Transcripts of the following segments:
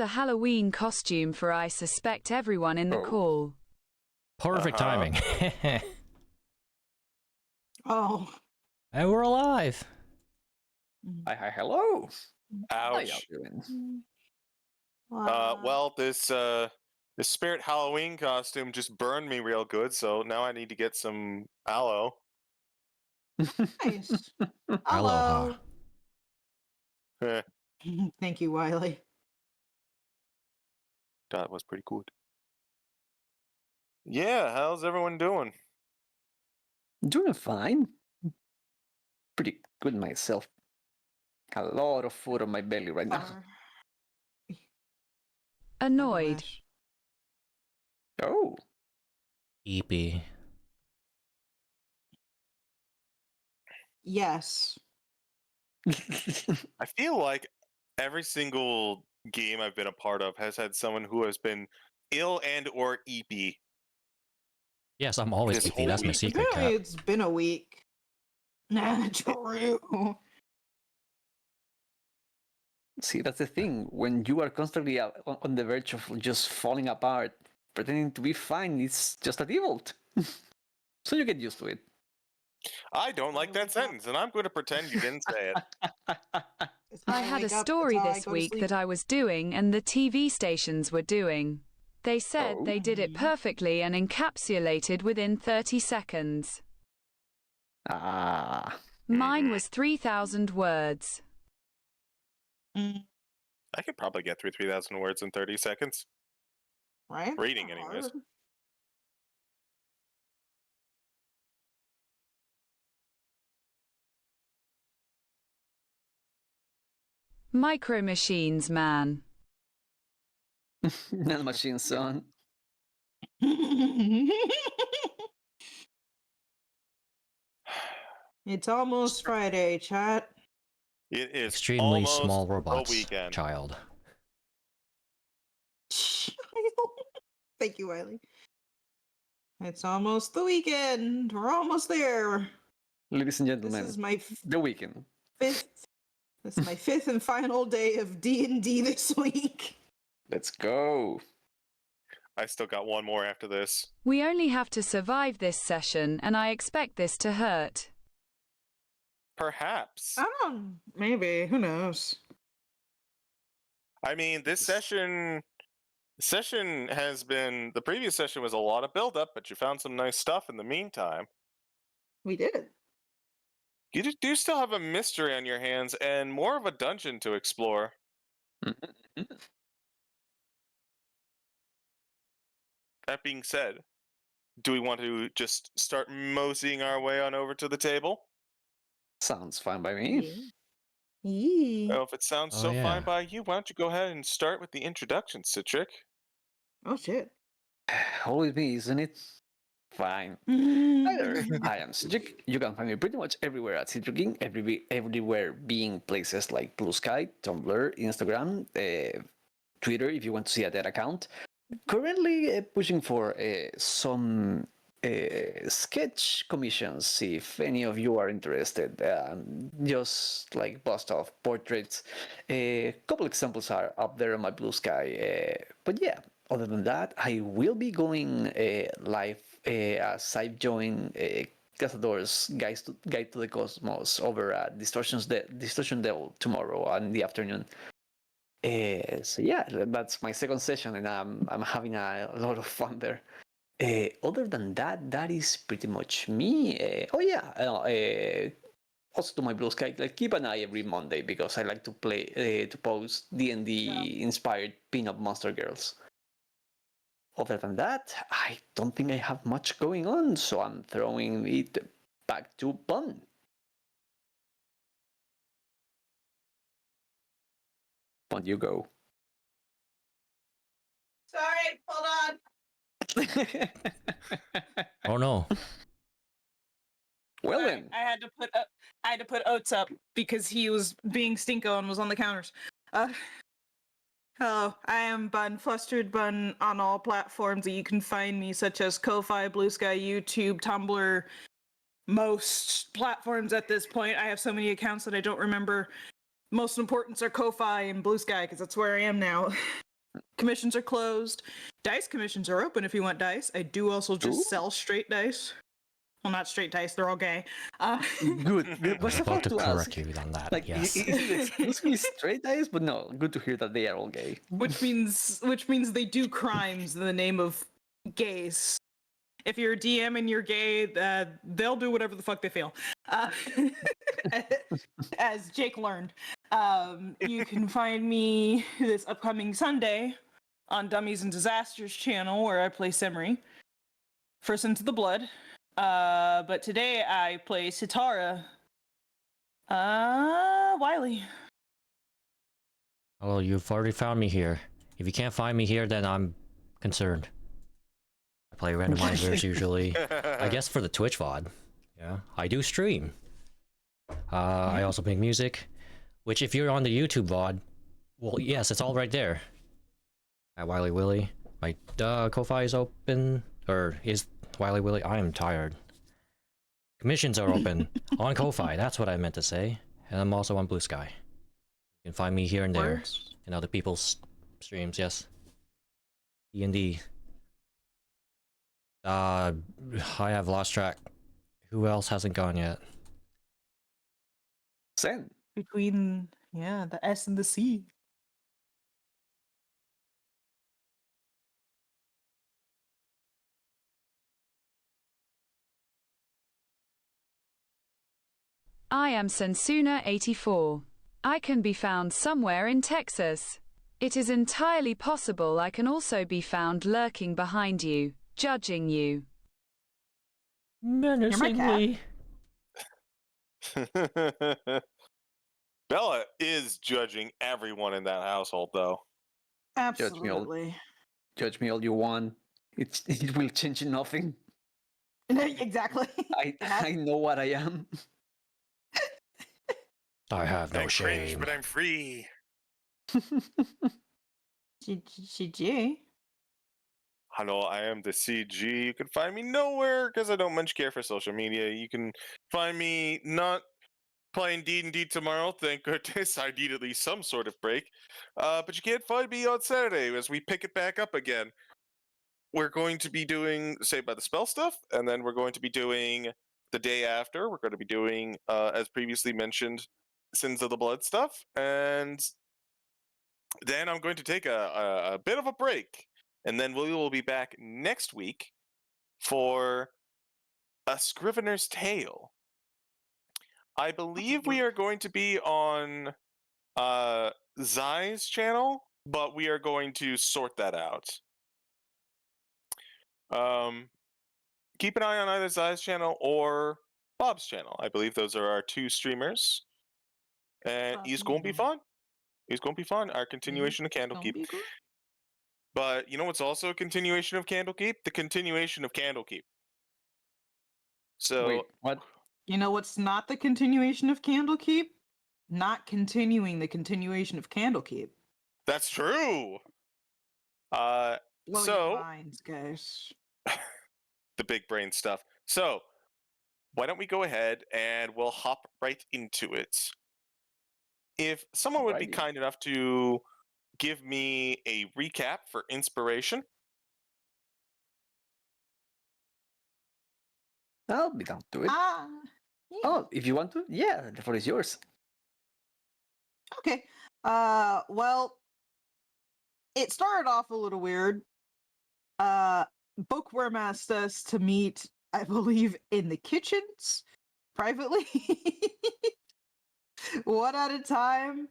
found a Halloween costume for I suspect everyone in the call. Perfect timing. Oh. And we're alive. Hi, hello. How y'all Ouch. doing? Well, this spirit Halloween costume just burned me real good, so now I need to get some aloe. Nice. Aloha. Eh, Thank you, Wiley. that was pretty good. Yeah, how's everyone doing? Doing fine. Pretty good myself. A lot of food on my belly right now. Annoyed. Oh. EP. Yes. I feel like every single game I've been a part of has had someone who has been ill and or EP. Yes, I'm always This EP. whole That's my week. secret, Apparently Cap. it's been a week. Nah, true. See, that's the thing. When you are constantly on the verge of just falling apart, pretending to be fine, it's just a default. So you get used to it. I don't like that sentence, and I'm going to pretend you didn't say it. I had a story this week that I was doing and the TV stations were doing. They said they did it perfectly and encapsulated within 30 seconds. Ah. Mine was 3,000 words. I could probably get through 3,000 words in 30 seconds. Right? Reading, Not anyways. hard. Micro Machines, man. Nanomachine son. It's almost Friday, chat. It is Extremely almost small the robots. weekend. Child. Thank you, Wiley. It's almost the weekend. We're almost there. Ladies and This gentlemen, is my the weekend. fifth. This is my fifth and final day of D&D this week. Let's go. I still got one more after this. We only have to survive this session and I expect this to hurt. Perhaps. I don't. Maybe. Who knows? I mean, this session has been, the previous session was a lot of build-up, but you found some nice stuff in the meantime. We did. You do still have a mystery on your hands and more of a dungeon to explore. That being said, do we want to just start moseying our way on over to the table? Sounds fine by me. Yeah. Well, if it sounds Oh, so yeah. fine by you, why don't you go ahead and start with the introduction, Citric? Oh shit. Always me, isn't it? Fine. Hi there. I am Cedric. You can find me pretty much everywhere at CitricKing, everywhere being places like Blue Sky, Tumblr, Instagram, Twitter if you want to see a dead account. Currently pushing for some sketch commissions if any of you are interested. Just like bust off portraits. A couple examples are up there on my Blue Sky. But yeah, other than that, I will be going live as I join Cazador's Guide to the Cosmos over at Distortion Devil tomorrow in the afternoon. So yeah, that's my second session, and I'm having a lot of fun there. Other than that, that is pretty much me. Also to my Blue Sky, like keep an eye every Monday because I like to post D&D inspired pinup monster girls. Other than that, I don't think I have much going on, so I'm throwing it back to Bun. Bun, you go. Sorry, hold on. Oh no. Well Sorry, then. I had to put Oates up because he was being stinko and was on the counters. Hello, I am Bun, FlusteredBun on all platforms that you can find me, such as Ko-Fi, Blue Sky, YouTube, Tumblr, most platforms at this point. I have so many accounts that I don't remember. Most importance are Ko-Fi and Blue Sky because that's where I am now. commissions are closed. Dice commissions are open if you want dice. I do also just Ooh. sell straight dice. Well, not straight dice, they're all gay. Good. Was I'm about about to to ask. correct you on that. Like, Yes. is it exclusively straight dice? But no, good to hear that they are all gay. which means they do crimes in the name of gays. If you're a DM and you're gay, they'll do whatever the fuck they feel. As Jake learned. You can find me this upcoming Sunday on Dummies and Disasters channel, where I play Semri for Sins of the Blood. But today I play Sitara. Wiley. Well, you've already found me here. If you can't find me here, then I'm concerned. I play randomizers usually. I guess for the Twitch VOD. Yeah, I do stream. I also make music, which if you're on the YouTube VOD, well, yes, it's all right there. At Wiley Willy. My Ko-Fi is open, or is Wiley Willy? I am tired. Commissions are open on Ko-Fi, that's what I meant to say. And I'm also on Blue Sky. You can find me here and there in other people's streams, yes. D&D. I have lost track. Who else hasn't gone yet? Sen. Between, the S and the C. I am Sensuna 84. I can be found somewhere in Texas. It is entirely possible I can also be found lurking behind you, judging you. Menacingly. Bella is judging everyone in that household, though. Absolutely. Judge me all you want. It will change nothing. Exactly. I know what I am. I have no I'm cringe, shame. but I'm free. CG. Hello, I am the CG. You can find me nowhere because I don't much care for social media. You can find me not playing D&D tomorrow. Thank goodness. I need at least some sort of break. But you can't find me on Saturday as we pick it back up again. We're going to be doing Saved by the Spell stuff, and then we're going to be doing the day after. We're going to be doing, as previously mentioned, Sins of the Blood stuff, and then I'm going to take a bit of a break, and then we will be back next week for A Scrivener's Tale. I believe we are going to be on Zai's channel, but we are going to sort that out. Keep an eye on either Zai's channel or Bob's channel. I believe those are our two streamers. And he's going to be fun. It's going to be fun. Our continuation of Candlekeep. But you know what's also a continuation of Candlekeep? The continuation of Candlekeep. So Wait, what? You know what's not the continuation of Candlekeep? Not continuing the continuation of Candlekeep. that's true. Blow your So minds, guys. the big brain stuff. So why don't we go ahead and we'll hop right into it. If someone would be Alrighty. kind enough to give me a recap for inspiration. I'll be down to it. Yeah. Oh, if you want to, yeah, the floor is yours. Okay. Well, it started off a little weird. Bookworm asked us to meet, I believe, in the kitchens privately, one at a time.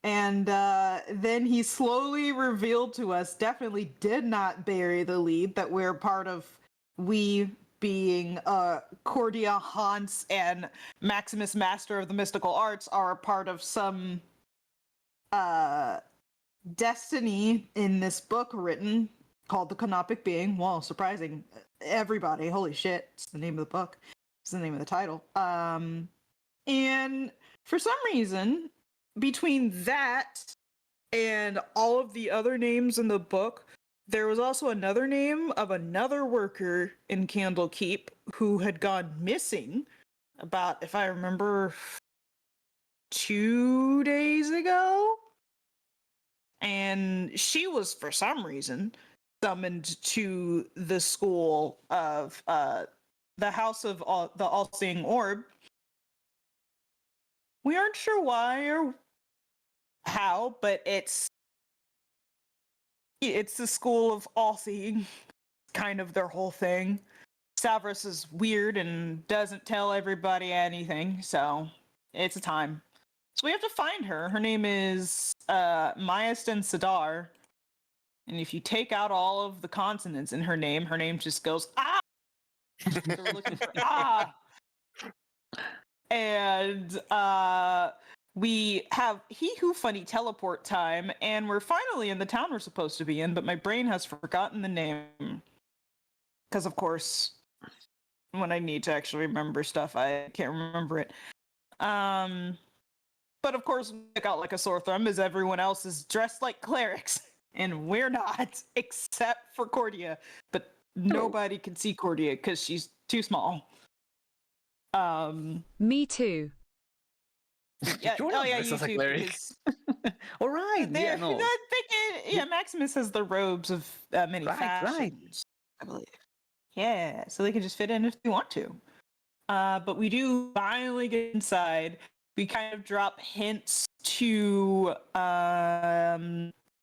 And then he slowly revealed to us, definitely did not bury the lead, that we're part of, we being Cordia, Honse, and Maximus, Master of the Mystical Arts, are a part of some destiny in this book written called the Canopic Being. Whoa, surprising everybody. Holy shit, it's the name of the book. It's the name of the title. And for some reason, between that and all of the other names in the book, there was also another name of another worker in Candlekeep who had gone missing about, if I remember, 2 days ago. and she was, for some reason, summoned to the school of the House of the All-Seeing Orb. We aren't sure why or how, but it's the school of all-seeing, kind of their whole thing. Savras is weird and doesn't tell everybody anything, so it's a time. So we have to find her. Her name is Myastin Sidar. And if you take out all of the consonants in her name just goes, ah! So we're looking for ah! And we have He Who Funny teleport time, and we're finally in the town we're supposed to be in, but my brain has forgotten the name. Because, of course, when I need to actually remember stuff, I can't remember it. But of course, we got like a sore thumb as everyone else is dressed like clerics, and we're not, except for Cordia. But nobody can see Cordia because she's too small. Me too. Yeah, you as a too. cleric. All right. Yeah, no. Maximus has the robes of many fashions, I believe. Yeah, so they can just fit in if they want to. But we do finally get inside. We kind of drop hints to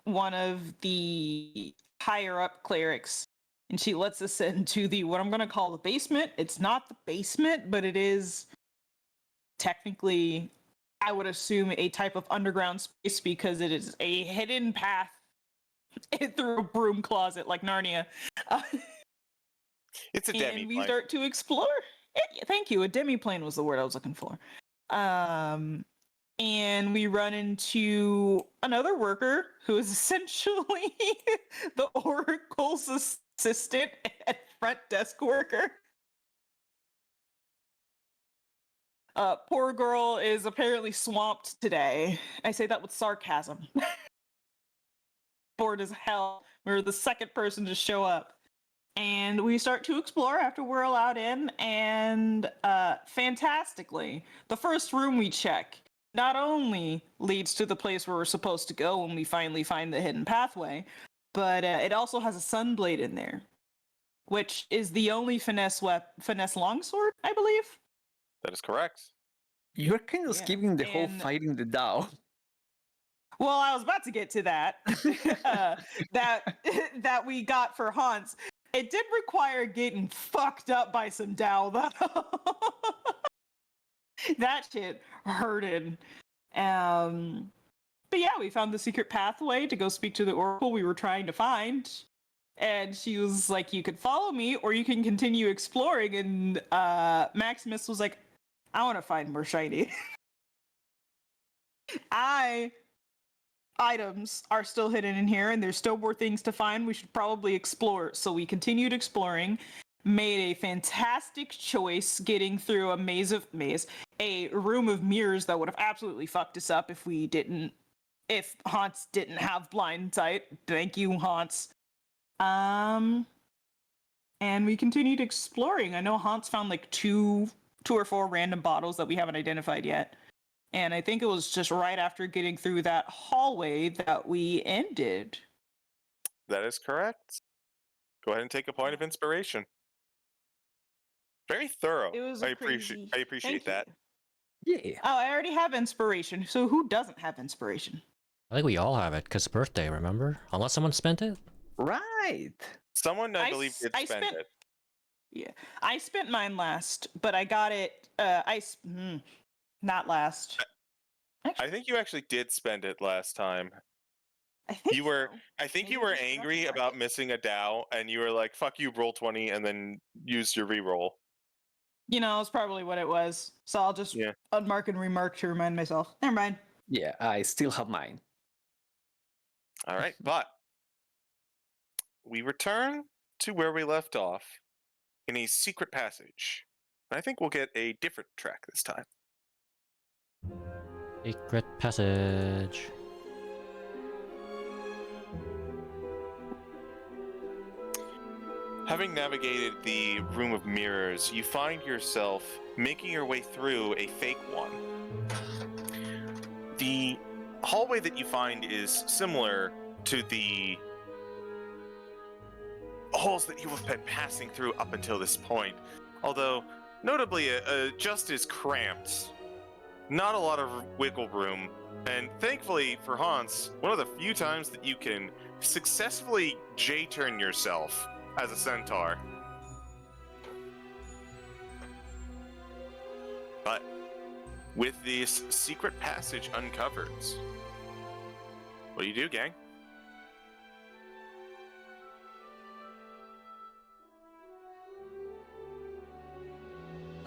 one of the higher up clerics, and she lets us into what I'm going to call the basement. It's not the basement, but it is technically, I would assume, a type of underground space because it is a hidden path through a broom closet like Narnia. It's a demi-plane. And we start to explore. Thank you. A demi-plane was the word I was looking for. And we run into another worker who is essentially the Oracle's assistant and front desk worker. Poor girl is apparently swamped today. I say that with sarcasm. Bored as hell. We're the second person to show up. And we start to explore after we're allowed in, and fantastically, the first room we check not only leads to the place where we're supposed to go when we finally find the hidden pathway, but it also has a sunblade in there, which is the only finesse longsword, I believe. That is correct. You're kind of skipping the whole fighting the Dao. Well, I was about to get to that. that we got for Honse. It did require getting fucked up by some Dao, though. That shit hurted. But yeah, we found the secret pathway to go speak to the Oracle we were trying to find. And she was like, you could follow me or you can continue exploring. And Maximus was like, I want to find more shiny. Items are still hidden in here and there's still more things to find. We should probably explore. So we continued exploring, made a fantastic choice getting through a room of mirrors that would have absolutely fucked us up if Honse didn't have blind sight. Thank you, Honse. And we continued exploring. I know Honse found like two or four random bottles that we haven't identified yet. And I think it was just right after getting through that hallway that we ended. That is correct. Go ahead and take a point of inspiration. Very thorough. It was I appreciate that. Yeah. Oh, I already have inspiration. So who doesn't have inspiration? I think we all have it because birthday, remember? Unless someone spent it. Right. Someone, I believe, did spend it. Yeah, I spent mine last, but I got it. Not last. I think you actually did spend it last time. I think you were. so. I think Maybe you were just angry forgot. about missing a Dow, and you were like, "Fuck you, roll 20," and then used your reroll. It's probably what it was. So I'll just unmark and remark to remind myself. Never mind. Yeah, I still have mine. All right, but we return to where we left off in a secret passage. I think we'll get a different track this time. Secret passage. Having navigated the room of mirrors, you find yourself making your way through a fake one. The hallway that you find is similar to the holes that you have been passing through up until this point, although notably just as cramped. Not a lot of wiggle room, and thankfully for Honse, one of the few times that you can successfully J-turn yourself as a centaur. But with this secret passage uncovered, what do you do, gang?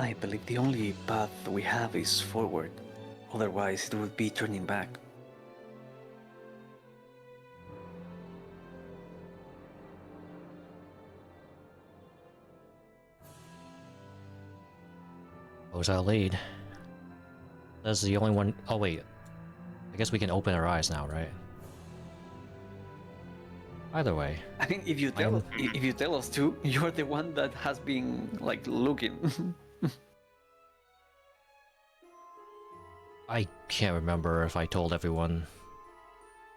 I believe the only path we have is forward. Otherwise, it would be turning back. Suppose I'll lead. That's the only one. Oh wait, I guess we can open our eyes now, right? Either way. I mean, if you tell us to, you're the one that has been like looking. I can't remember if I told everyone,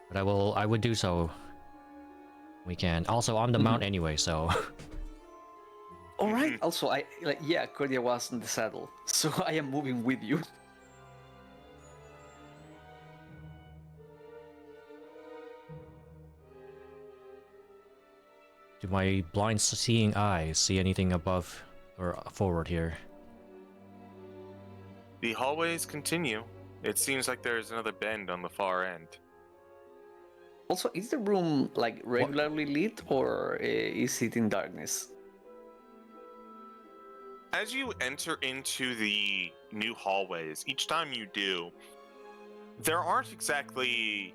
but I would do so. We can. Also, on the mount anyway, so. All right. Also, yeah, Cordia was in the saddle, so I am moving with you. Do my blind seeing eyes see anything above or forward here? The hallways continue. It seems like there's another bend on the far end. Also, is the room like regularly lit, or is it in darkness? As you enter into the new hallways, each time you do, there aren't exactly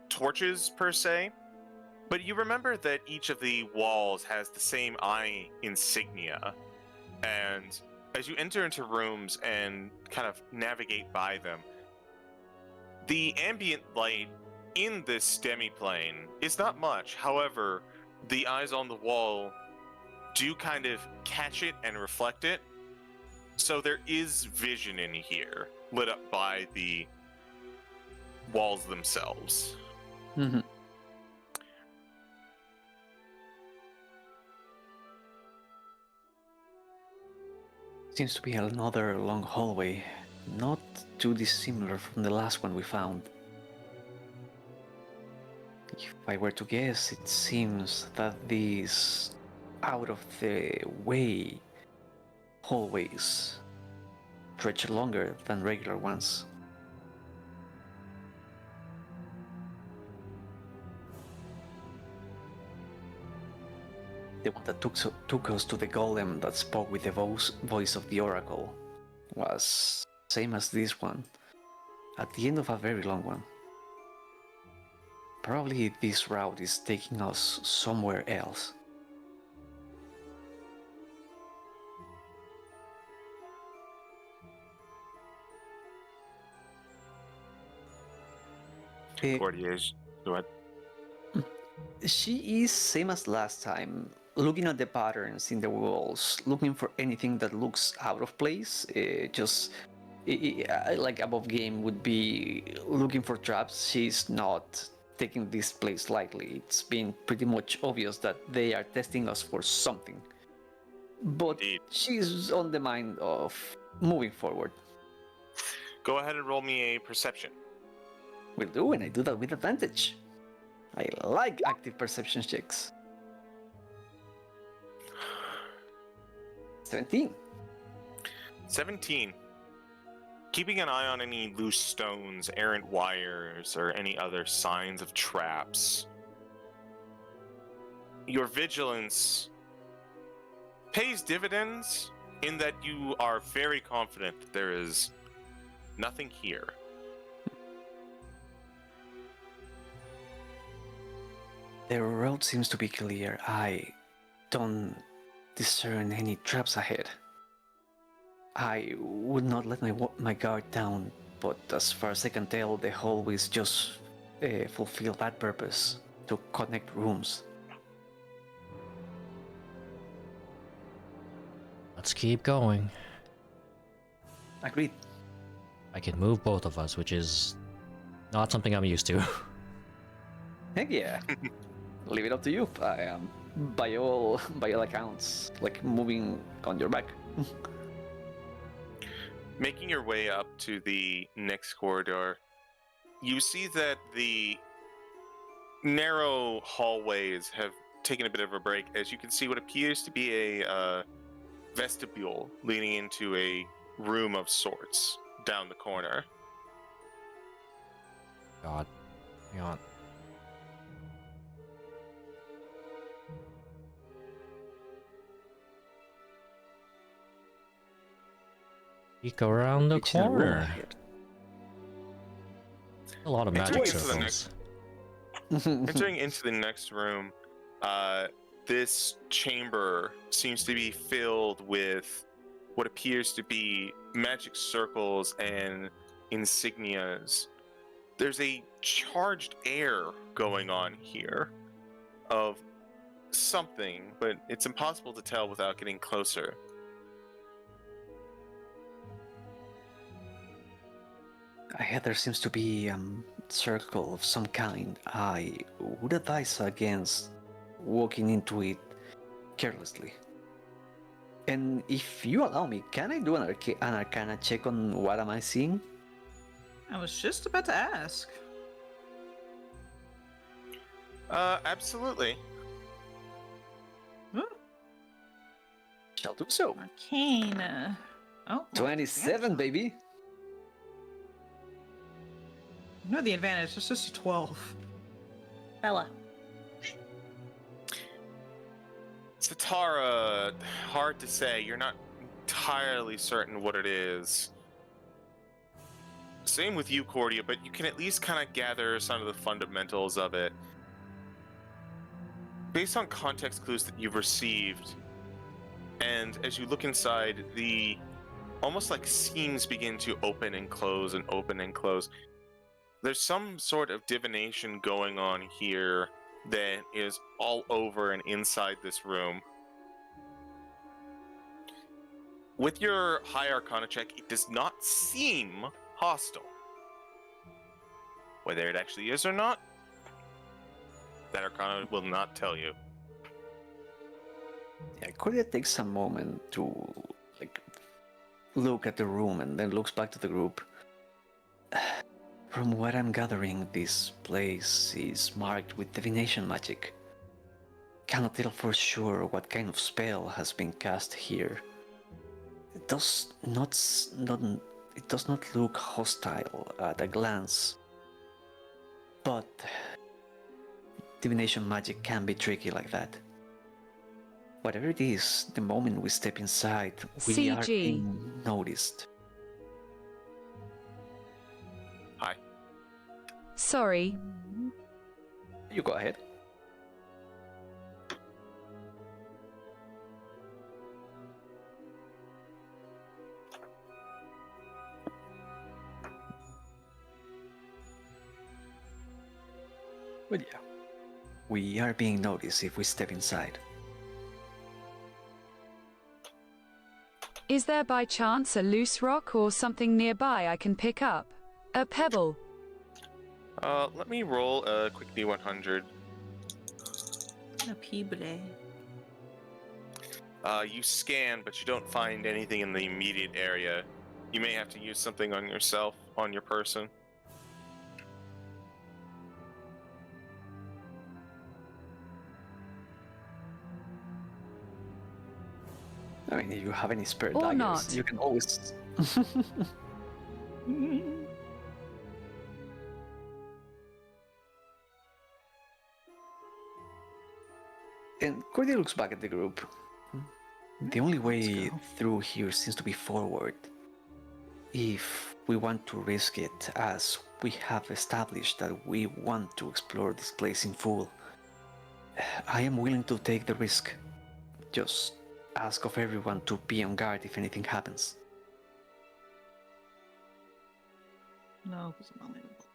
torches per se, but you remember that each of the walls has the same eye insignia, and as you enter into rooms and kind of navigate by them, the ambient light in this demiplane is not much. However, the eyes on the wall do kind of catch it and reflect it. So there is vision in here, lit up by the walls themselves. Mm-hmm. Seems to be another long hallway, not too dissimilar from the last one we found. If I were to guess, it seems that these out-of-the-way hallways stretch longer than regular ones. The one that took us to the golem that spoke with the voice of the oracle was same as this one, at the end of a very long one. Probably this route is taking us somewhere else. Cordia, go ahead. She is same as last time, looking at the patterns in the walls, looking for anything that looks out of place. Like above game would be looking for traps. She's not taking this place lightly. It's been pretty much obvious that they are testing us for something. But Indeed. she's on the mind of moving forward. Go ahead and roll me a perception. Will do, and I do that with advantage. I like active perception checks. 17. 17. Keeping an eye on any loose stones, errant wires, or any other signs of traps. Your vigilance pays dividends in that you are very confident that there is nothing here. The road seems to be clear. I don't discern any traps ahead. I would not let my guard down, but as far as I can tell, the hallways just fulfill that purpose, to connect rooms. Let's keep going. Agreed. I can move both of us, which is Not something I'm used to. Heck yeah. Leave it up to you. I am, by all accounts, like moving on your back. Making your way up to the next corridor, you see that the narrow hallways have taken a bit of a break, as you can see what appears to be a vestibule leading into a room of sorts down the corner. God. Hang on. Peek around the Reaching a room corner. ahead. A lot of Entering magic into the circles. Entering into the next room, this chamber seems to be filled with what appears to be magic circles and insignias. There's a charged air going on here of something, but it's impossible to tell without getting closer. Ahead there seems to be a circle of some kind. I would advise against walking into it carelessly. And if you allow me, can I do an arcana check on what am I seeing? I was just about to ask. Absolutely. Shall do so. Arcane. Oh. 27, baby. No, the advantage. It's just a 12. Bella. Sitara, hard to say. You're not entirely certain what it is. Same with you, Cordia, but you can at least kind of gather some of the fundamentals of it. Based on context clues that you've received, and as you look inside, the almost like seams begin to open and close and open and close. There's some sort of divination going on here that is all over and inside this room. With your high arcana check, it does not seem hostile. Whether it actually is or not, that arcana will not tell you. Yeah, Cordia takes a moment to look at the room and then looks back to the group. From what I'm gathering, this place is marked with divination magic. Cannot tell for sure what kind of spell has been cast here. It does not look hostile at a glance, but divination magic can be tricky like that. Whatever it is, the moment we step inside, we are CG. being noticed. Hi. Sorry. You go ahead. But yeah, we are being noticed if we step inside. Is there by chance a loose rock or something nearby I can pick up? A pebble? Let me roll a quick D100. No peeble. You scan, but you don't find anything in the immediate area. You may have to use something on yourself, on your person. I mean, if you have any spare Or daggers, not. you can always. And Cordia looks back at the group. The only way through here seems to be forward. If we want to risk it, as we have established that we want to explore this place in full, I am willing to take the risk. Just ask of everyone to be on guard if anything happens. No, because I'm only level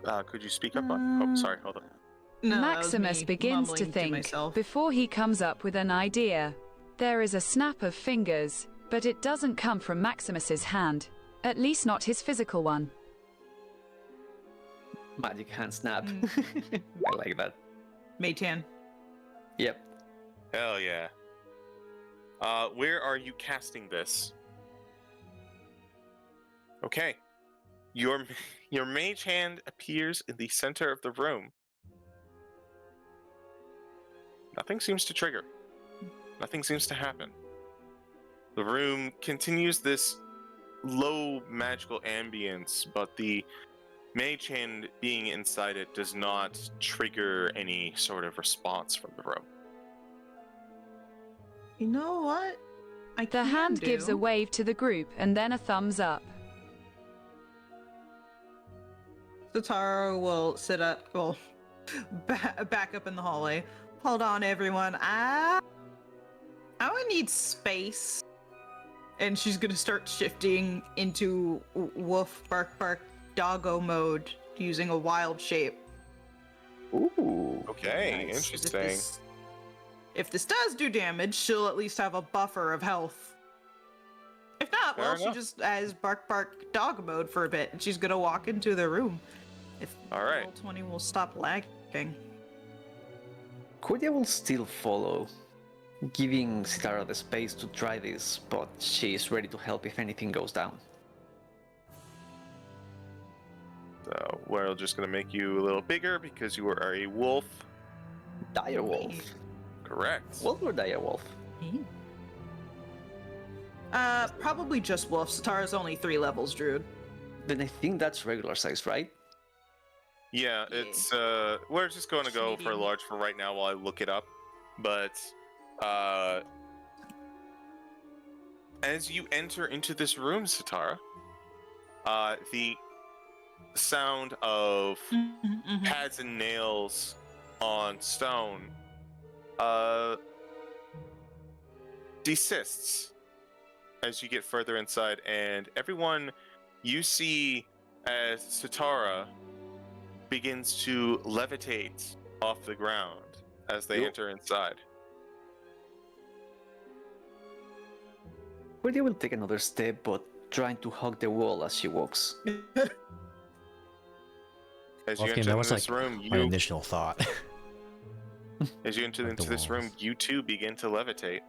3. Could you speak up on? Oh, sorry, hold on. No, that was Maximus me begins to mumbling think myself. before he comes up with an idea. There is a snap of fingers. But it doesn't come from Maximus's hand. At least not his physical one. Magic hand snap. I like that. Maytan. Yep. Hell yeah. Where are you casting this? Okay. Your mage hand appears in the center of the room. Nothing seems to trigger. Nothing seems to happen. The room continues this low magical ambience, but the mage hand being inside it does not trigger any sort of response from the room. You know what? The hand gives a wave to the group and then a thumbs up. Sitara will sit up, well, back up in the hallway. Hold on, everyone. I would need space. And she's gonna start shifting into woof, bark, bark, doggo mode using a wild shape. Ooh. Okay, Nice. interesting. If this does do damage, she'll at least have a buffer of health. If not, Fair well, enough. she just has bark, bark, dog mode for a bit, and she's gonna walk into the room. If All right. roll 20 will stop lagging. Cordia will still follow, giving Sitara the space to try this, but she is ready to help if anything goes down. So we're just gonna make you a little bigger because you are a wolf. Dire Wolf. Correct. Wolf or Dire Wolf? Probably just wolf. Sitara's only 3 levels, Druid. Then I think that's regular size, right? Yeah, Yeah. it's we're just going to go for Medium. large for right now while I look it up. But as you enter into this room, Sitara, the sound of pads and nails on stone desists as you get further inside, and everyone you see as Sitara begins to levitate off the ground as they Yo. enter inside. Cordia will take another step, but trying to hug the wall as she walks. As you Wolfgang, enter that into was this like room, my you initial thought. as you enter Like the into this room, walls. you too begin to levitate.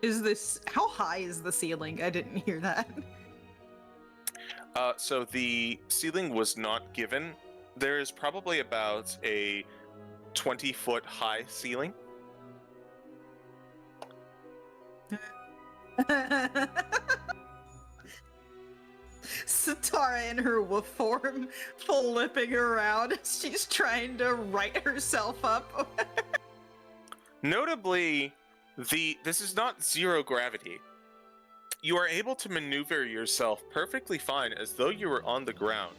Is this... How high is the ceiling? I didn't hear that. So the ceiling was not given. There is probably about a 20-foot high ceiling. Sitara in her wolf form, flipping around as she's trying to right herself up. Notably, this is not zero gravity. You are able to maneuver yourself perfectly fine as though you were on the ground.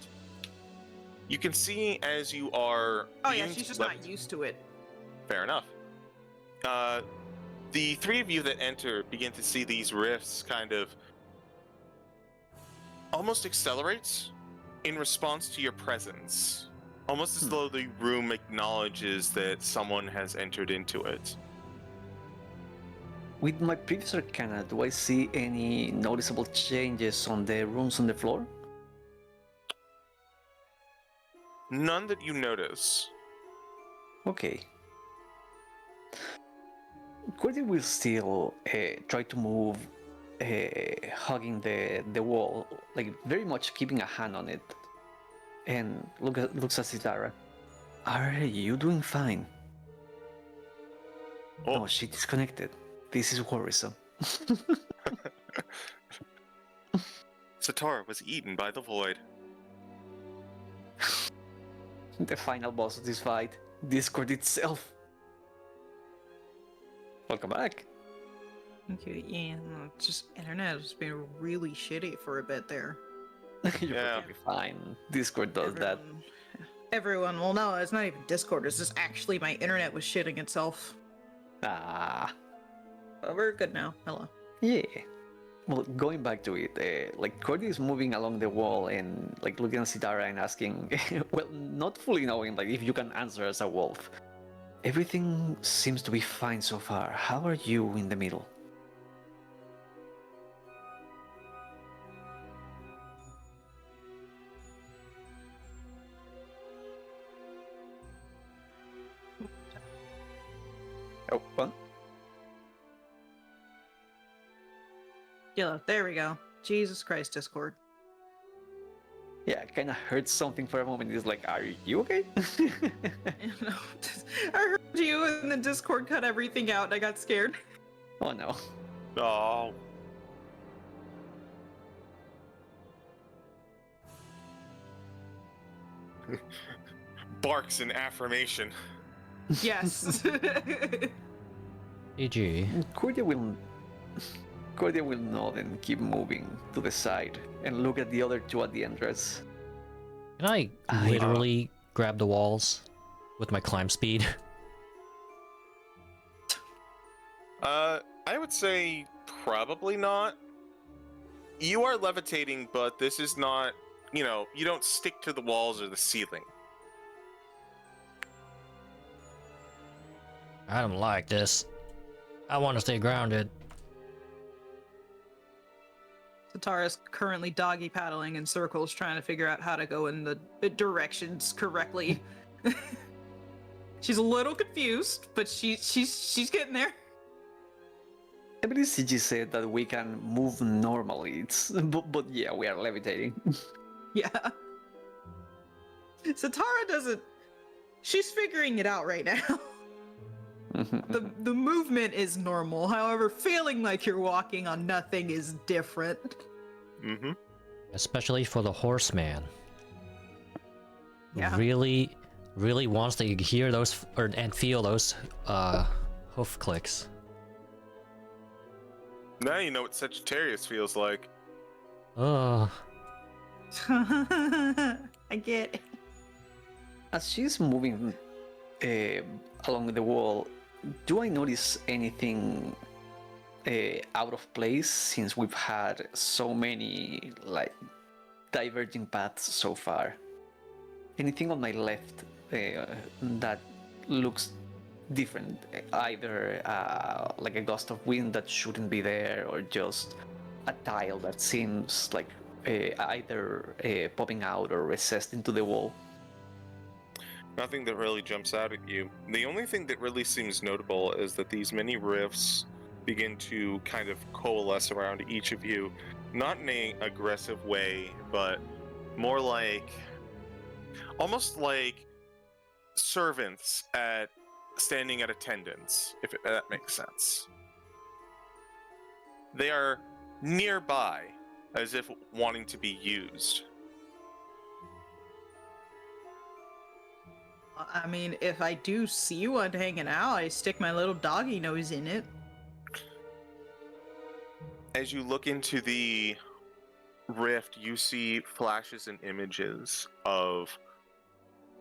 You can see as you are Oh yeah, being she's just levitate- not used to it. Fair enough. The three of you that enter begin to see these rifts kind of almost accelerates in response to your presence. Almost as though the room acknowledges that someone has entered into it. With my previous arcana, do I see any noticeable changes on the runes on the floor? None that you notice. Okay. Cordia will still try to move, hugging the wall, like very much keeping a hand on it, and looks at Sitara. Are you doing fine? Oh. No, she disconnected. This is worrisome. Sitara was eaten by the void. The final boss of this fight, Discord itself. Welcome back. Okay, yeah, no, it's just internet has been really shitty for a bit there. You're Yeah. perfectly fine. Discord does that. Everyone, well, no, it's not even Discord. It's just actually my internet was shitting itself. Ah, But we're good now. Hello. yeah. Well, going back to it, like Cordia is moving along the wall and like looking at Sitara and asking, well, not fully knowing like if you can answer as a wolf. Everything seems to be fine so far. How are you in the middle? Oh, what? Yeah, there we go. Jesus Christ, Discord. Yeah, kind of heard something for a moment. It's like, are you okay? I heard you and the Discord cut everything out and I got scared. Oh no. Oh. Barks in affirmation. Yes. GG. Cordia will nod and keep moving to the side and look at the other two at the entrance. Can I literally grab the walls with my climb speed? I would say probably not. You are levitating, but this is not, you don't stick to the walls or the ceiling. I don't like this. I want to stay grounded. Sitara's currently doggy paddling in circles trying to figure out how to go in the directions correctly. She's a little confused, but she's getting there. I believe CG said that we can move normally. But yeah, we are levitating. Yeah. Sitara doesn't. She's figuring it out right now. The movement is normal. However, feeling like you're walking on nothing is different. Mm-hmm. Especially for the horseman. Yeah. Really, really wants to hear those and feel those hoof clicks. Now you know what Sagittarius feels like. Oh, I get it. As she's moving along the wall, do I notice anything out of place since we've had so many diverging paths so far? Anything on my left that looks different, either like a gust of wind that shouldn't be there, or just a tile that seems like either popping out or recessed into the wall? Nothing that really jumps out at you. The only thing that really seems notable is that these mini rifts begin to kind of coalesce around each of you, not in an aggressive way, but more like, almost like servants standing at attendance, if that makes sense. They are nearby, as if wanting to be used. I mean, if I do see one hanging out, I stick my little doggy nose in it. As you look into the rift, you see flashes and images of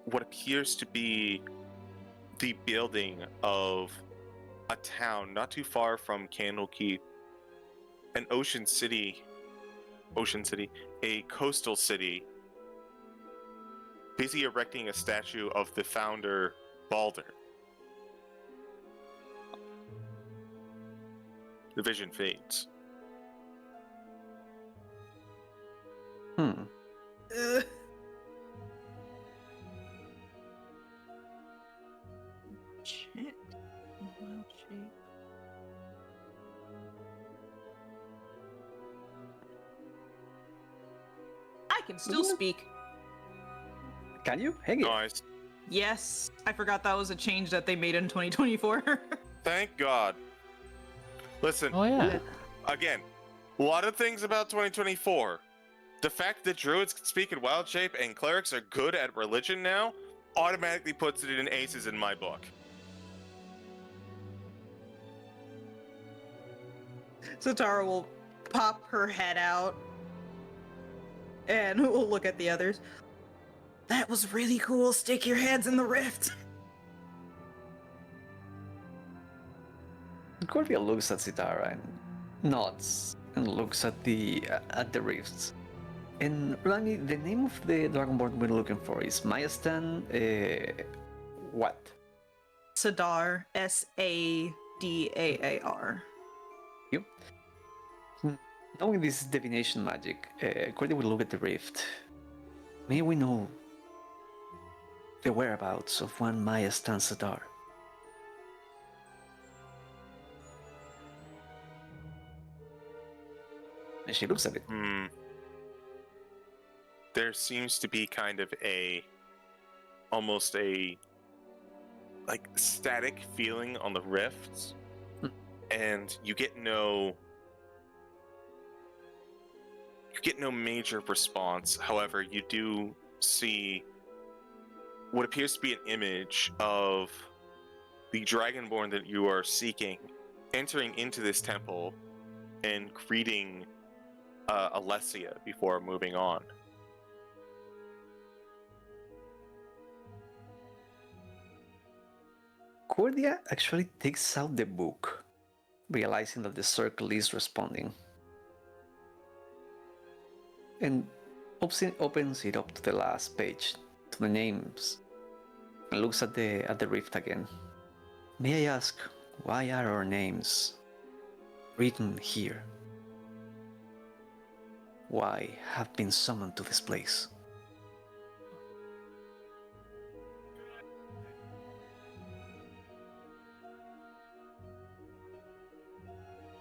what appears to be the building of a town not too far from Candlekeep, an ocean city, a coastal city, busy erecting a statue of the founder, Balder. The vision fades. Ugh. Shit. Wild shape. I can still speak. Can you? Hang it. Nice. Yes, I forgot that was a change that they made in 2024. Thank God. Listen, oh yeah. again, a lot of things about 2024. The fact that druids can speak in wild shape and clerics are good at religion now automatically puts it in aces in my book. Sitara will pop her head out and we'll look at the others. That was really cool. Stick your heads in the rift. Cordia looks at Sitara and nods and looks at the rifts. And Rani, the name of the dragonborn we're looking for is Mayastan. What? Sadar, Sadar. You. Knowing this is divination magic, Cordia will look at the rift. May we know the whereabouts of one Maya Stansadar? And she looks at it. There seems to be kind of almost a like static feeling on the rifts, and you get no major response. However, you do see what appears to be an image of the dragonborn that you are seeking entering into this temple and greeting Alessia before moving on. Cordia actually takes out the book, realizing that the circle is responding, and opens it up to the last page, to the names, and looks at the rift again. May I ask, why are our names written here? Why have been summoned to this place?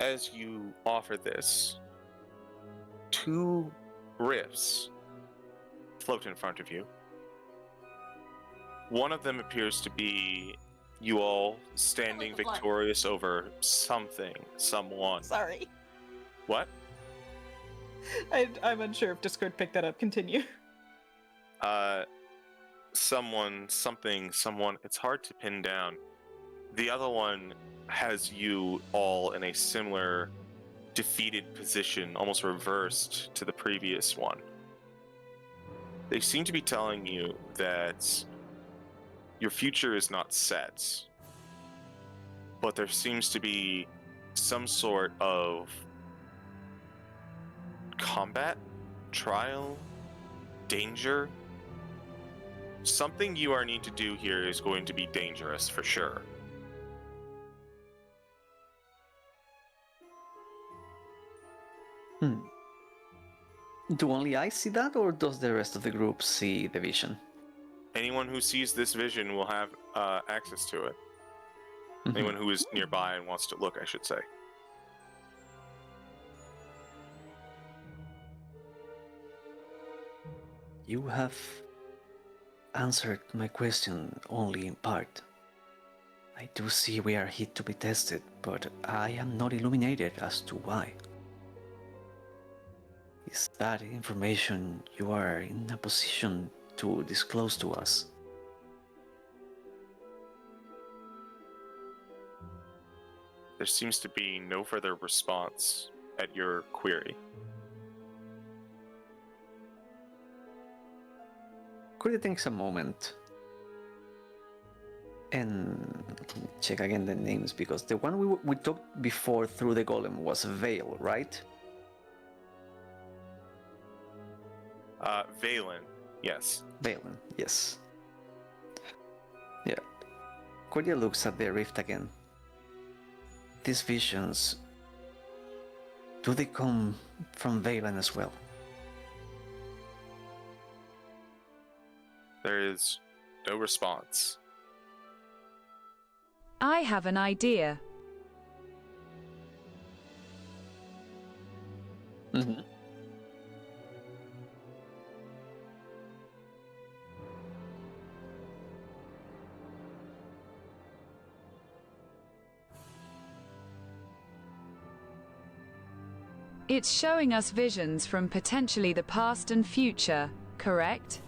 As you offer this, two rifts float in front of you. One of them appears to be you all standing victorious over something, someone. Sorry. What? I'm unsure if Discord picked that up. Continue. Someone, something, someone. It's hard to pin down. The other one has you all in a similar defeated position, almost reversed to the previous one. They seem to be telling you that your future is not set, but there seems to be some sort of combat, trial, danger. Something you are need to do here is going to be dangerous for sure. Do only I see that, or does the rest of the group see the vision? Anyone who sees this vision will have access to it. Anyone who is nearby and wants to look, I should say. You have answered my question only in part. I do see we are here to be tested, but I am not illuminated as to why. Is that information you are in a position to disclose to us? There seems to be no further response at your query. Cordia takes a moment and check again the names, because the one we talked before through the golem was Vale, right? Valen, yes. Valen, yes. Yeah. Cordia looks at the rift again. These visions, do they come from Valen as well? There is no response. I have an idea. Mm-hmm. It's showing us visions from potentially the past and future, correct?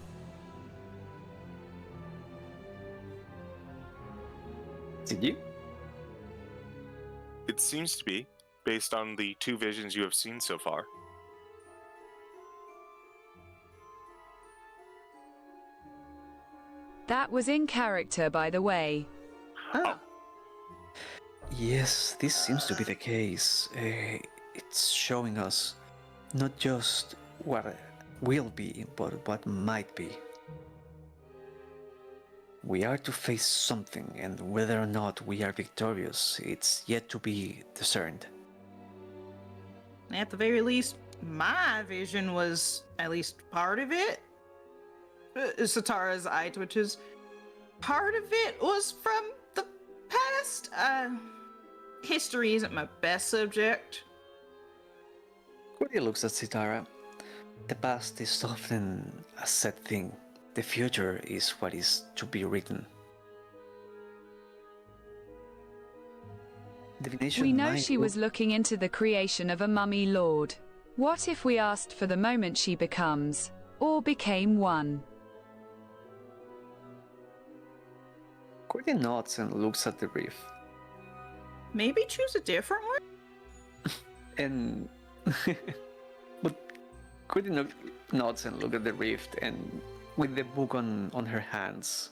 Did you? It seems to be, based on the two visions you have seen so far. That was in character, by the way. Ah. Yes, this seems to be the case. It's showing us not just what will be, but what might be. We are to face something, and whether or not we are victorious, it's yet to be discerned. At the very least, my vision was at least part of it. Sitara's eye twitches. Part of it was from the past. History isn't my best subject. Cordia looks at Sitara. The past is often a sad thing. The future is what is to be written. Divination We know might she was looking into the creation of a mummy lord. What if we asked for the moment she becomes, or became one? Cordia nods and looks at the reef. Maybe choose a different one? And but Cordia nods and looks at the rift, and with the book on her hands.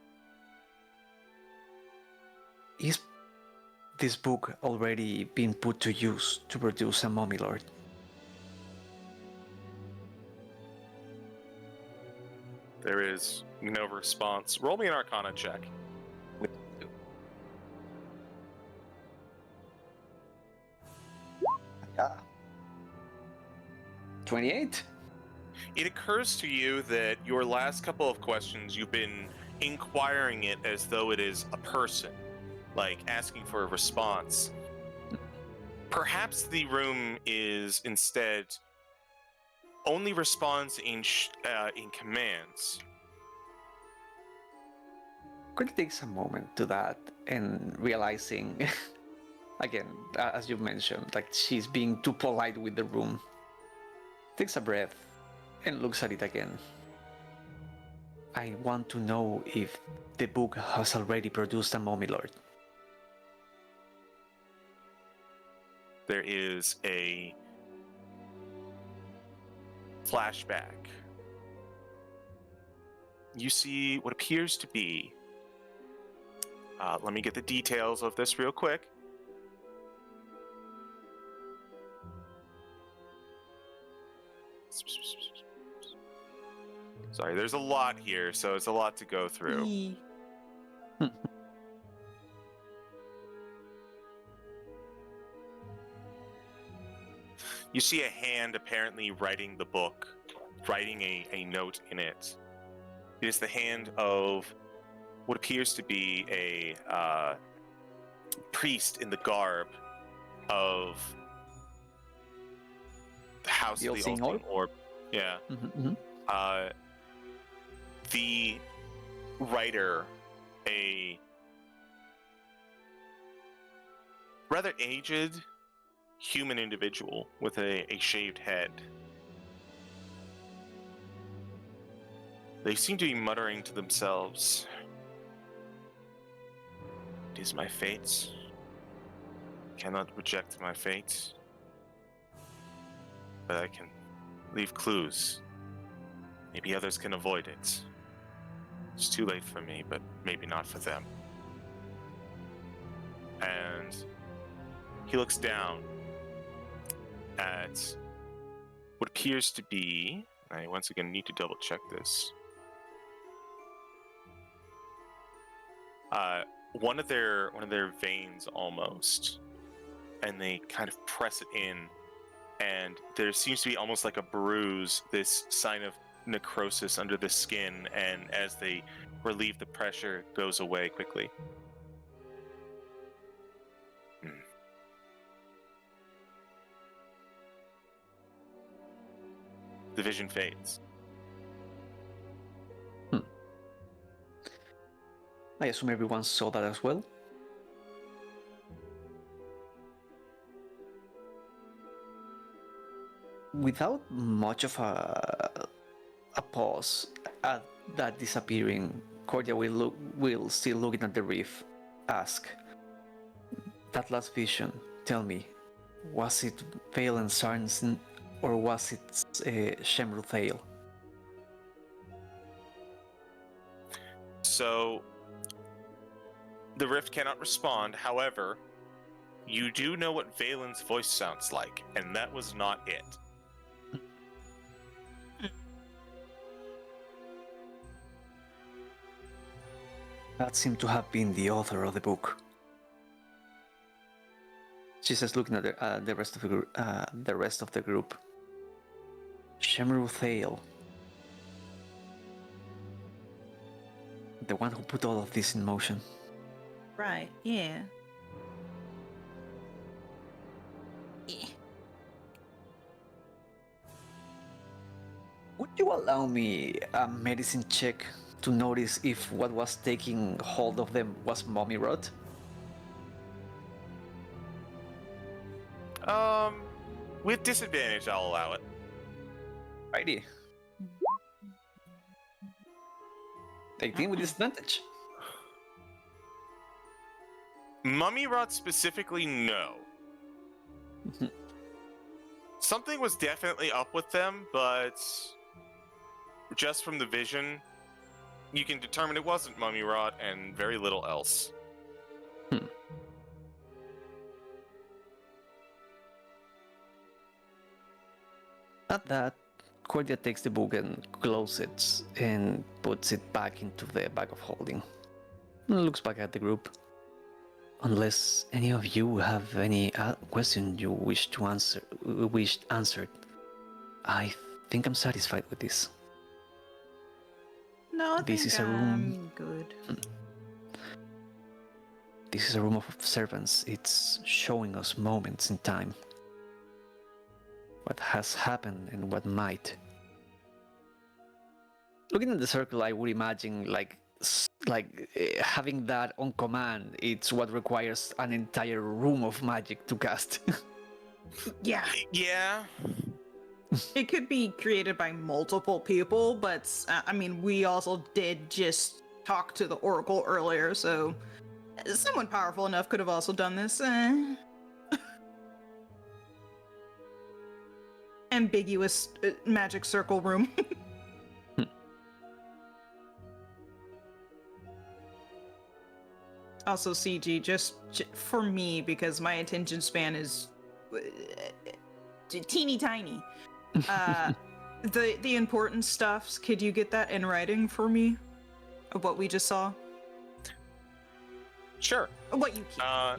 Is this book already been put to use to produce a mummy lord? There is no response. Roll me an Arcana check. Yeah. 28? It occurs to you that your last couple of questions, you've been inquiring it as though it is a person, like asking for a response. Perhaps the room is instead only responds in commands. Cordia takes a moment to that and realizing, again, as you mentioned, like she's being too polite with the room. Takes a breath and looks at it again. I want to know if the book has already produced a mummy lord. There is a flashback. You see what appears to be. Let me get the details of this real quick. Sorry, there's a lot here, so it's a lot to go through. You see a hand apparently writing the book, writing a note in it. It is the hand of what appears to be a priest in the garb of the House The of the Ultimate Ultimate Orb. Yeah. The writer, a rather aged human individual with a shaved head. They seem to be muttering to themselves. It is my fate. Cannot reject my fate. But I can leave clues. Maybe others can avoid it. It's too late for me, but maybe not for them. And he looks down at what appears to be, I once again need to double check this. One of their veins almost, and they kind of press it in, and there seems to be almost like a bruise, this sign of necrosis under the skin, and as they relieve the pressure, it goes away quickly. The vision fades. I assume everyone saw that as well. Without much of a pause at that disappearing, Cordia will still looking at the reef, ask, that last vision, tell me, was it Vale and Sarnson, or was it Shemruthale? So, the rift cannot respond. However, you do know what Valen's voice sounds like, and that was not it. That seemed to have been the author of the book. She says, looking at the rest of the group. Shemru Thale, the one who put all of this in motion. Right, yeah. Would you allow me a medicine check to notice if what was taking hold of them was mommy rot? With disadvantage, I'll allow it. Righty. 18 with disadvantage. Mummy rot specifically, no. Something was definitely up with them, but just from the vision, you can determine it wasn't mummy rot and very little else. At that, Cordia takes the book and closes it and puts it back into the bag of holding. And looks back at the group. Unless any of you have any question you wish answered, I think I'm satisfied with this. No, I This think is a room. I'm good. This is a room of observance. It's showing us moments in time. What has happened and what might. Looking at the circle, I would imagine having that on command. It's what requires an entire room of magic to cast. Yeah. Yeah. It could be created by multiple people, but I mean, we also did just talk to the Oracle earlier, so someone powerful enough could have also done this. Ambiguous magic circle room. Also, CG, just for me, because my attention span is teeny tiny. The important stuff, could you get that in writing for me? Of what we just saw? Sure. What you keep. Yeah.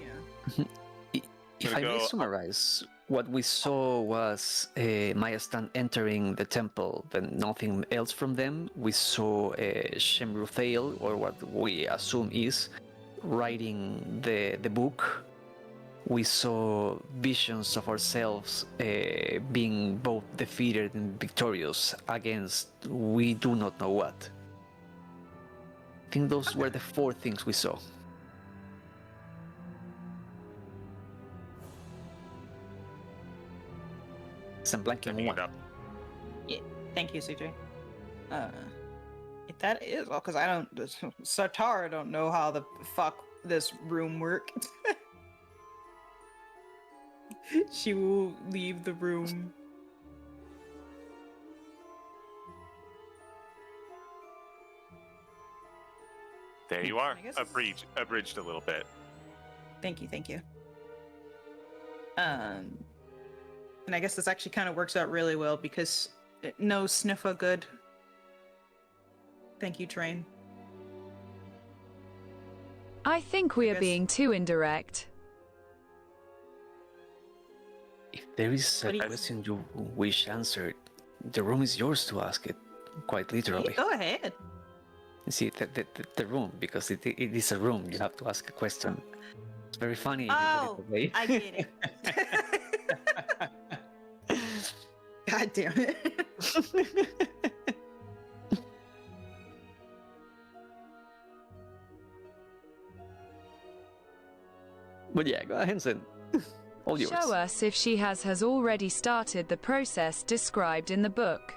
If I may summarize, what we saw was Maya Stan entering the temple, then nothing else from them. We saw Shemru Thale, or what we assume is, writing the book. We saw visions of ourselves being both defeated and victorious against we do not know what. I think those were the 4 things we saw. I'm blanking one. Yeah, thank you, CJ. If that is all, because I don't, Sitara don't know how the fuck this room works. She will leave the room. There you are. Abridged a little bit. Thank you. And I guess this actually kind of works out really well because no sniffer good. Thank you, Train. I think we are guess- being too indirect. If there is a question you wish answered, the room is yours to ask it, quite literally. Go ahead. You see, the room, because it is a room, you have to ask a question. It's very funny. if you Oh, put it that way. I get it. God damn it. But yeah, go ahead, Henson. All yours. Show us if she has already started the process described in the book.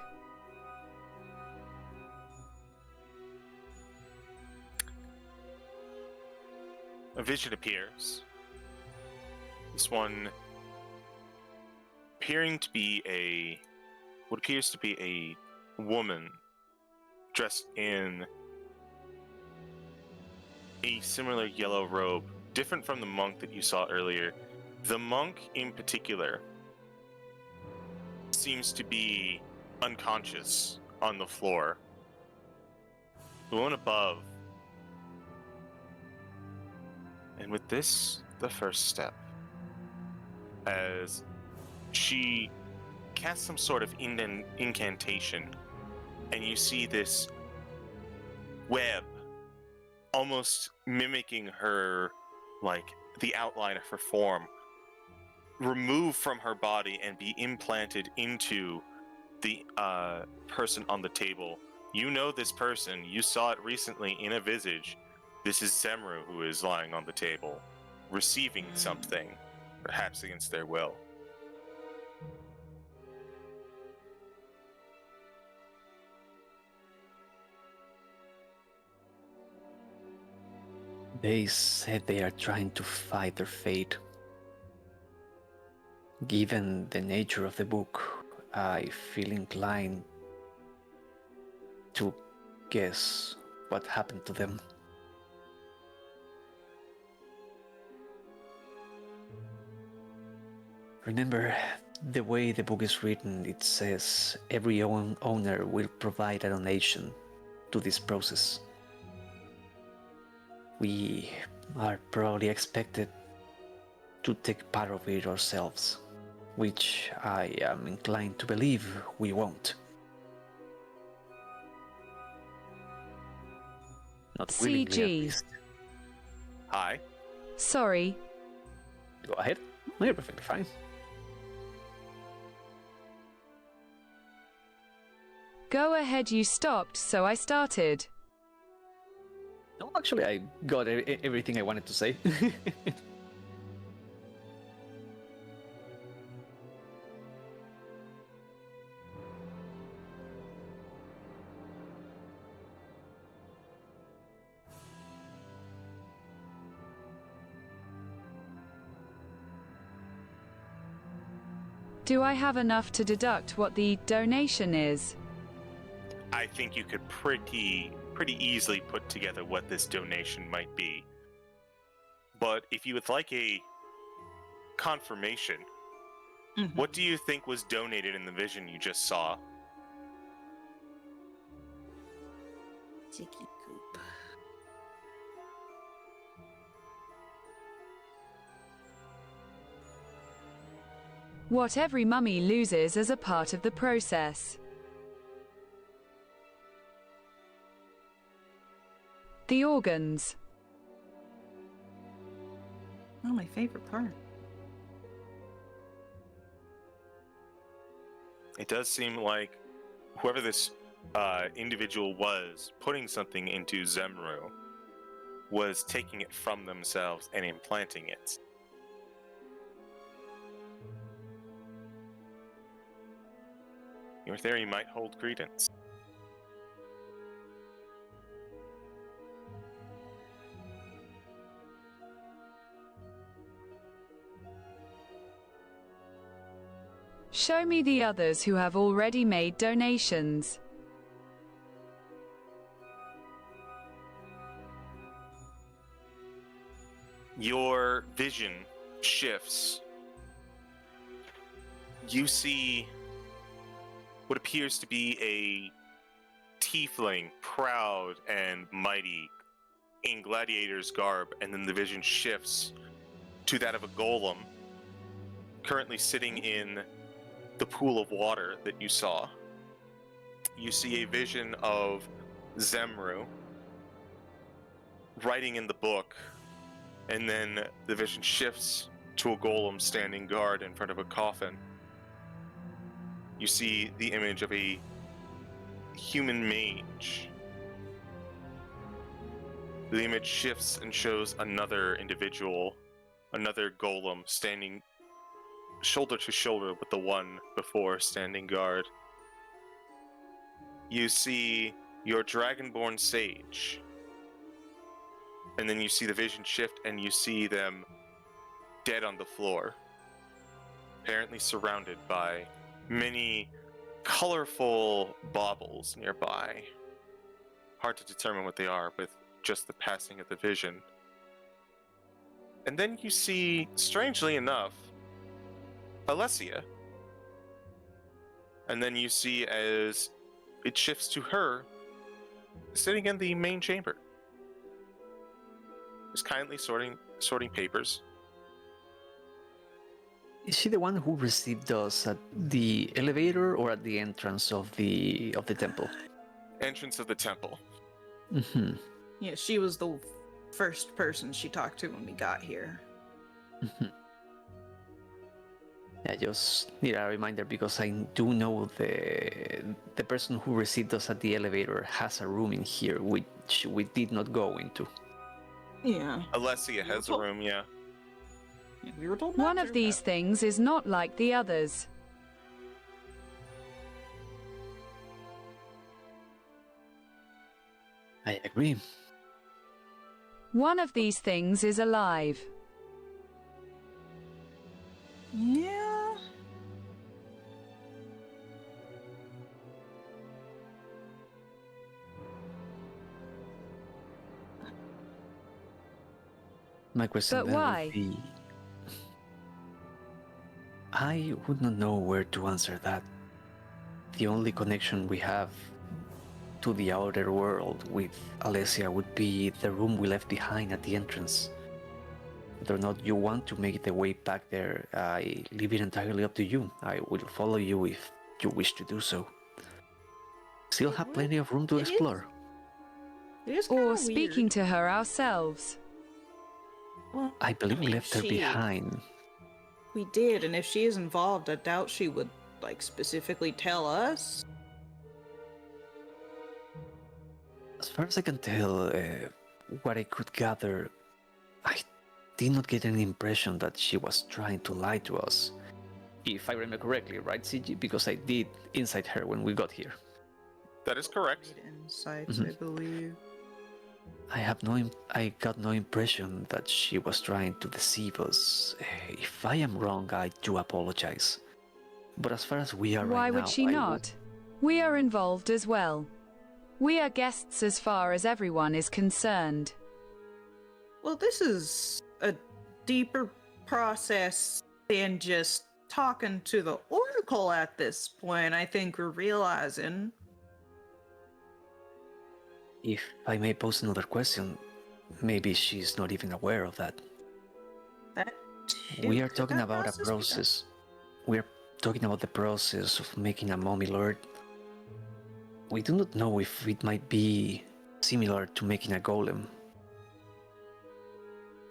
A vision appears. This one appearing to be what appears to be a woman dressed in a similar yellow robe, different from the monk that you saw earlier. The monk in particular seems to be unconscious on the floor. The one above And with this, the first step, as she casts some sort of incantation, and you see this web almost mimicking her, like the outline of her form, remove from her body and be implanted into the person on the table. You know this person. You saw it recently in a visage. This is Zemru, who is lying on the table, receiving something, perhaps against their will. They said they are trying to fight their fate. Given the nature of the book, I feel inclined to guess what happened to them. Remember, the way the book is written, it says every owner will provide a donation to this process. We are probably expected to take part of it ourselves, which I am inclined to believe we won't. Not willingly, at CG. least. Hi. Sorry. Go ahead. No, you're perfectly fine. Go ahead, you stopped, so I started. No, actually, I got everything I wanted to say. Do I have enough to deduct what the donation is? I think you could pretty easily put together what this donation might be. But if you would like a confirmation, what do you think was donated in the vision you just saw? Ticky Coop. What every mummy loses as a part of the process. The organs. Oh, my favorite part. It does seem like whoever this individual was putting something into Zemru was taking it from themselves and implanting it. Your theory might hold credence. Show me the others who have already made donations. Your vision shifts. You see what appears to be a tiefling, proud and mighty, in gladiator's garb, and then the vision shifts to that of a golem, currently sitting in the pool of water that you saw. You see a vision of Zemru writing in the book, and then the vision shifts to a golem standing guard in front of a coffin. You see the image of a human mage. The image shifts and shows another individual, another golem, standing shoulder to shoulder with the one before standing guard. You see your dragonborn sage. And then you see the vision shift and you see them dead on the floor, apparently surrounded by many colorful baubles nearby. Hard to determine what they are with just the passing of the vision. And then you see, strangely enough, Alessia. And then you see as it shifts to her, sitting in the main chamber. just kindly sorting papers. Is she the one who received us at the elevator or at the entrance of the temple? Entrance of the temple. Mm-hmm. Yeah, she was the first person she talked to when we got here. Mm-hmm. I just need a reminder because I do know the person who received us at the elevator has a room in here which we did not go into. Yeah. Alessia has a room, yeah. We were told One not of to, these but- things is not like the others. I agree. One of these things is alive. Yeah. My question But then why? would be... I would not know where to answer that. The only connection we have to the outer world with Alessia would be the room we left behind at the entrance. Whether or not you want to make the way back there, I leave it entirely up to you. I will follow you if you wish to do so. Still have plenty of room to It is- explore. It is Or kinda speaking weird. to her ourselves. Well, I believe we if left her she- behind. We did, and if she is involved, I doubt she would, like, specifically tell us. As far as I can tell, what I could gather, I did not get any impression that she was trying to lie to us. If I remember correctly, right, CG? Because I did inside her when we got here. That is correct. Insights, Mhm. I believe. I got no impression that she was trying to deceive us. If I am wrong, I do apologize. But as far as we are Why right would now, she I not? We are involved as well. We are guests as far as everyone is concerned. Well, this is a deeper process than just talking to the Oracle at this point. I think we're realizing. If I may pose another question, maybe she's not even aware of that. That We are could talking that about a be done? process. We're talking about the process of making a mummy lord. We do not know if it might be similar to making a golem.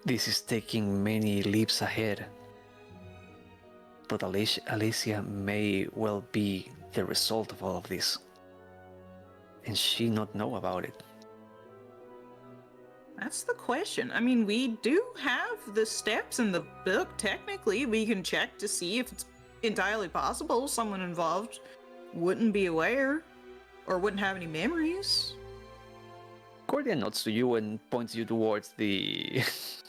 This is taking many leaps ahead. But Alicia may well be the result of all of this. And she not know about it. That's the question. I mean, we do have the steps in the book. Technically, we can check to see if it's entirely possible someone involved wouldn't be aware or wouldn't have any memories. Cordia nods to you and points you towards the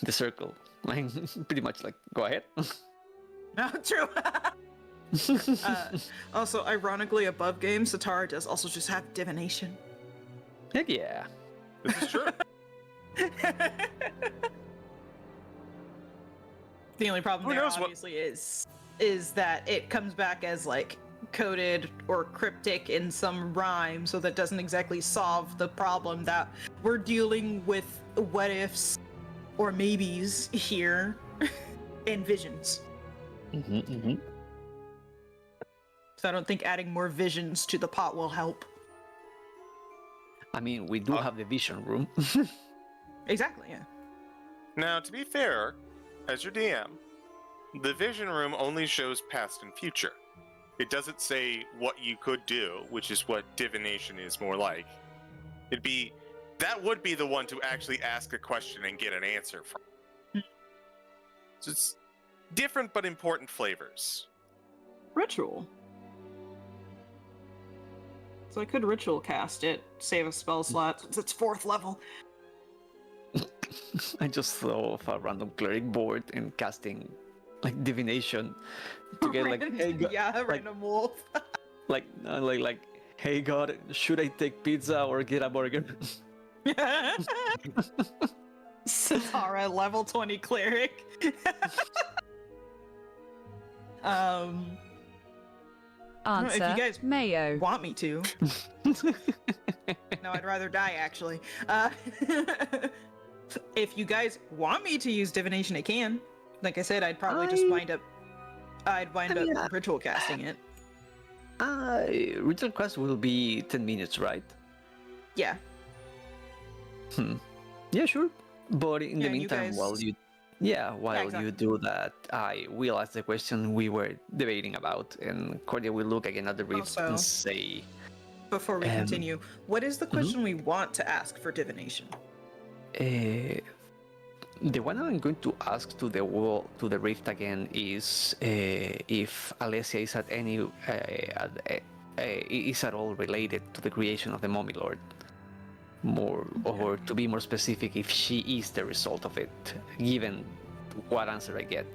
the circle. Like, pretty much like, go ahead. No, true. Also, ironically, above game, Sitara does also just have divination. Heck yeah. This is true. The only problem Who there knows what- obviously is that it comes back as like coded or cryptic in some rhyme, so that doesn't exactly solve the problem that we're dealing with what ifs or maybes here in visions. So I don't think adding more visions to the pot will help. I mean, we do have the vision room. Exactly, yeah. Now, to be fair, as your DM, the vision room only shows past and future. It doesn't say what you could do, which is what divination is more like. That would be the one to actually ask a question and get an answer from. So it's different but important flavors. Ritual. So I could ritual cast it, save a spell slot since it's 4th level. I just thought of a random cleric board and casting like divination to get like, hey, Random wolf. like, hey God, should I take pizza or get a burger? Sitara, level 20 cleric. I don't know if Answer, you guys Mayo. want me to. No, I'd rather die actually. If you guys want me to use divination, I can. Like I said, I'd probably just wind up ritual casting it. Ritual cast will be 10 minutes, right? Yeah. Yeah, sure. But in the Yeah, you meantime, guys- while you exactly. do that, I will ask the question we were debating about, and Cordia will look again at the rift Also- and say, Before we continue, what is the mm-hmm. question we want to ask for divination? the one I'm going to ask to the wall, to the rift again, is if Alessia is at any is at all related to the creation of the Mummy Lord. More, or to be more specific, if she is the result of it, given what answer I get.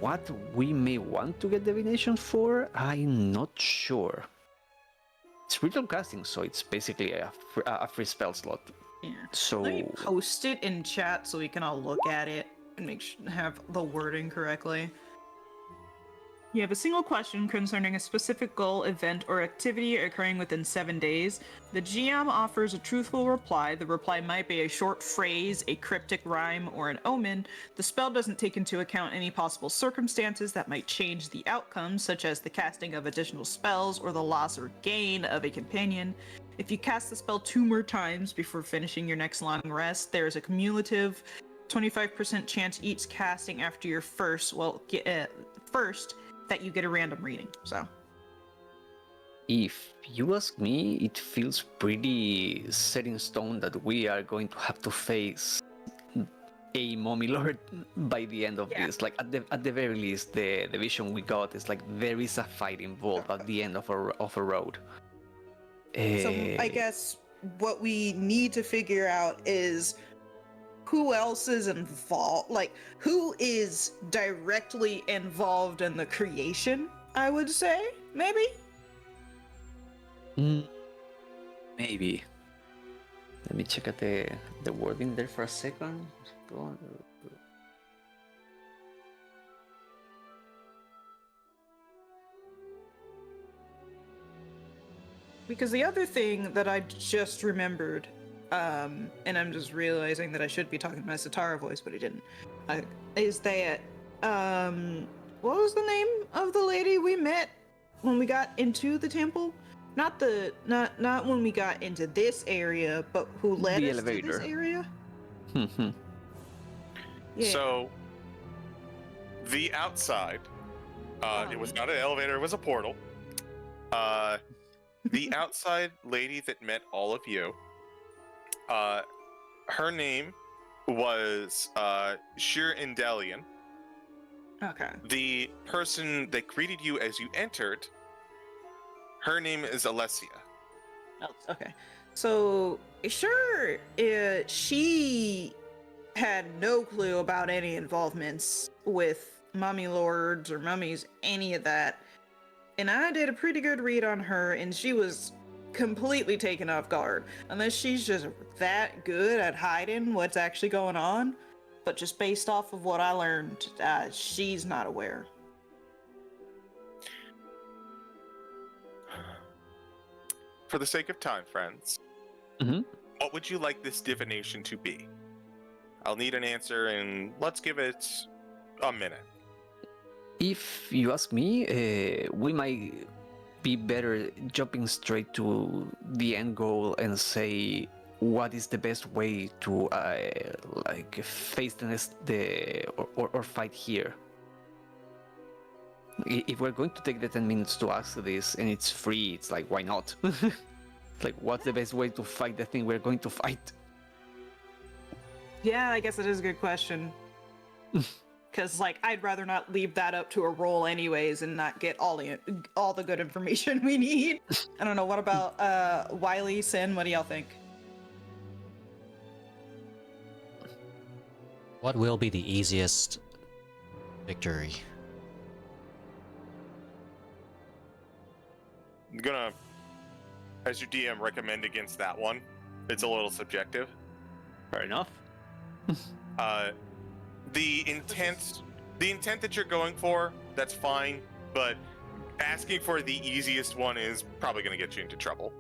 What we may want to get divination for, I'm not sure. It's ritual casting, so it's basically a free spell slot. Yeah. So Let me post it in chat so we can all look at it and have the wording correctly. You have a single question concerning a specific goal, event, or activity occurring within 7 days. The GM offers a truthful reply. The reply might be a short phrase, a cryptic rhyme, or an omen. The spell doesn't take into account any possible circumstances that might change the outcome, such as the casting of additional spells or the loss or gain of a companion. If you cast the spell 2 more times before finishing your next long rest, there is a cumulative 25% chance each casting after your first that you get a random reading. So if you ask me, it feels pretty set in stone that we are going to have to face a Mummy Lord by the end of this. Like at the very least, the vision we got is like there is a fight involved at the end of a road. So I guess what we need to figure out is who else is involved, like who is directly involved in the creation, I would say, maybe? Maybe. Let me check at the wording there for a second. Because the other thing that I just remembered, and I'm just realizing that I should be talking in my Sitara voice, but I didn't, is that, what was the name of the lady we met when we got into the temple? Not when we got into this area, but who led us to this area? Yeah. So, the outside, it was not an elevator, it was a portal. The outside lady that met all of you, her name was Shir Indelian. Okay. The person that greeted you as you entered, her name is Alessia. Oh, okay. So, sure, she had no clue about any involvements with mummy lords or mummies, any of that. And I did a pretty good read on her, and she was completely taken off guard. Unless she's just that good at hiding what's actually going on. But just based off of what I learned, she's not aware. For the sake of time, friends, what would you like this divination to be? I'll need an answer, and let's give it a minute. If you ask me, we might be better jumping straight to the end goal and say what is the best way to like face or fight here. If we're going to take the 10 minutes to ask this and it's free, it's like, why not? Like, what's the best way to fight the thing we're going to fight? Yeah, I guess it is a good question. Because, like, I'd rather not leave that up to a roll anyways and not get all the good information we need. I don't know, what about Wiley, Sin? What do y'all think? What will be the easiest victory? I'm gonna, as your DM, recommend against that one. It's a little subjective. Fair enough. The intent that you're going for, that's fine, but asking for the easiest one is probably going to get you into trouble.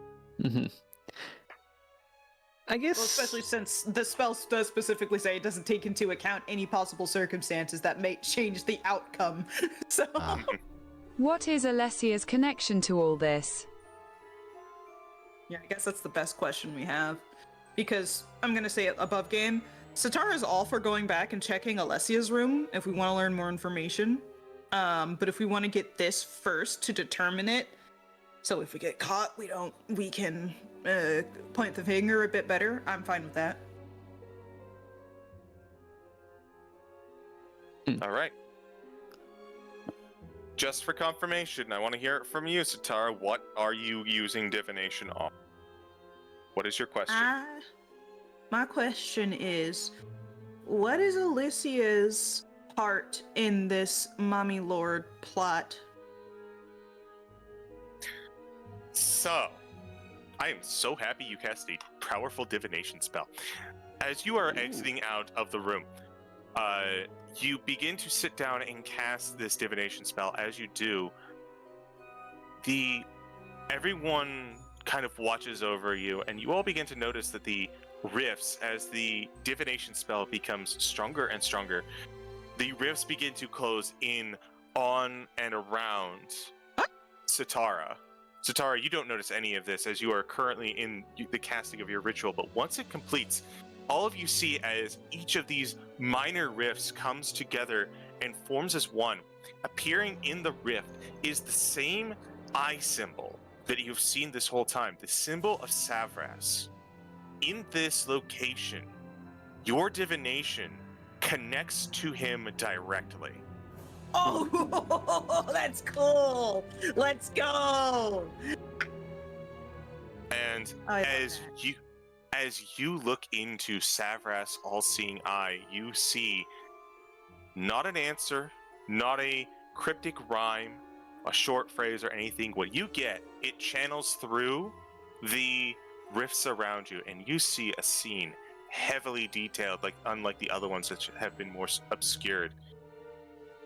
I guess. Well, especially since the spell does specifically say it doesn't take into account any possible circumstances that may change the outcome. So. What is Alessia's connection to all this? Yeah, I guess that's the best question we have. Because I'm gonna say it above game. Sitara is all for going back and checking Alessia's room if we want to learn more information. But if we want to get this first to determine it, so if we get caught, we can point the finger a bit better. I'm fine with that. All right. Just for confirmation, I want to hear it from you, Sitara. What are you using divination on? What is your question? My question is, what is Alessia's part in this Mommy Lord plot? So, I am so happy you cast a powerful divination spell. As you are exiting out of the room, you begin to sit down and cast this divination spell. As you do, everyone kind of watches over you, and you all begin to notice that the rifts, as the divination spell becomes stronger and stronger, the rifts begin to close in on and around Sitara. Sitara, you don't notice any of this as you are currently in the casting of your ritual, but once it completes, all of you see as each of these minor rifts comes together and forms as one. Appearing in the rift is the same eye symbol that you've seen this whole time, the symbol of Savras. In this location, your divination connects to him directly. Oh, that's cool! Let's go! And as you look into Savras' all-seeing eye, you see not an answer, not a cryptic rhyme, a short phrase, or anything. What you get, it channels through the rifts around you, and you see a scene heavily detailed, unlike the other ones that have been more obscured.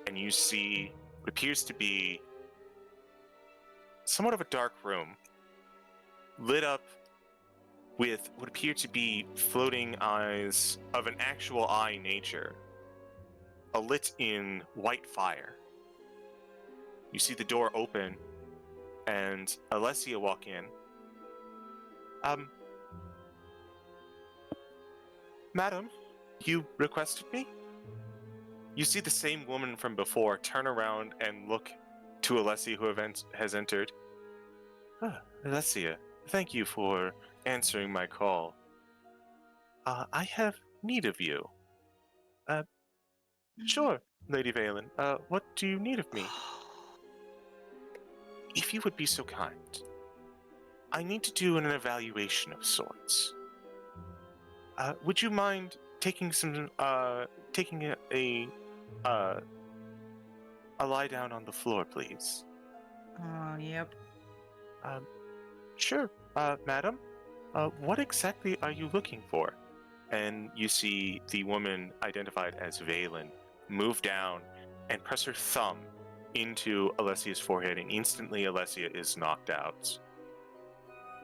And you see what appears to be somewhat of a dark room, lit up with what appear to be floating eyes of an actual eye nature, lit in white fire. You see the door open, and Alessia walk in. Madam, you requested me? You see the same woman from before turn around and look to Alessia, who has entered. Alessia, thank you for answering my call. I have need of you. Sure, Lady Valen. What do you need of me? If you would be so kind, I need to do an evaluation of sorts. Would you mind taking a lie down on the floor, please? Yep. Sure, madam. What exactly are you looking for? And you see the woman identified as Valen move down and press her thumb into Alessia's forehead, and instantly Alessia is knocked out.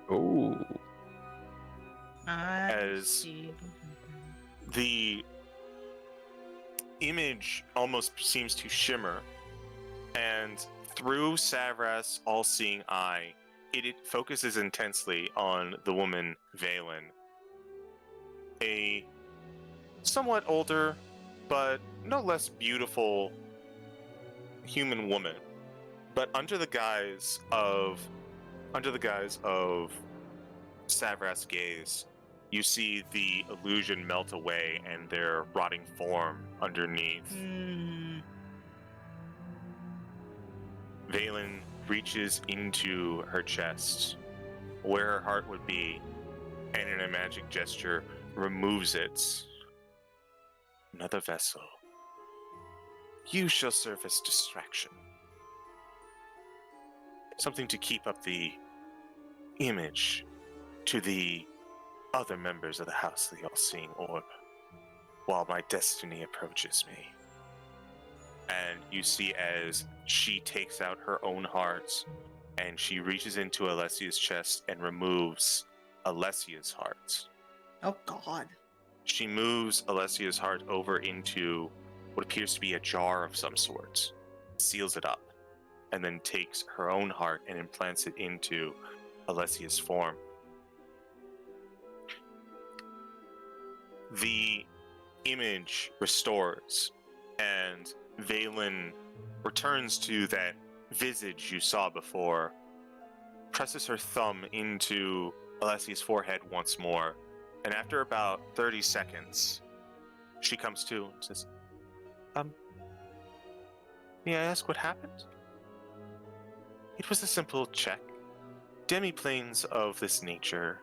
Oh. As the image almost seems to shimmer, and through Savras' all-seeing eye, it focuses intensely on the woman Valen. A somewhat older, but no less beautiful human woman. But under the guise of Savras' gaze, you see the illusion melt away and their rotting form underneath. Valen reaches into her chest, where her heart would be, and in a magic gesture removes it. Another vessel. You shall serve as distraction. Something to keep up the image to the other members of the House of the All-Seeing Orb, while my destiny approaches me. And you see as she takes out her own heart, and she reaches into Alessia's chest and removes Alessia's heart. Oh God. She moves Alessia's heart over into what appears to be a jar of some sort, seals it up, and then takes her own heart and implants it into Alessia's form. The image restores, and Valen returns to that visage you saw before, presses her thumb into Alessia's forehead once more, and after about 30 seconds, she comes to and says, may I ask what happened? It was a simple check. Demiplanes of this nature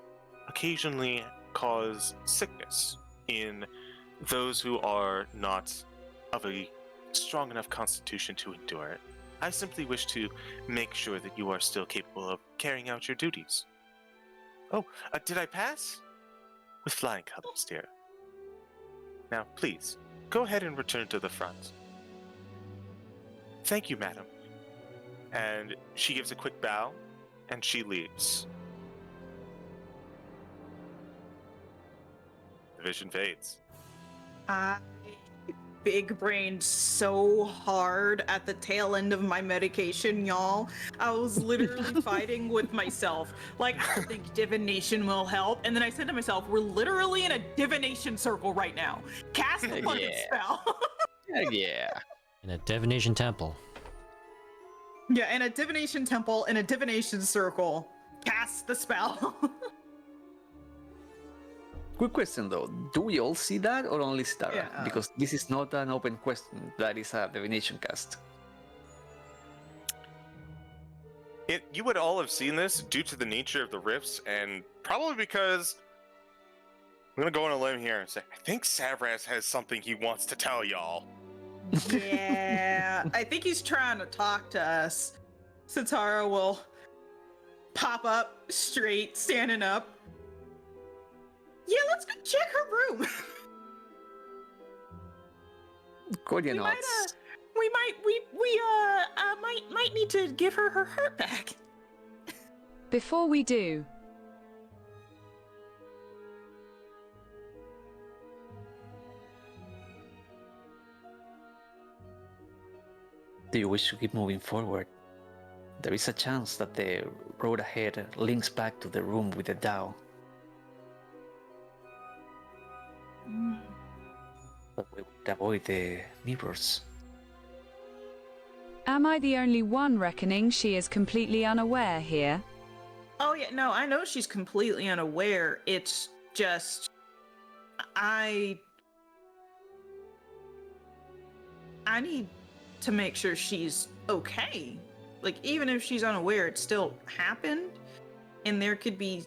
occasionally cause sickness in those who are not of a strong enough constitution to endure it. I simply wish to make sure that you are still capable of carrying out your duties. Oh, did I pass? With flying colors, dear. Now, please, go ahead and return to the front. Thank you, madam. And she gives a quick bow, and she leaves. The vision fades. I big brained so hard at the tail end of my medication, y'all. I was literally fighting with myself. Like, I think divination will help. And then I said to myself, we're literally in a divination circle right now. Cast the fucking spell. Yeah. In a divination temple. Yeah, in a divination temple, in a divination circle. Cast the spell. Quick question though, do we all see that or only Sitara? Yeah. Because this is not an open question, that is a divination cast. You would all have seen this due to the nature of the rifts, and probably because I'm gonna go on a limb here and say I think Savras has something he wants to tell y'all. Yeah, I think he's trying to talk to us. Sitara will pop up straight, standing up. Yeah, let's go check her room. Cordia nods. We might need to give her her heart back. Before we do, Do you wish to keep moving forward? There is a chance that the road ahead links back to the room with the Dao. But we would avoid the mirrors. am I the only one reckoning she is completely unaware here? Oh yeah, no, I know she's completely unaware. It's just I need to make sure she's okay. Like, even if she's unaware, it still happened, and there could be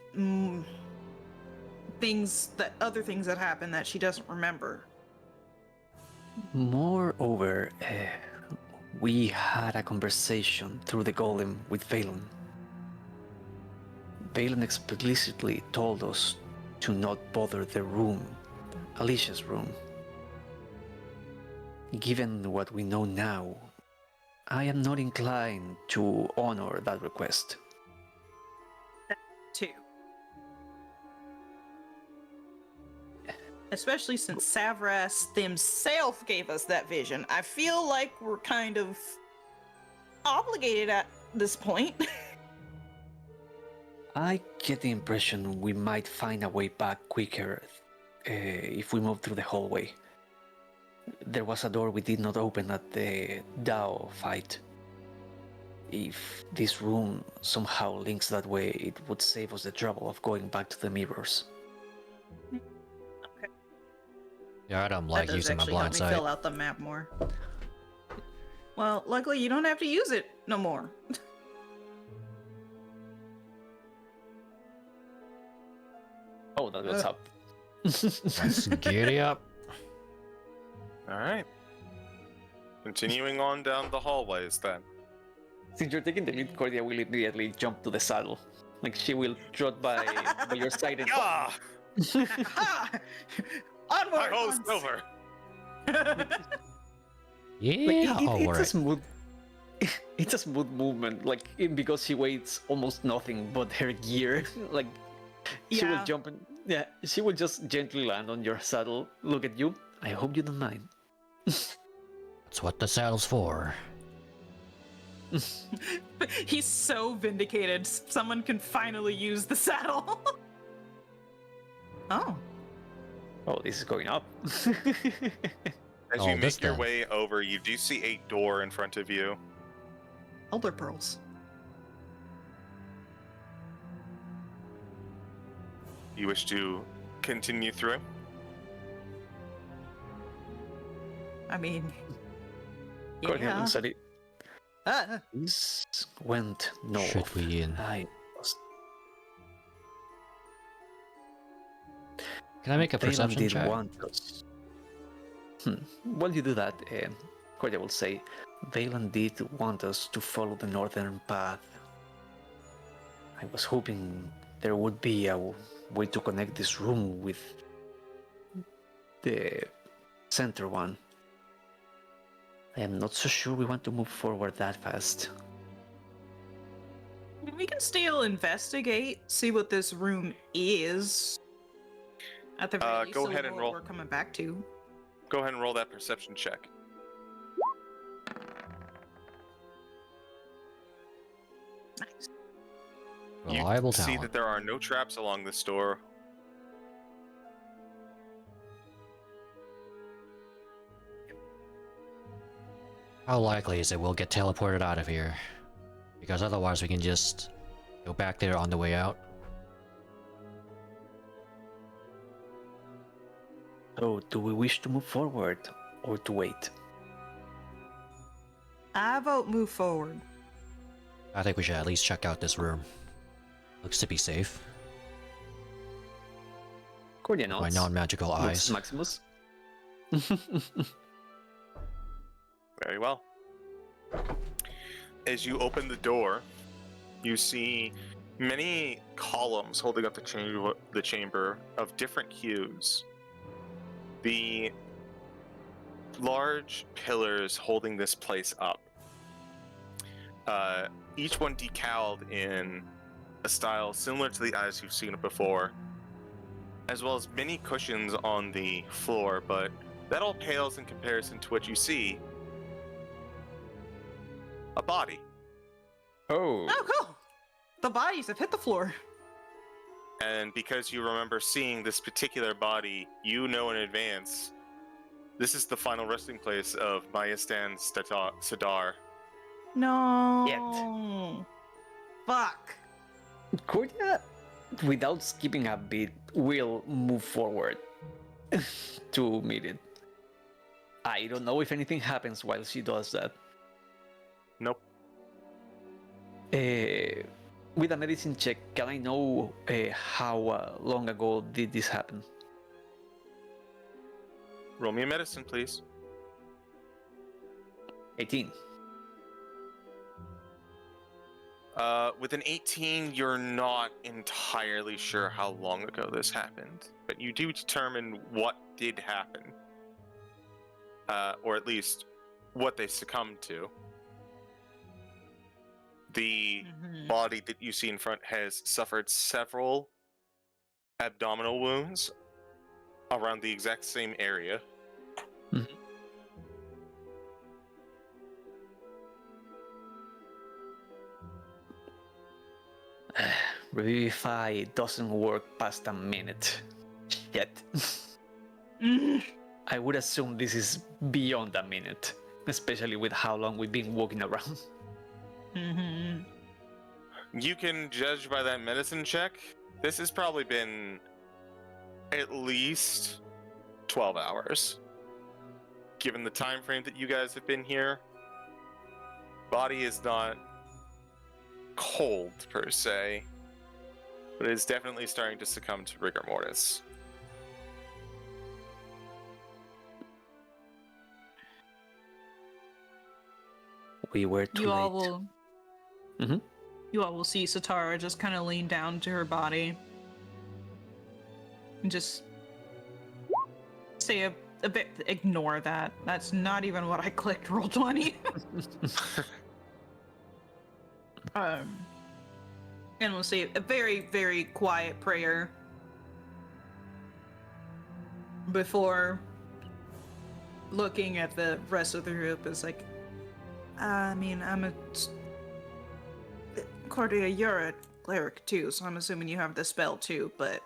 other things that happen that she doesn't remember. Moreover, we had a conversation through the golem with Valen. Valen explicitly told us to not bother the room, Alicia's room. Given what we know now, I am not inclined to honor that request. Too. Especially since Savras himself gave us that vision. I feel like we're kind of obligated at this point. I get the impression we might find a way back quicker if we move through the hallway. There was a door we did not open at the Dao fight. If this room somehow links that way, it would save us the trouble of going back to the mirrors. Yeah, I don't like that does using my actually blind help me sight. fill out the map more. Well, luckily you don't have to use it no more. Oh, that goes up. Let's giddy up. All right. Continuing on down the hallways then. Since you're taking the lead, Cordia will immediately jump to the saddle. Like, she will trot by your side and... Yeah! Onward! My host over! Yeah, It's a smooth... It's a smooth movement, like, because she weighs almost nothing but her gear. Like, She will Yeah. jump in. Yeah, she will just gently land on your saddle, look at you. I hope you don't mind. That's what the saddle's for. He's so vindicated. Someone can finally use the saddle. Oh. Oh, this is going up. As Oh, you this make your then. way over, you do see a door in front of you. Elder pearls. You wish to continue through? I mean, Cordia yeah. looks at it. Ah, This went north. Should we in? I was Can I make a Valen perception did check? want us. While you do that, Cordia will say, Valen did want us to follow the northern path. I was hoping there would be a way to connect this room with the center one. I am not so sure we want to move forward that fast. we can still investigate, see what this room is. At the very least, go so we ahead know and what roll. we're coming back to. Go ahead and roll that perception check. Nice. Reliable You see talent. that there are no traps along this door. How likely is it we'll get teleported out of here? Because otherwise we can just go back there on the way out. So, do we wish to move forward or to wait? I vote move forward. I think we should at least check out this room. Looks to be safe. Cordia nods. My non-magical Looks eyes. Maximus. Very well. As you open the door, you see many columns holding up the chamber of different hues. The large pillars holding this place up. Each one decaled in a style similar to the eyes you've seen before, as well as many cushions on the floor, but that all pales in comparison to what you see. A body. Oh. Oh, cool. The bodies have hit the floor. And because you remember seeing this particular body, you know in advance this is the final resting place of Mayastan Sitara. No. Fuck. Cordia, without skipping a beat, will move forward to meet it. I don't know if anything happens while she does that. Nope. With a medicine check, can I know how long ago did this happen? Roll me a medicine, please. 18. With an 18, you're not entirely sure how long ago this happened, but you do determine what did happen. Or at least what they succumbed to. The body that you see in front has suffered several abdominal wounds around the exact same area. Revivify doesn't work past a minute yet. I would assume this is beyond a minute, especially with how long we've been walking around. You can judge by that medicine check. This has probably been at least 12 hours. Given the time frame that you guys have been here, body is not cold per se, but it is definitely starting to succumb to rigor mortis. We were too You late. all will. Mhm. You all will see Sitara just kind of lean down to her body and just say a bit. Ignore that. That's not even what I clicked. Roll 20. And we'll say a very, very quiet prayer before looking at the rest of the group is like, I mean, Cordia, you're a cleric too, so I'm assuming you have the spell too, but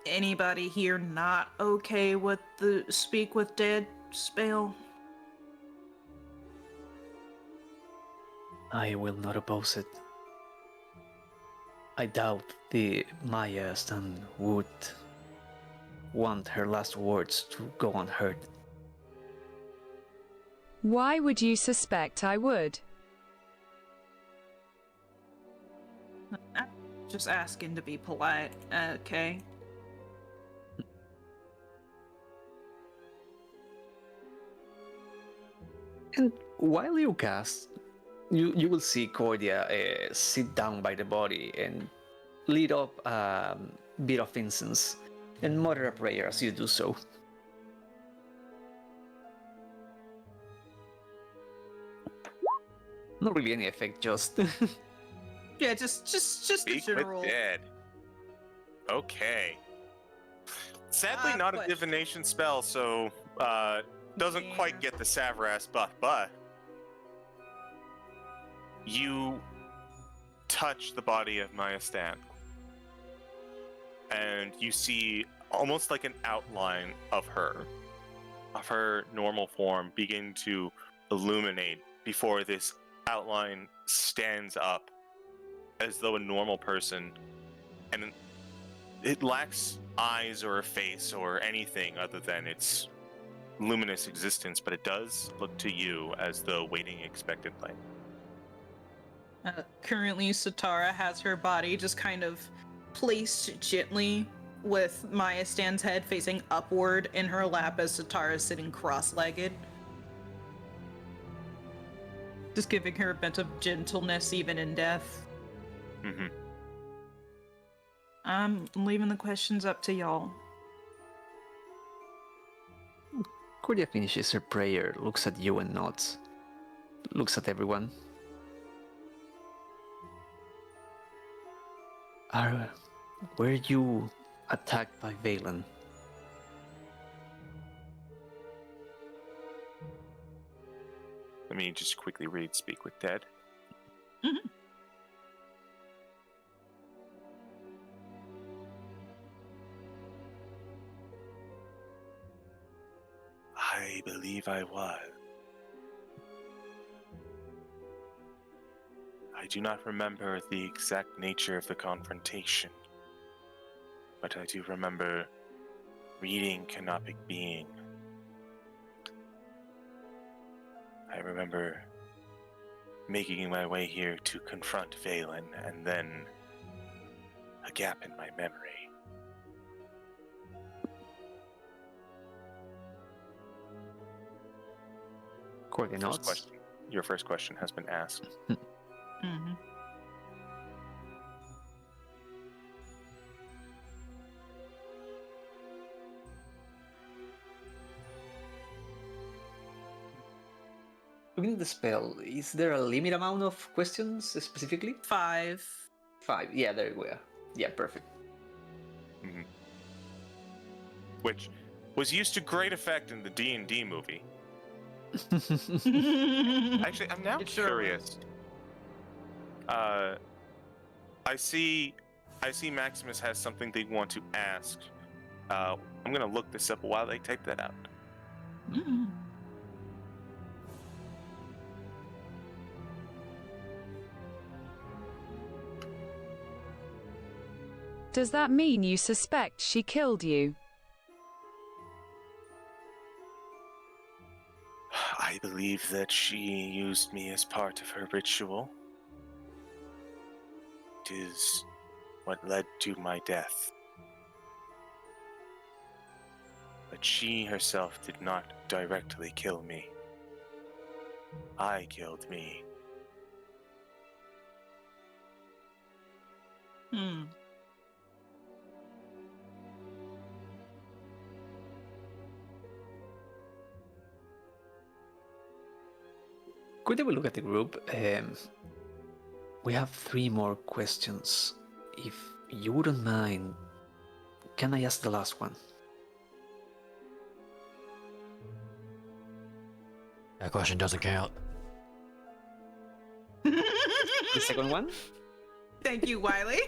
anybody here not okay with the speak with dead spell? I will not oppose it. I doubt the Maya Stan would want her last words to go unheard. Why would you suspect I would? I'm just asking to be polite, okay? And while you cast, you will see Cordia sit down by the body and lit up a bit of incense and mutter a prayer as you do so. Not really any effect, just Yeah, just the Speak general. with dead. Okay. Sadly, not a Question. divination spell, so doesn't Yeah. quite get the Savras buff, but you touch the body of Maya Stan, and you see almost like an outline of her normal form begin to illuminate before this outline stands up as though a normal person, and it lacks eyes or a face or anything other than its luminous existence, but it does look to you as though waiting expectantly. Currently, Sitara has her body just kind of placed gently with Maya Stan's head facing upward in her lap as Sitara is sitting cross-legged. Just giving her a bit of gentleness even in death. Mm-hmm. I'm leaving the questions up to y'all. Cordia finishes her prayer, looks at you and nods. Looks at everyone. Were you attacked by Valen? Let me just quickly read Speak with Dead. Mhm. I believe I was. I do not remember the exact nature of the confrontation, but I do remember reading Canopic Being. I remember making my way here to confront Valen, and then a gap in my memory. Cordia nods. Your first question has been asked. Mm-hmm. Looking at the spell, is there a limit amount of questions specifically? 5. 5. Yeah, there we are. Yeah, perfect. Mhm. Which was used to great effect in the D&D movie. Actually, I'm now It sure curious. I see Maximus has something they want to ask. I'm gonna look this up while they type that out. Mm. Does that mean you suspect she killed you? I believe that she used me as part of her ritual. It is what led to my death. But she herself did not directly kill me. I killed me. Hmm. Could we look at the group? We have 3 more questions. If you wouldn't mind, can I ask the last one? That question doesn't count. The second one? Thank you, Wiley.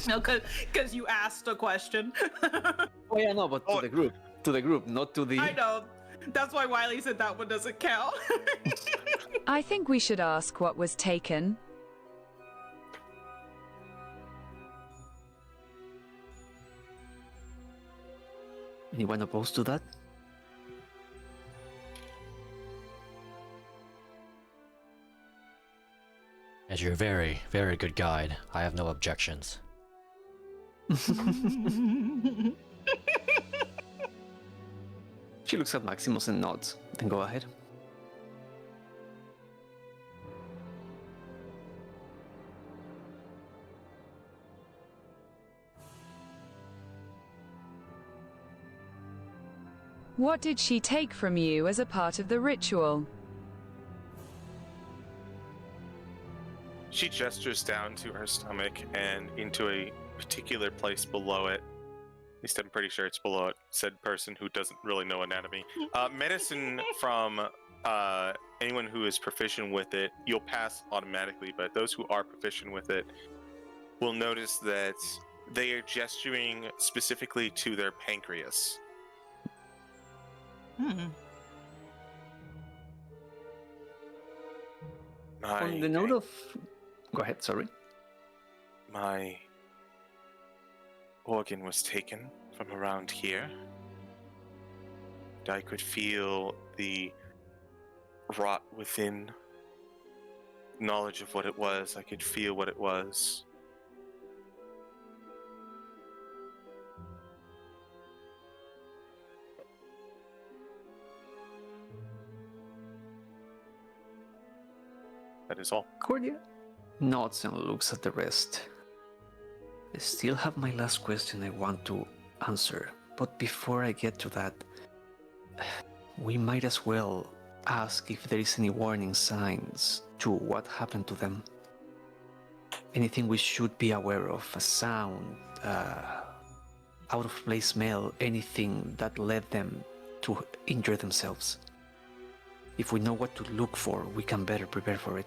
No, because you asked a question. Oh yeah, no, but to the group. To the group, not to the... I know. That's why Wiley said that one doesn't count. I think we should ask what was taken. Anyone opposed to that? As your very, very good guide, I have no objections. She looks at Maximus and nods. Then go ahead. What did she take from you as a part of the ritual? She gestures down to her stomach and into a particular place below it. At least I'm pretty sure it's below it. Said person who doesn't really know anatomy. Medicine from anyone who is proficient with it, you'll pass automatically, but those who are proficient with it will notice that they are gesturing specifically to their pancreas. On the note of... Go ahead, sorry. My organ was taken from around here. I could feel the rot within. Knowledge of what it was. I could feel what it was. That is all. Cordia nods and looks at the rest. I still have my last question I want to answer, but before I get to that, we might as well ask if there is any warning signs to what happened to them. Anything we should be aware of, a sound, out of place smell, anything that led them to injure themselves. If we know what to look for, we can better prepare for it.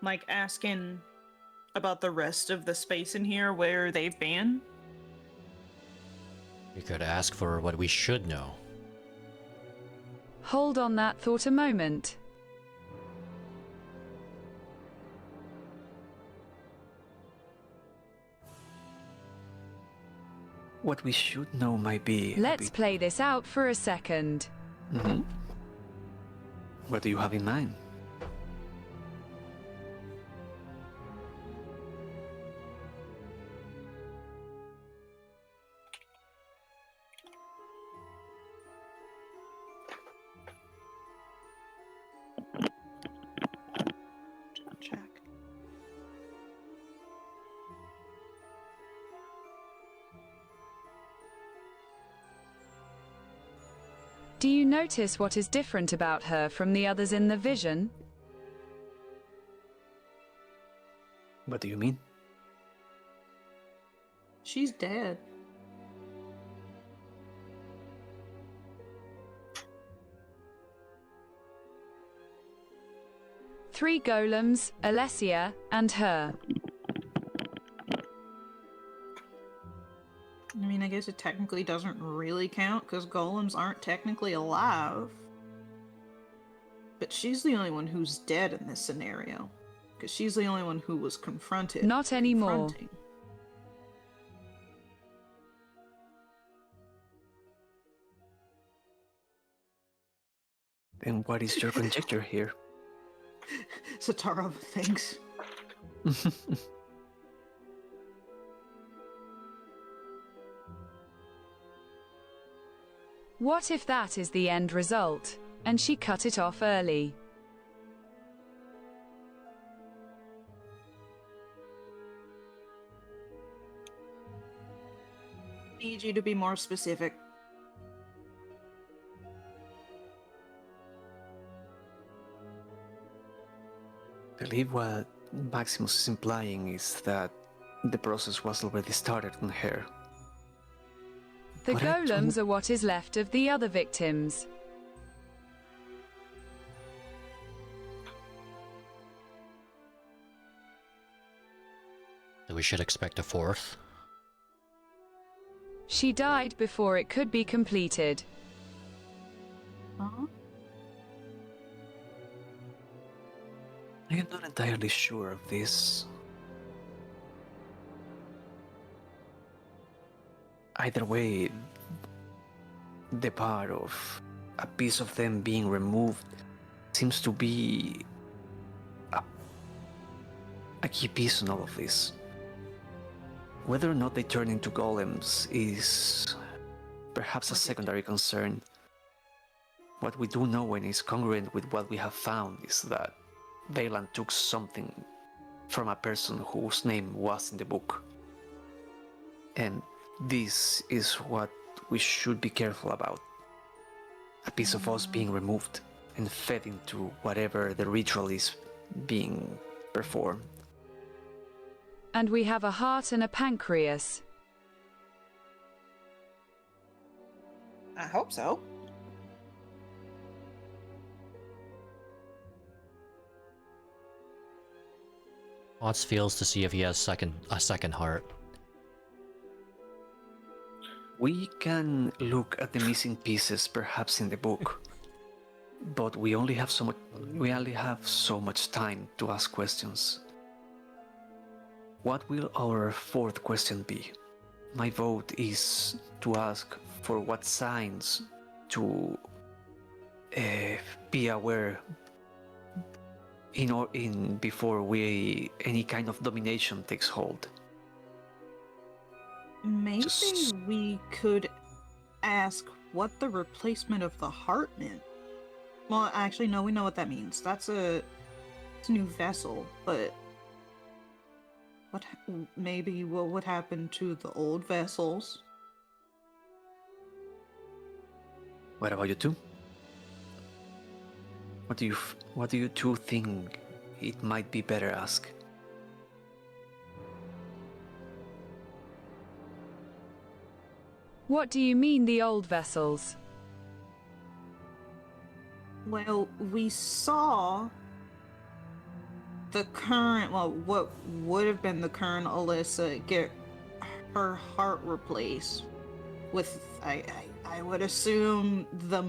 Like asking about the rest of the space in here where they've been? We could ask for what we should know. Hold on that thought a moment. What we should know might be... Let's play this out for a second. What do you have in mind? Check. Do you notice what is different about her from the others in the vision? What do you mean? She's dead. Three golems, Alessia, and her. I mean, I guess it technically doesn't really count because golems aren't technically alive. But she's the only one who's dead in this scenario. Because she's the only one who was confronted. Not anymore. confronting. Then what is your conjecture here? Sitara, thanks. What if that is the end result, and she cut it off early? Need you to be more specific. I believe what Maximus is implying is that the process was already started on her. The But I golems are what is left of the other victims. So we should expect a fourth. She died before it could be completed. Huh? I am not entirely sure of this. Either way, the part of a piece of them being removed seems to be a key piece in all of this. Whether or not they turn into golems is perhaps a secondary concern. What we do know and is congruent with what we have found is that Valen took something from a person whose name was in the book. And this is what we should be careful about. A piece of us being removed and fed into whatever the ritual is being performed. And we have a heart and a pancreas. I hope so. Watts feels to see if he has a second heart. We can look at the missing pieces perhaps in the book, but we only have so much time to ask questions. What will our fourth question be? My vote is to ask for what signs to be aware before any kind of domination takes hold. Maybe we could ask what the replacement of the heart meant. Well, actually, no, we know what that means. It's a new vessel, but what would happen to the old vessels? What about you two? What do you two think it might be better ask? What do you mean, the old vessels? Well, we saw the current, what would have been the current Alyssa get her heart replaced with, I would assume, the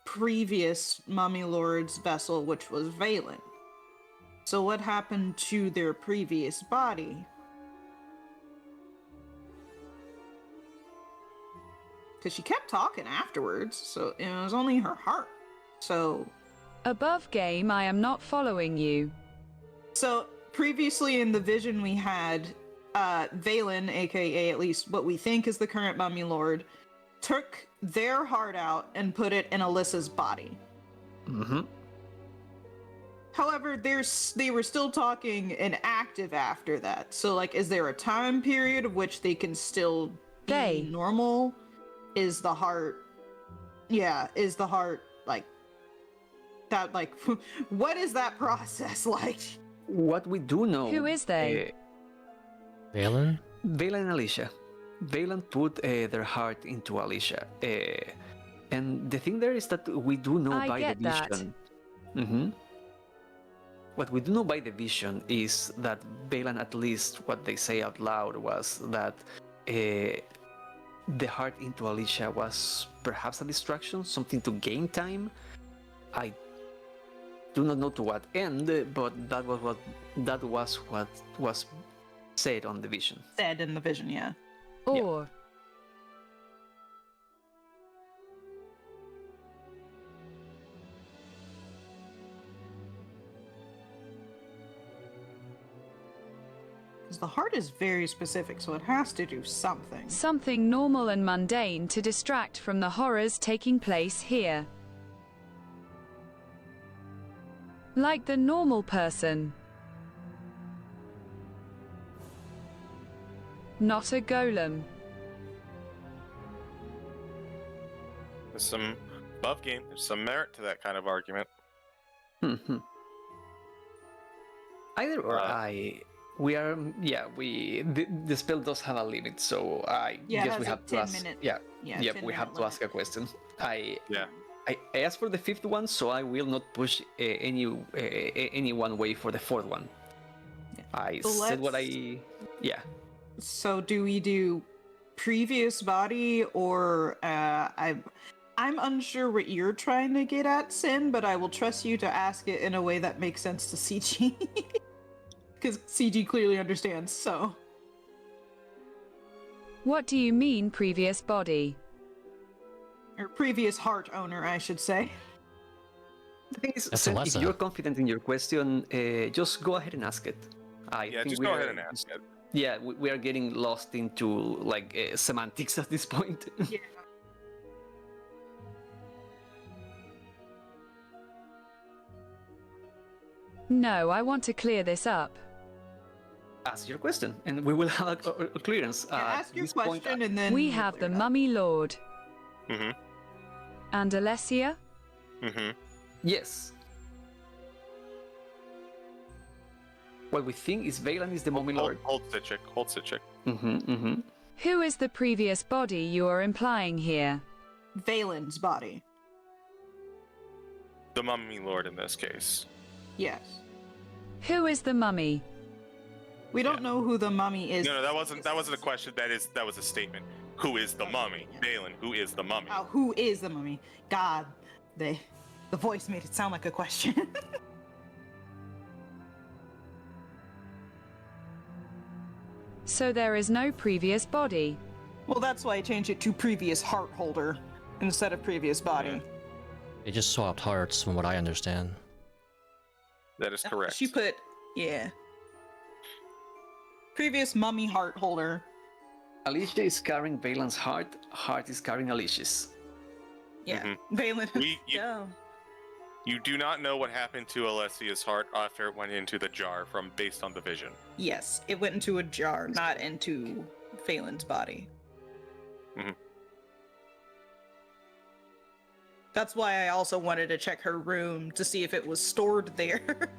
previous Mummy Lord's vessel, which was Valen. So what happened to their previous body? Because she kept talking afterwards, so it was only her heart. So Above game, I am not following you. So previously in the vision we had, Valen, aka at least what we think is the current Mummy Lord, took their heart out and put it in Alyssa's body. Mm-hmm. However, they were still talking and active after that. So, like, is there a time period of which they can still be normal? Is the heart like that? Like, what is that process like? What we do know... Who is they? Valen? Valen and Alicia. Valen put their heart into Alicia. And the thing there is that we do know I by get the vision... Mm-hmm. What we do know by the vision is that Valen, at least what they say out loud, was that the heart into Alicia was perhaps a distraction, something to gain time. I do not know to what end, but that was what was said on the vision. Said in the vision, yeah. Or Because the heart is very specific, so it has to do something. something normal and mundane to distract from the horrors taking place here. Like the normal person. Not a golem. There's some above game. There's some merit to that kind of argument. Mhm. Either or, I we are. Yeah, the spell does have a limit, so I Yeah, it guess has we a have to 10 ask. minute. Yeah, Yeah, yep, 10 we have minute to limit. ask a question. Yeah. I asked for the fifth one, so I will not push any one way for the fourth one. I So said what let's- I. Yeah. So do we do previous body or I'm unsure what you're trying to get at, Sin, but I will trust you to ask it in a way that makes sense to CG. Because CG clearly understands, so. What do you mean, previous body? Or previous heart owner, I should say. The thing is, That's Sen, if Alessa. you're confident in your question, just go ahead and ask it. Yeah, think just we go are- ahead and ask it. Yeah, we are getting lost into like semantics at this point. Yeah. No, I want to clear this up. Ask your question, and we will have a clearance. Yeah, At ask your this point, question and then. We we'll have clear the it up. Mummy Lord. Mm-hmm. And Alessia? Mm-hmm. yes. What we think is Valen is the Mummy Lord. Hold Citric. Hold Citric. Who is the previous body you are implying here? Valen's body. The Mummy Lord in this case. Yes. Who is the mummy? We don't know who the mummy is. No, that wasn't a question. That was a statement. Who is the mummy? Valen, who is the mummy? Oh, who is the mummy? God, the voice made it sound like a question. So there is no previous body. Well, that's why I changed it to previous heart holder instead of previous body. They just swapped hearts, from what I understand. That is correct. She put, yeah. Previous mummy heart holder. Alicia is carrying Valen's heart. Heart is carrying Alicia's. Yeah, Valen. Yeah. You do not know what happened to Alessia's heart after it went into the jar based on the vision. Yes, it went into a jar, not into Valen's body. Mhm. That's why I also wanted to check her room to see if it was stored there.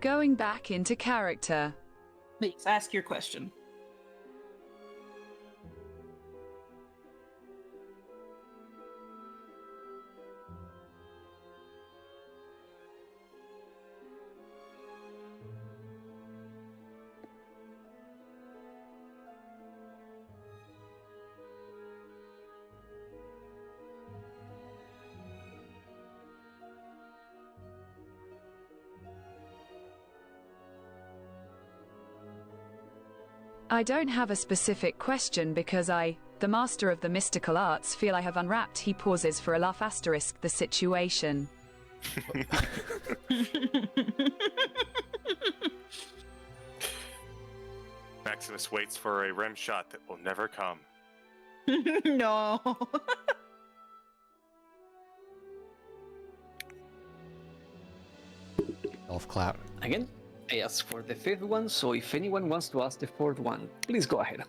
Going back into character. Please ask your question. I don't have a specific question because I, the master of the mystical arts, feel I have unwrapped. He pauses for a laugh asterisk the situation. Maximus waits for a rim shot that will never come. No. Golf clap. Again, I asked for the fifth one, so if anyone wants to ask the fourth one, please go ahead.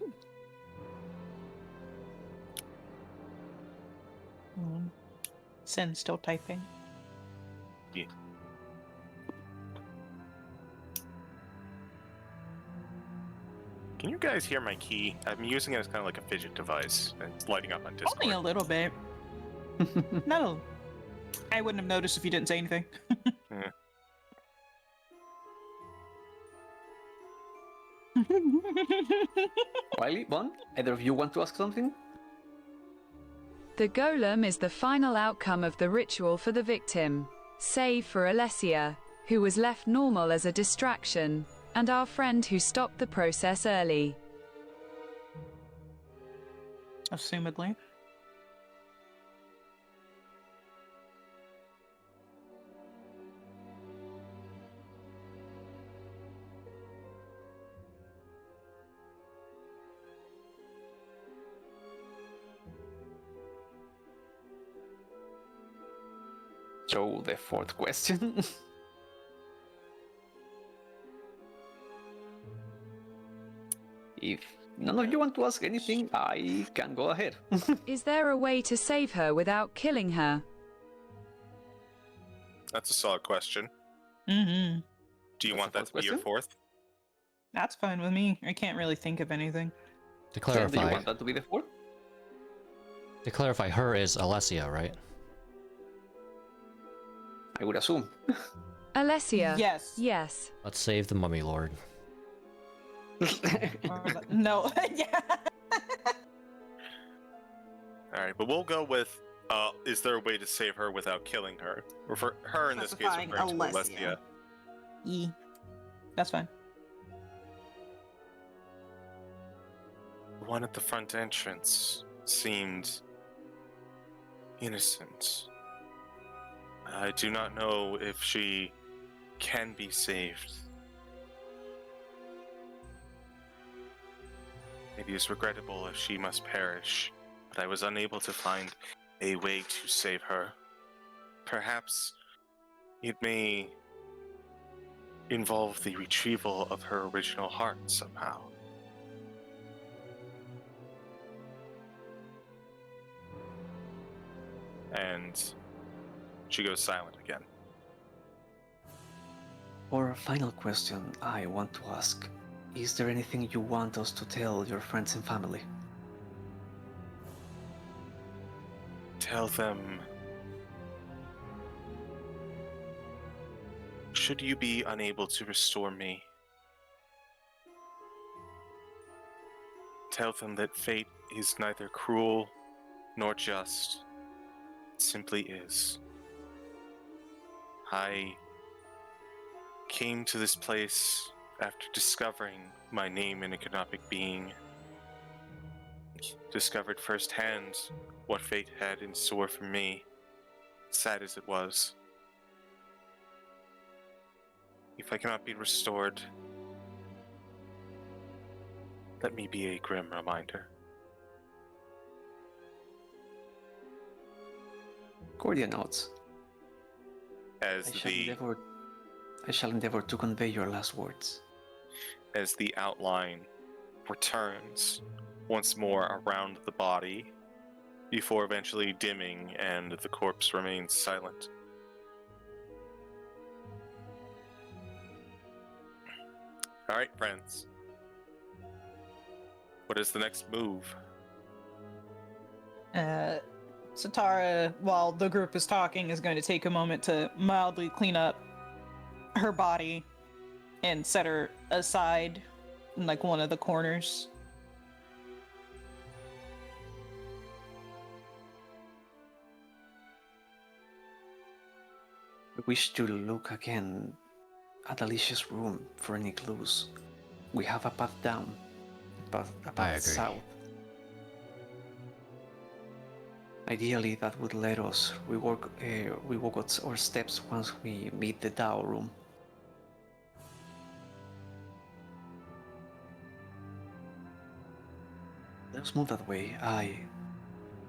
Sin still typing. Yeah. Can you guys hear my key? I'm using it as kind of like a fidget device, and it's lighting up on Discord. Only a little bit. No. I wouldn't have noticed if you didn't say anything. Yeah. Wiley, Bon, either of you want to ask something? The golem is the final outcome of the ritual for the victim, save for Alessia, who was left normal as a distraction, and our friend who stopped the process early. Assumedly. So, the fourth question. If none of you want to ask anything, I can go ahead. Is there a way to save her without killing her? That's a solid question. Mm-hmm. Do you That's want the that to be your question? fourth? That's fine with me. I can't really think of anything. To Sam, do you clarify, want that to be the fourth? her is Alessia, right? I would assume. Alessia. Yes. Yes. Let's save the Mummy Lord. No. Yeah. Alright, but we'll go with, is there a way to save her without killing her? Or for her in this case, Specifying referring to Alessia. Alessia. That's fine. The one at the front entrance seemed innocent. I do not know if she can be saved. Maybe it's regrettable if she must perish, but I was unable to find a way to save her. Perhaps it may involve the retrieval of her original heart somehow. And she goes silent again. For a final question, I want to ask, is there anything you want us to tell your friends and family? Tell them, should you be unable to restore me, tell them that fate is neither cruel nor just. It simply is. I came to this place after discovering my name in a Canopic being. Discovered firsthand what fate had in store for me, sad as it was. If I cannot be restored, let me be a grim reminder. Cordia nods. As I shall endeavor to convey your last words. As the outline returns once more around the body, before eventually dimming and the corpse remains silent. Alright, friends. What is the next move? Sitara, while the group is talking, is going to take a moment to mildly clean up her body and set her aside in like one of the corners. I wish to look again at Alicia's room for any clues. We have a path down, a path agree. south. Ideally, that would let us rework our steps once we meet the Dao room. Let's move that way. I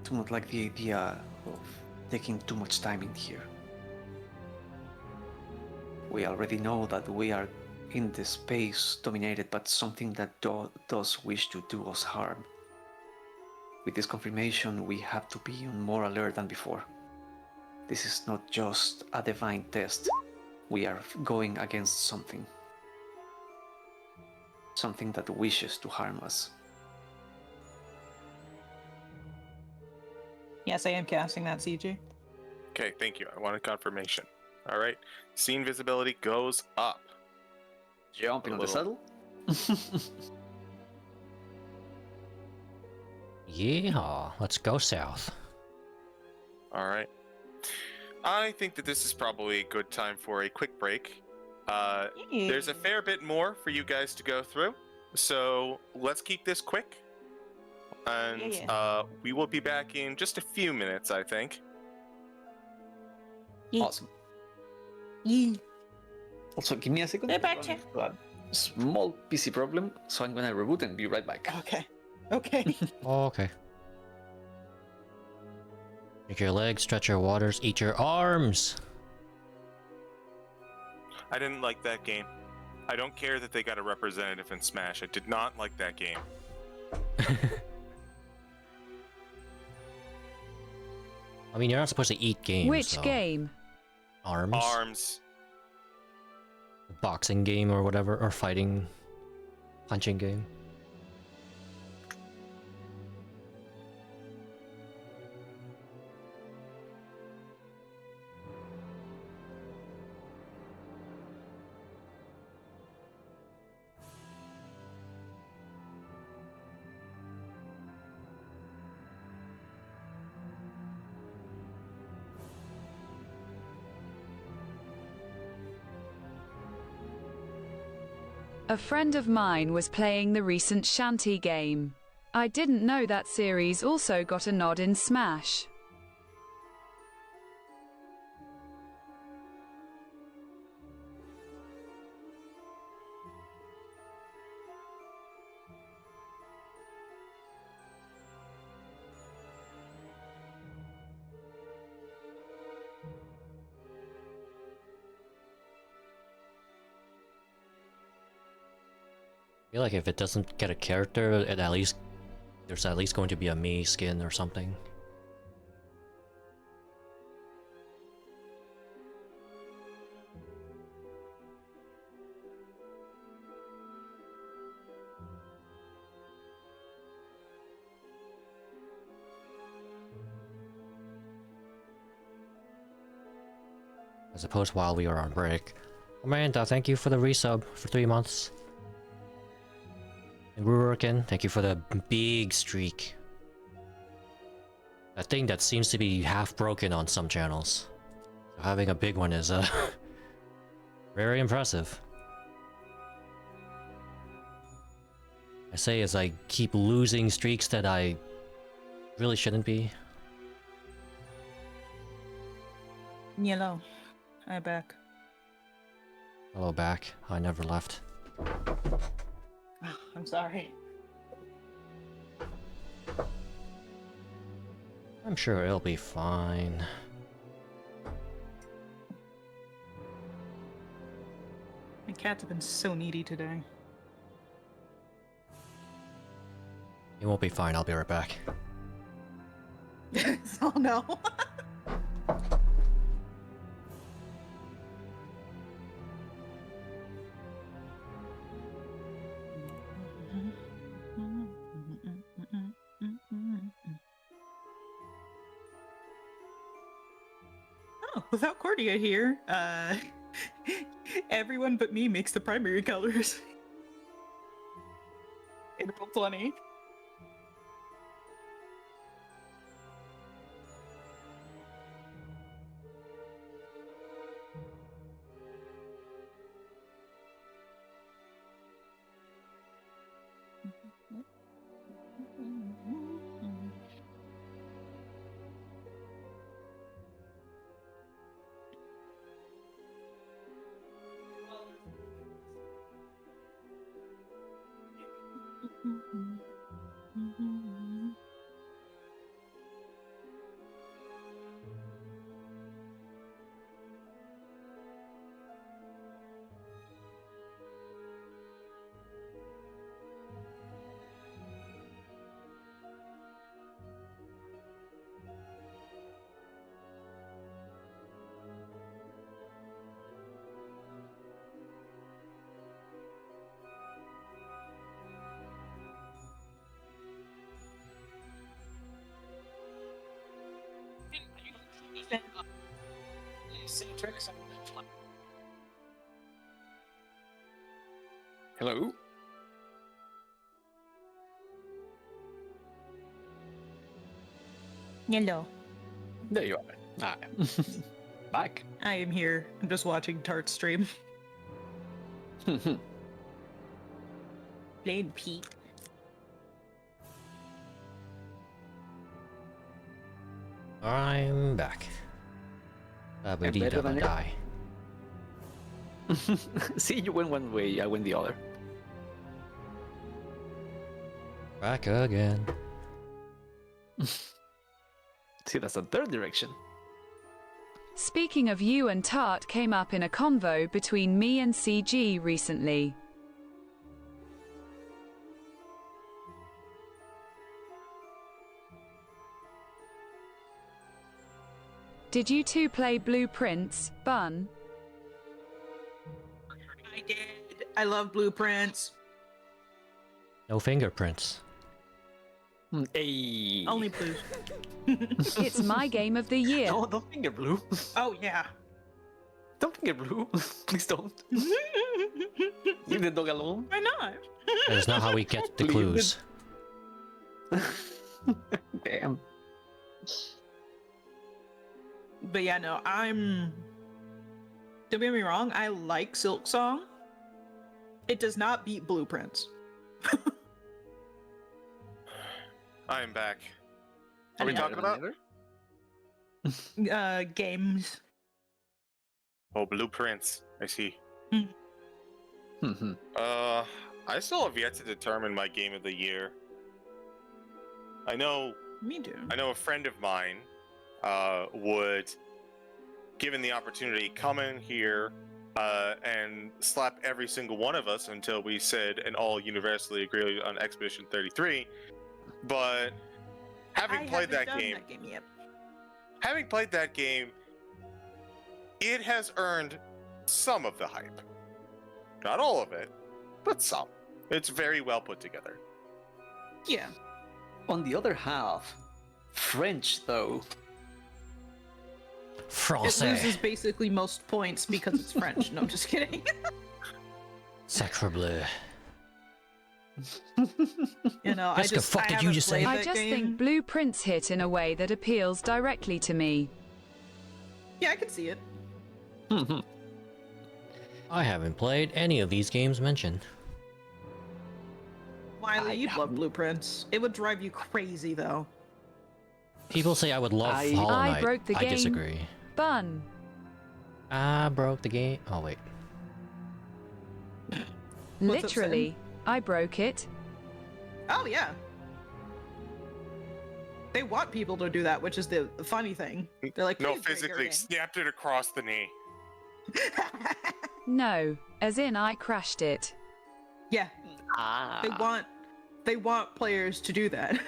do not like the idea of taking too much time in here. We already know that we are in the space dominated by something that does wish to do us harm. With this confirmation, we have to be on more alert than before. This is not just a divine test. We are going against something. Something that wishes to harm us. Yes, I am casting that, CG. Okay, thank you. I wanted confirmation. Alright. Scene visibility goes up. Jumping on the saddle? Yeah, let's go south. Alright. I think that this is probably a good time for a quick break. There's a fair bit more for you guys to go through, so let's keep this quick. And we will be back in just a few minutes, I think. Awesome. Also, give me a second. They're back to run a small PC problem, so I'm gonna reboot and be right back. Okay. Okay. Okay. Make your legs, stretch your waters, eat your arms! I didn't like that game. I don't care that they got a representative in Smash. I did not like that game. I mean, you're not supposed to eat games. Which so. game? Arms? Arms. boxing game or whatever, or fighting, punching game. A friend of mine was playing the recent Shanty game. I didn't know that series also got a nod in Smash. I feel like if it doesn't get a character, it at least there's at least going to be a me skin or something. I suppose while we are on break. Amanda, thank you for the resub for 3 months. And Ruriken, thank you for the big streak. That thing that seems to be half broken on some channels. So having a big one is very impressive. I say as I keep losing streaks that I really shouldn't be. Yellow. I'm back. Hello back. I never left. I'm sorry. I'm sure it'll be fine. My cats have been so needy today. It won't be fine, I'll be right back. Oh no. Oh, without Cordia here, everyone but me makes the primary colors. In roll 20. Hello? Hello. There you are. Ah, back. I am here. I'm just watching Tart stream. Playing Pete. I'm back. better than Die. See, you went one way, I went the other. Back again. See, that's the third direction. Speaking of, you and Tart came up in a convo between me and CG recently. Did you two play Blueprints, Bun? I did. I love blueprints. No fingerprints. Hey. Only blues. It's my game of the year. No, don't finger blue. Oh yeah. Don't finger blue. Please don't. Leave the dog alone. Why not? That is not how we get the Leave clues. Damn. But yeah, no, don't get me wrong, I like Silk Song. It does not beat Blueprints. I am back. Are I we mean, talking about? Games. Oh, blueprints. I see. Mhm. I still have yet to determine my game of the year. I know Me too. a friend of mine would, given the opportunity, come in here and slap every single one of us until we said and all universally agreed on Expedition 33. But having played that game, yet. having played that game, it has earned some of the hype. Not all of it, but some. It's very well put together. Yeah. On the other half, French though. It Français. loses basically most points because it's French. No, I'm just kidding. Sacre bleu. You know, Jessica, fuck did you just say? I just think Blueprints hit in a way that appeals directly to me. Yeah, I can see it. Mhm. I haven't played any of these games mentioned. Wiley, you'd love Blueprints. It would drive you crazy, though. People say I would love I- Hollow I Knight. broke the I game. disagree. Bun. I broke the game. Oh wait. What's up, Sam? Literally, I broke it. Oh, yeah. They want people to do that, which is the funny thing. They're like, No, "Please break our physically game." snapped it across the knee. No, as in I crashed it. Yeah, Ah. they want players to do that.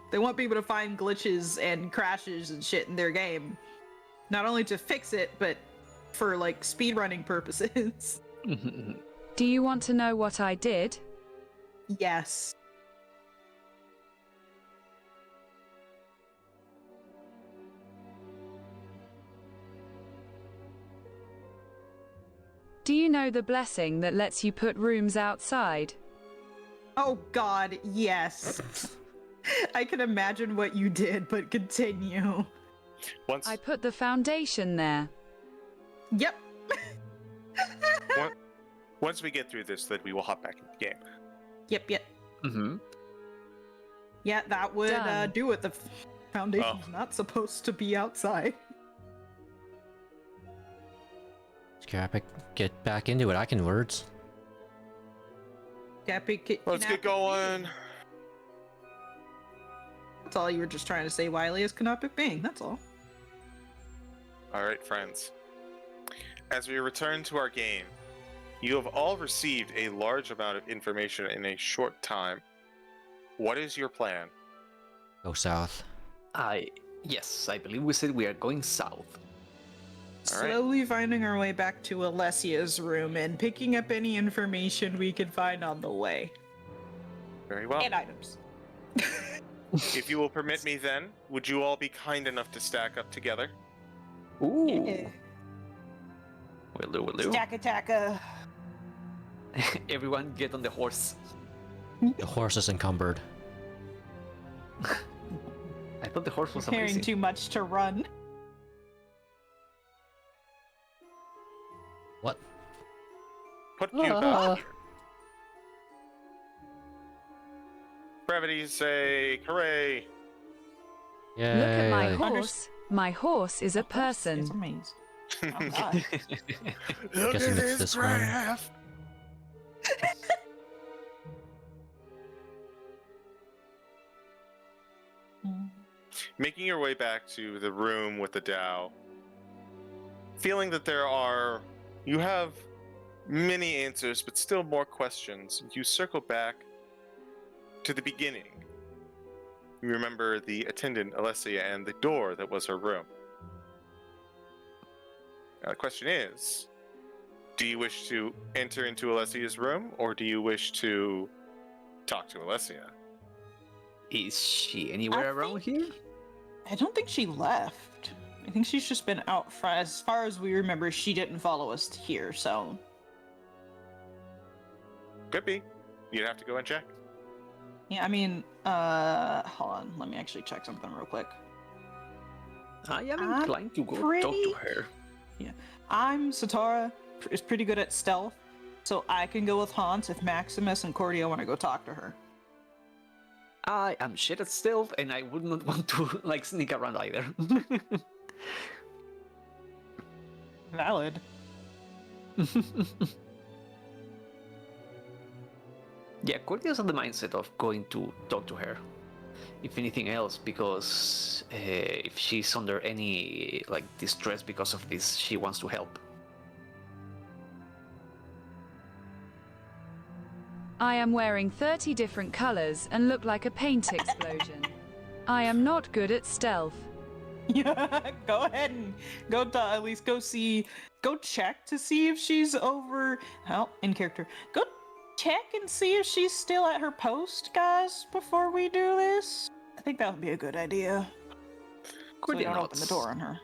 They want people to find glitches and crashes and shit in their game. Not only to fix it, but for like speedrunning purposes. Do you want to know what I did? Yes. Do you know the blessing that lets you put rooms outside? Oh god, yes. I can imagine what you did, but continue. Once, I put the foundation there. Yep. once we get through this, then we will hop back into the game. Yep. Mhm. Yeah, that would Done. do it. The foundation's not supposed to be outside. Canopic, get back into it. I can words. Let's get going. That's all you were just trying to say, Wiley, is Canopic Bing. That's all. All right, friends. As we return to our game, you have all received a large amount of information in a short time. What is your plan? Go south. Yes, I believe we said we are going south. All right. Slowly finding our way back to Alessia's room and picking up any information we can find on the way. Very well. And items. If you will permit me then, would you all be kind enough to stack up together? Ooh. Yeah. Will do. Stacka. Everyone get on the horse. The horse is encumbered. I thought the horse was Carrying amazing. too much to run. What? Put you back here. Brevity's sake, hooray! Yeah. Look at my Under- horse. My horse is a It's person. amazing. Oh, God. Look Guessing at it's this this one. graph! Making your way back to the room with the Tao, feeling that you have many answers, but still more questions, you circle back to the beginning. You remember the attendant, Alessia, and the door that was her room. Now the question is, Do you wish to enter into Alessia's room, or do you wish to talk to Alessia? Is she anywhere around here? I don't think she left. I think she's just been out front. As far as we remember, she didn't follow us here, so. Could be. You'd have to go and check. Yeah, I mean, hold on. Let me actually check something real quick. I am I'm inclined to go talk pretty- to her. I'm Sitara, is pretty good at stealth, so I can go with Honse if Maximus and Cordia want to go talk to her. I am shit at stealth, and I would not want to like sneak around either. Valid. Yeah, Cordia's on the mindset of going to talk to her. If anything else, because if she's under any like distress because of this, she wants to help. I am wearing 30 different colors and look like a paint explosion. I am not good at stealth. Yeah, go ahead and go to at least go check to see if she's over. Well, in character, go check and see if she's still at her post, guys, before we do this. I think that would be a good idea. So we Cordia don't open the nods. door on her.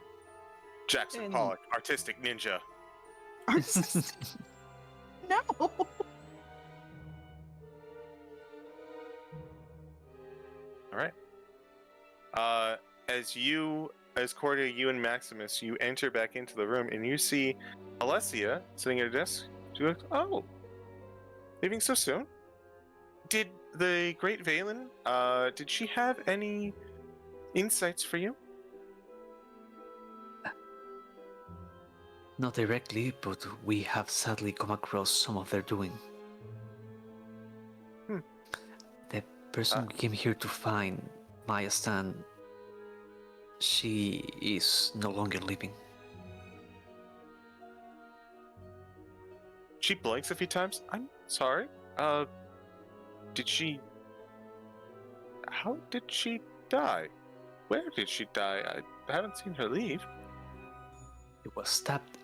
Jackson And- Pollock, artistic ninja. No. All right. As Cordia, you and Maximus, you enter back into the room and you see Alessia sitting at a desk. She looks, oh, leaving so soon? Did the great Valen, did she have any insights for you? Not directly, but we have sadly come across some of their doing. The person we came here to find, Maya Stan, she is no longer living. She blinks a few times. I'm sorry. Did she... How did she die? Where did she die? I haven't seen her leave. It was stabbed,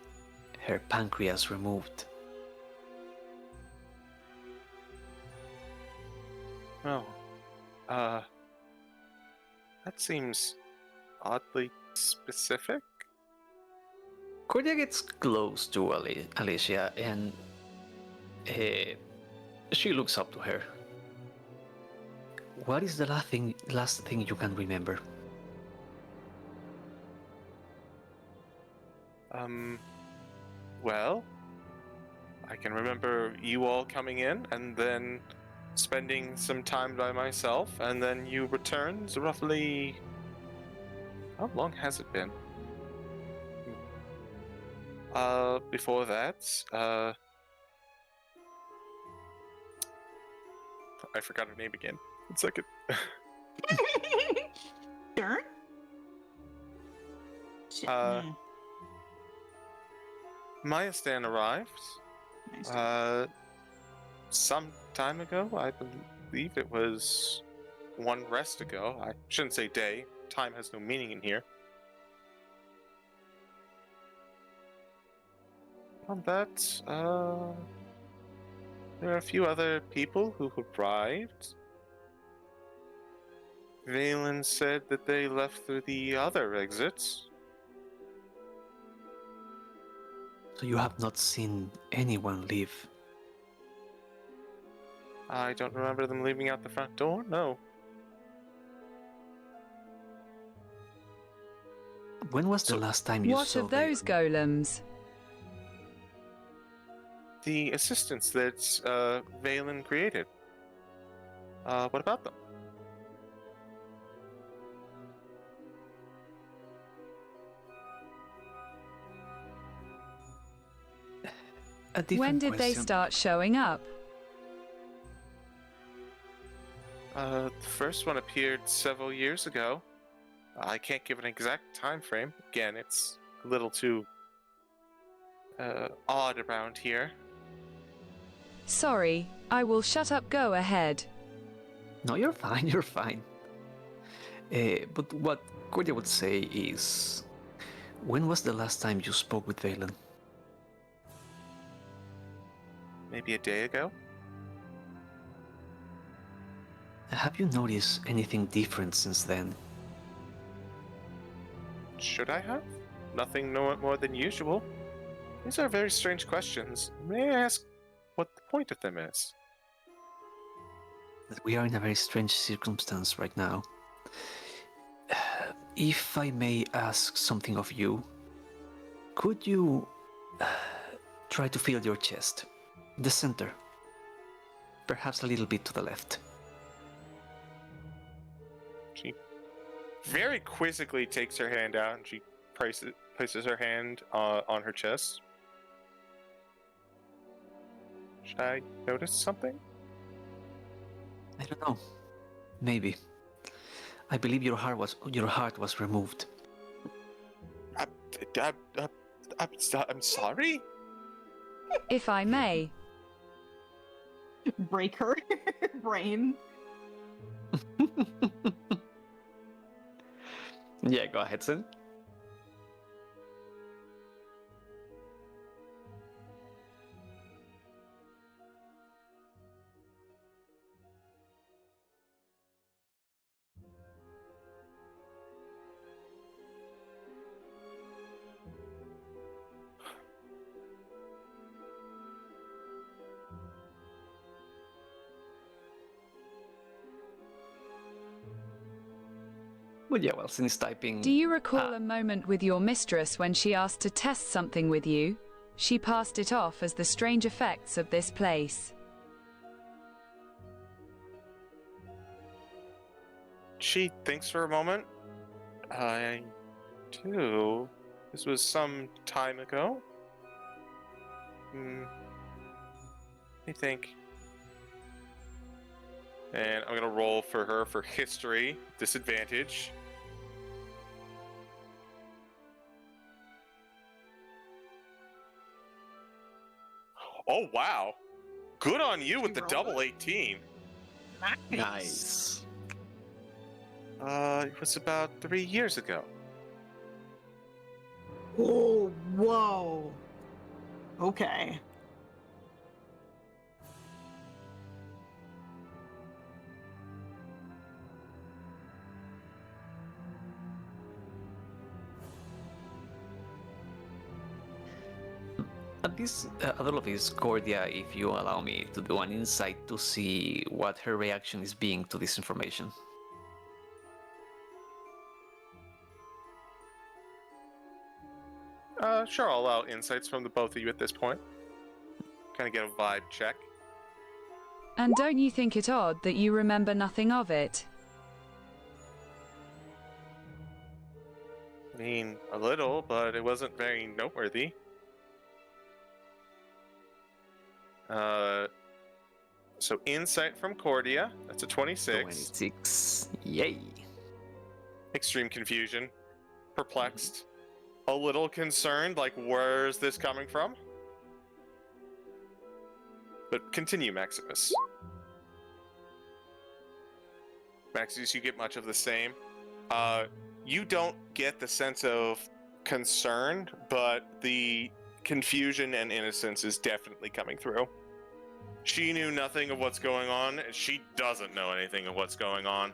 her pancreas removed. Oh. That seems oddly specific. Cordia gets close to Alicia and she looks up to her. What is the last thing you can remember? Well, I can remember you all coming in and then spending some time by myself, and then you returned roughly... How long has it been? Before that, I forgot her name again. 1 second. Sure. Maya Stan arrived Nice. some time ago. I believe it was one rest ago. I shouldn't say day. Time has no meaning in here. On that, there are a few other people who arrived. Valen said that they left through the other exits. So you have not seen anyone leave. I don't remember them leaving out the front door, no. When was the last time you What saw of those Valen? golems? The assistants that Valen created. What about them? A different When did they question. start showing up? The first one appeared several years ago. I can't give an exact time frame. Again, it's a little too odd around here. Sorry, I will shut up. Go ahead. No, you're fine, you're fine. But what Cordia would say is, when was the last time you spoke with Valen? maybe a day ago. Have you noticed anything different since then? Should I have? Nothing more than usual. These are very strange questions. May I ask what the point of them is? That we are in a very strange circumstance right now. If I may ask something of you, could you try to feel your chest? The center. Perhaps a little bit to the left. She very quizzically takes her hand out and she places her hand on her chest. Should I notice something? I don't know. Maybe. I believe your heart was removed. I'm sorry? If I may, Break her brain. Yeah, go ahead, Sen. Well, yeah, well, since typing... do you recall a moment with your mistress when she asked to test something with you? She passed it off as the strange effects of this place. She thinks for a moment. I do. This was some time ago. I think. And I'm gonna roll for her for history. Disadvantage. Oh wow! Good on you with the double 18. Nice. It was about 3 years ago. Oh, whoa. Okay. At this, all of this, Cordia, if you allow me to do an insight to see what her reaction is being to this information. Sure, I'll allow insights from the both of you at this point. Kind of get a vibe check. And don't you think it odd that you remember nothing of it? I mean, a little, but it wasn't very noteworthy. So insight from Cordia, that's a 26. 26. Yay. Extreme confusion. Perplexed. A little concerned, like, where's this coming from? But continue, Maximus. Maximus, you get much of the same. You don't get the sense of concern, but the confusion and innocence is definitely coming through. She knew nothing of what's going on, and she doesn't know anything of what's going on.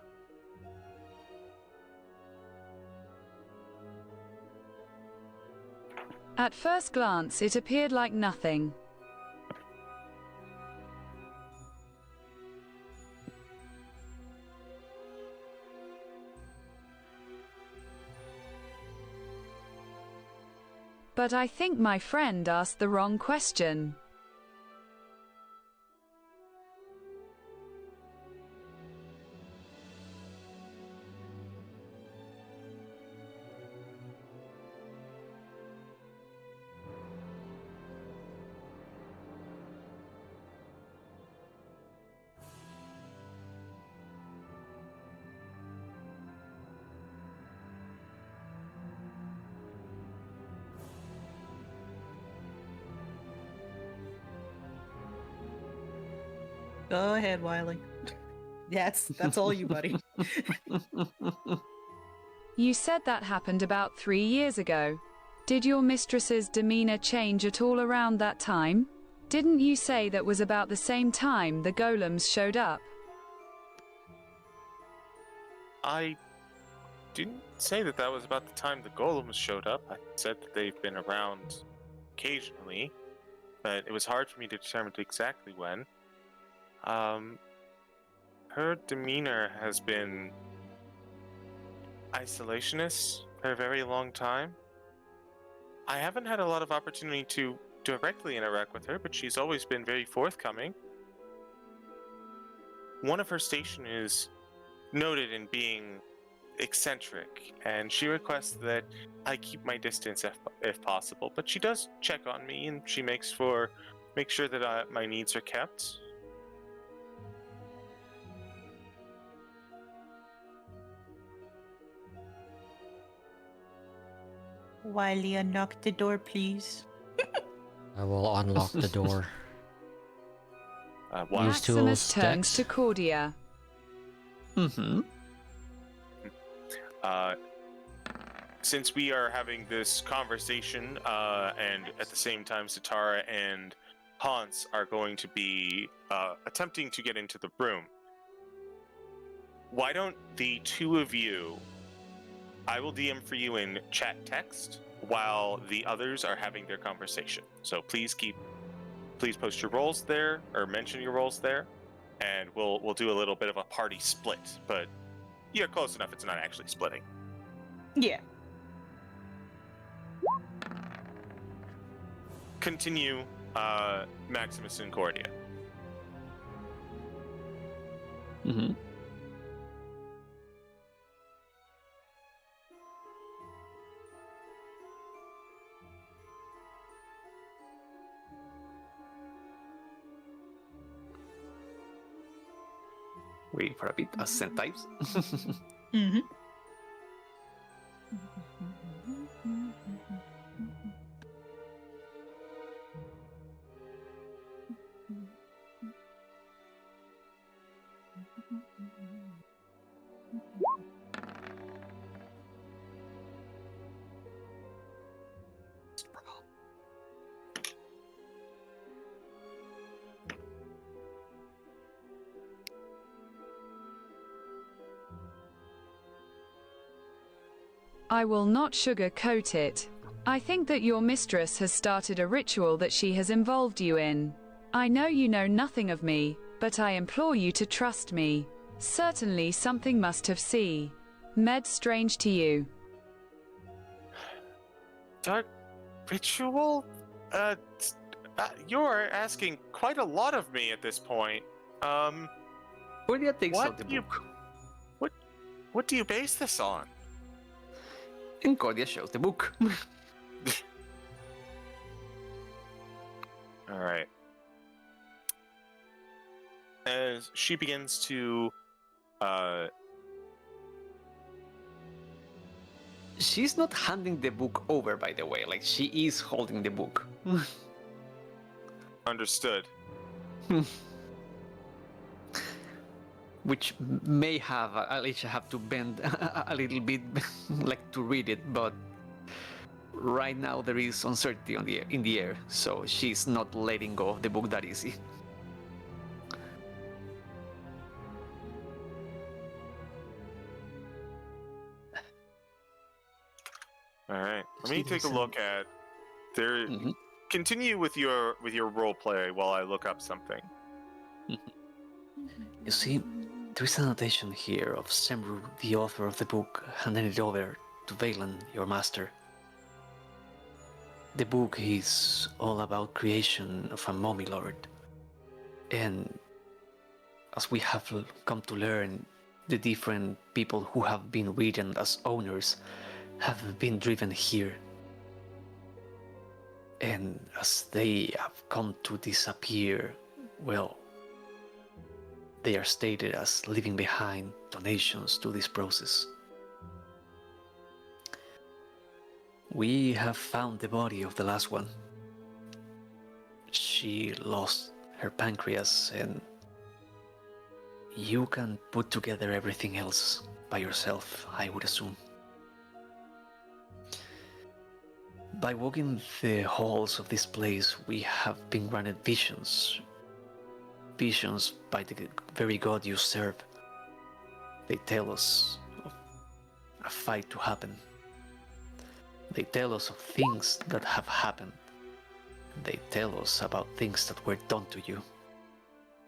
At first glance, it appeared like nothing. But I think my friend asked the wrong question. Go ahead, Wiley. That's all you, buddy. You said that happened about 3 years ago. Did your mistress's demeanor change at all around that time? Didn't you say that was about the same time the golems showed up? I didn't say that that was about the time the golems showed up. I said that they've been around occasionally, but it was hard for me to determine exactly when. Her demeanor has been isolationist for a very long time. I haven't had a lot of opportunity to directly interact with her, but she's always been very forthcoming. One of her station is noted in being eccentric, and she requests that I keep my distance if possible, but she does check on me, and she makes sure that my needs are kept. Wiley, unlock the door, please. I will unlock the door. Wow. Use tools, Maximus turns Dex. to Cordia. Mm-hmm. Since we are having this conversation, and at the same time Sitara and Honse are going to be attempting to get into the room, why don't the two of you, I will DM for you in chat text while the others are having their conversation. So please post your roles there, or mention your roles there, and we'll do a little bit of a party split, but you're close enough, it's not actually splitting. Yeah. Continue, Maximus and Cordia. Mm-hmm. Wait for a bit, as sent types. Mm-hmm. I will not sugarcoat it. I think that your mistress has started a ritual that she has involved you in. I know you know nothing of me, but I implore you to trust me. Certainly something must have made strange to you. Dark ritual? You're asking quite a lot of me at this point. Cordia takes What out the do you- book, What do you base this on? and Cordia shows the book. All right. As she begins to, She's not handing the book over, by the way. Like, she is holding the book. understood. Which may have Alicia have to bend a little bit, like, to read it, but right now there is uncertainty in the air, so she's not letting go of the book that easy. All right. Let me take a look at there. Mhm. Continue with your role play while I look up something. You see, there is an annotation here of Semru, the author of the book, handing it over to Valen, your master. The book is all about creation of a mummy lord, and as we have come to learn, the different people who have been written as owners have been driven here, and as they have come to disappear, well, they are stated as leaving behind donations to this process. We have found the body of the last one. She lost her pancreas, and you can put together everything else by yourself, I would assume. By walking the halls of this place, we have been granted visions. Visions by the very God you serve. They tell us of a fight to happen. They tell us of things that have happened. They tell us about things that were done to you.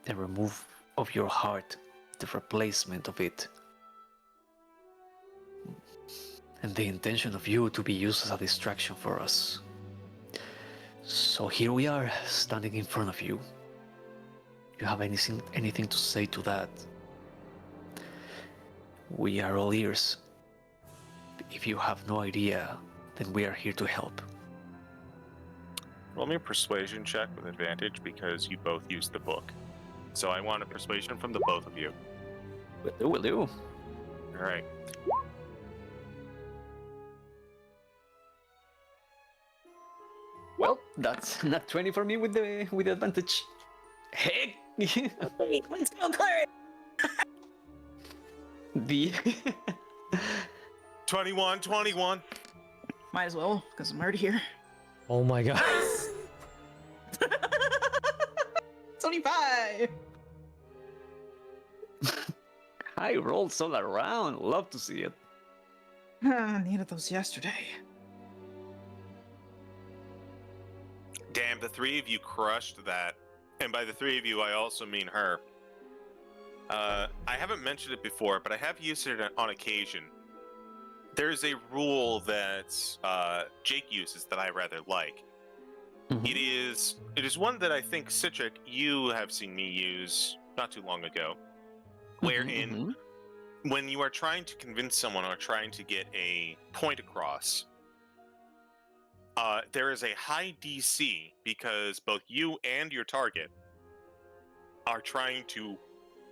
The remove of your heart, the replacement of it. And the intention of you to be used as a distraction for us. So here we are, standing in front of you. You have anything to say to that? We are all ears. If you have no idea, then we are here to help. Roll me a persuasion check with advantage because you both used the book. So I want a persuasion from the both of you. Will do. All right. Well, that's not 20 for me with the advantage. Heck! Let's go, Clary! The 21. Might as well, because I'm already here. Oh my god. 25! high rolls all around. Love to see it. I needed those yesterday. Damn, the three of you crushed that. And by the three of you, I also mean her. I haven't mentioned it before, but I have used it on occasion. There's a rule that Jake uses that I rather like. It is one that I think, Citric, you have seen me use not too long ago, wherein when you are trying to convince someone or trying to get a point across, there is a high DC because both you and your target are trying to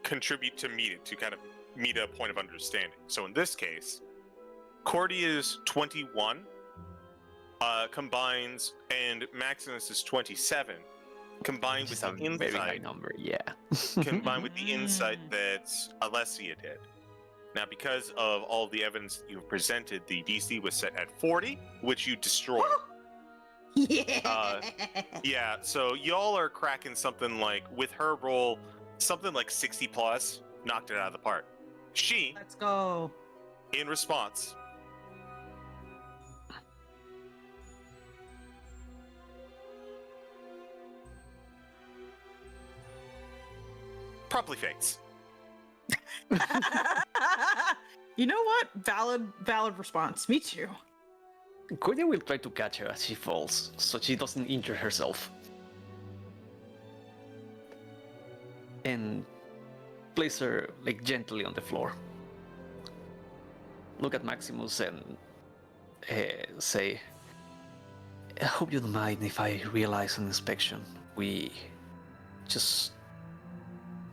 contribute to meet it, to kind of meet a point of understanding. So in this case, Cordia's 21 combines, and Maximus is 27, combined with the very high insight. number, yeah. Combined with the insight that Alessia did. Now, because of all the evidence that you've presented, the DC was set at 40, which you destroyed. Yeah! Yeah, so y'all are cracking something like, with her roll, something like 60 plus, knocked it out of the park. She, Let's go. in response, promptly faints. You know what? Valid response. Me too. Cordia will try to catch her as she falls, so she doesn't injure herself. And place her like gently on the floor. Look at Maximus and say, I hope you don't mind if I realize an inspection. We just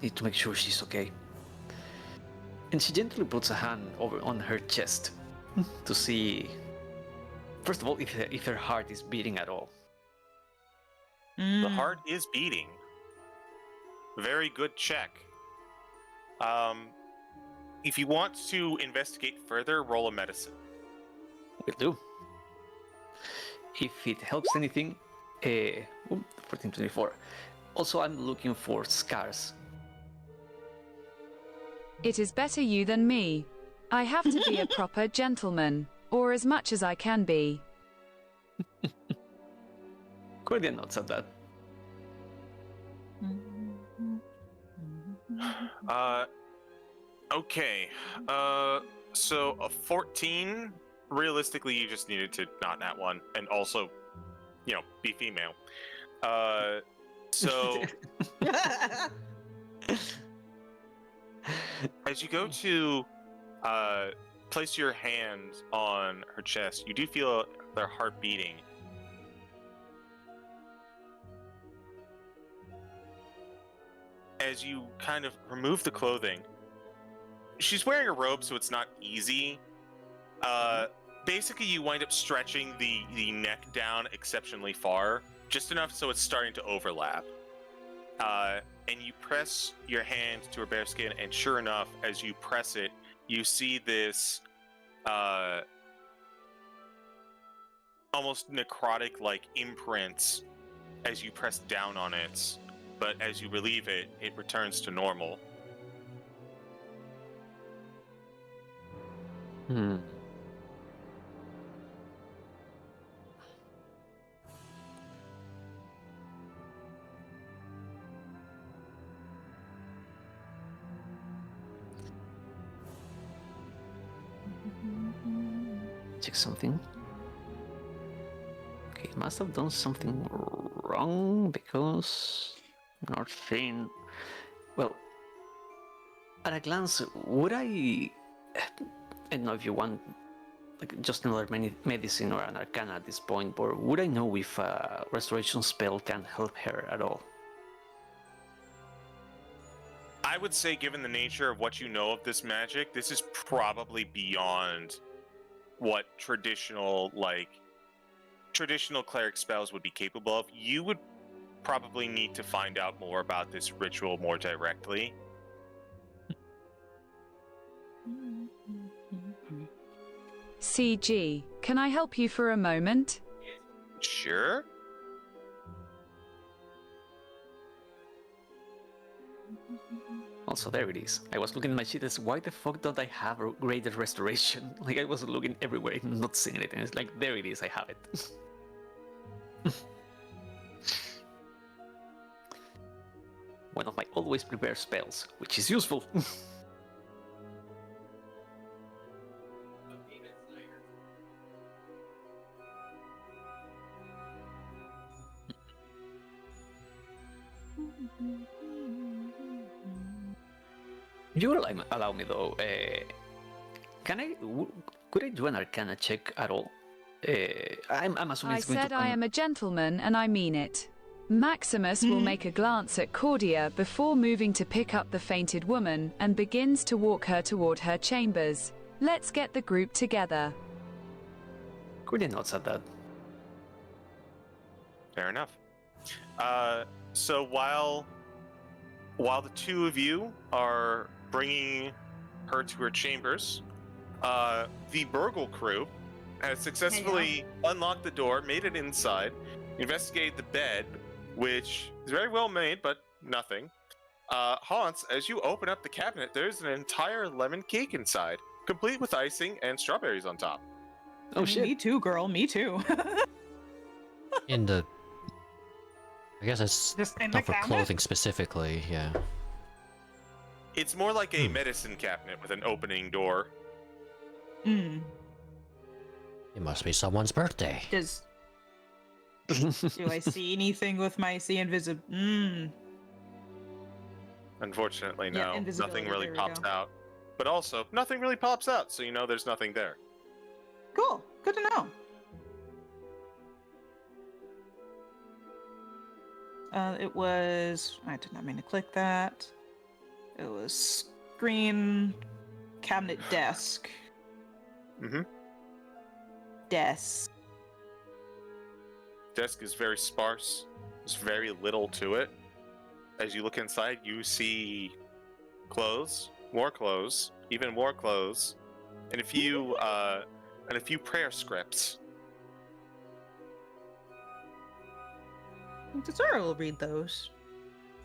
need to make sure she's okay. And she gently puts a hand over on her chest to see, first of all, if her heart is beating at all. The heart is beating. Very good check. If you want to investigate further, roll a medicine. Will do. If it helps anything, 1424. Also, I'm looking for scars. It is better you than me. I have to be a proper gentleman, or as much as I can be. Cordia notes at that. Okay. So a 14. Realistically, you just needed to not nat one, and also, be female. So as you go to place your hand on her chest, you do feel their heart beating. As you kind of remove the clothing, she's wearing a robe, so it's not easy. Basically, you wind up stretching the neck down exceptionally far, just enough so it's starting to overlap. And you press your hand to her bare skin, and sure enough, as you press it, you see this almost necrotic like imprints as you press down on it, but as you relieve it, it returns to normal. Hmm. Check something. Okay, must have done something wrong because nothing. Well, at a glance, would I don't know if you want like just another medicine or an arcana at this point, but would I know if a restoration spell can help her at all? I would say, given the nature of what you know of this magic, this is probably beyond what traditional cleric spells would be capable of. You would probably need to find out more about this ritual more directly. CG, can I help you for a moment? Sure. Also, there it is. I was looking at my sheet as why the fuck don't I have a greater restoration? Like I was looking everywhere, not seeing it, and it's like there it is. I have it. One of my always prepared spells, which is useful. You will allow me though. Could I do an Arcana check at all? I'm assuming I it's going said to. I am a gentleman, and I mean it. Maximus will make a glance at Cordia before moving to pick up the fainted woman and begins to walk her toward her chambers. Let's get the group together. Cordia nods at that. Fair enough. So while the two of you are bringing her to her chambers, the Burgle crew has successfully unlocked the door, made it inside, investigated the bed, which is very well made, but nothing. Honse, as you open up the cabinet, there's an entire lemon cake inside, complete with icing and strawberries on top. Oh shit! Me too, girl. Me too. In the... I guess it's Just in not the for cabinet? clothing specifically, yeah. It's more like a medicine cabinet with an opening door. Mm. It must be someone's birthday. Do I see anything with my invisible? Unfortunately, Yeah, no. invisibility, Nothing really there we pops go. out. But also, nothing really pops out, so you know there's nothing there. Cool. Good to know. It was. I did not mean to click that. It was screen, cabinet, desk. Mm-hmm. Desk. Desk is very sparse. There's very little to it. As you look inside, you see clothes, even more clothes, and a few prayer scripts. Sitara will read those.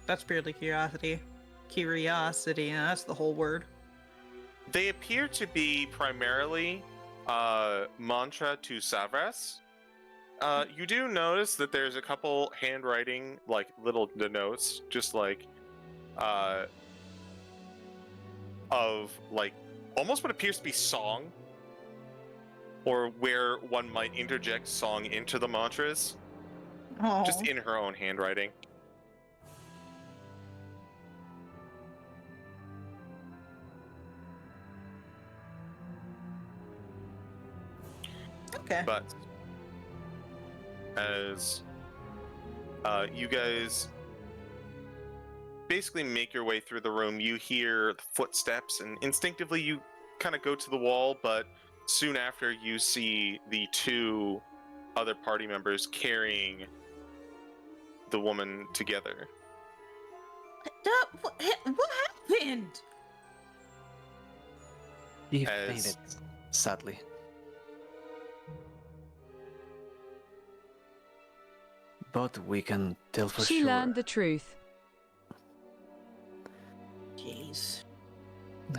That's purely curiosity. Curiosity, yeah, that's the whole word. They appear to be primarily mantra to Savras. You do notice that there's a couple handwriting, like little notes, just like of like almost what appears to be song, or where one might interject song into the mantras, Oh. just in her own handwriting. Okay. But as you guys basically make your way through the room, you hear footsteps, and instinctively you kind of go to the wall, but soon after you see the two other party members carrying the woman together. What happened? He As- fainted, sadly. but we can tell for She sure. learned the truth. Jeez.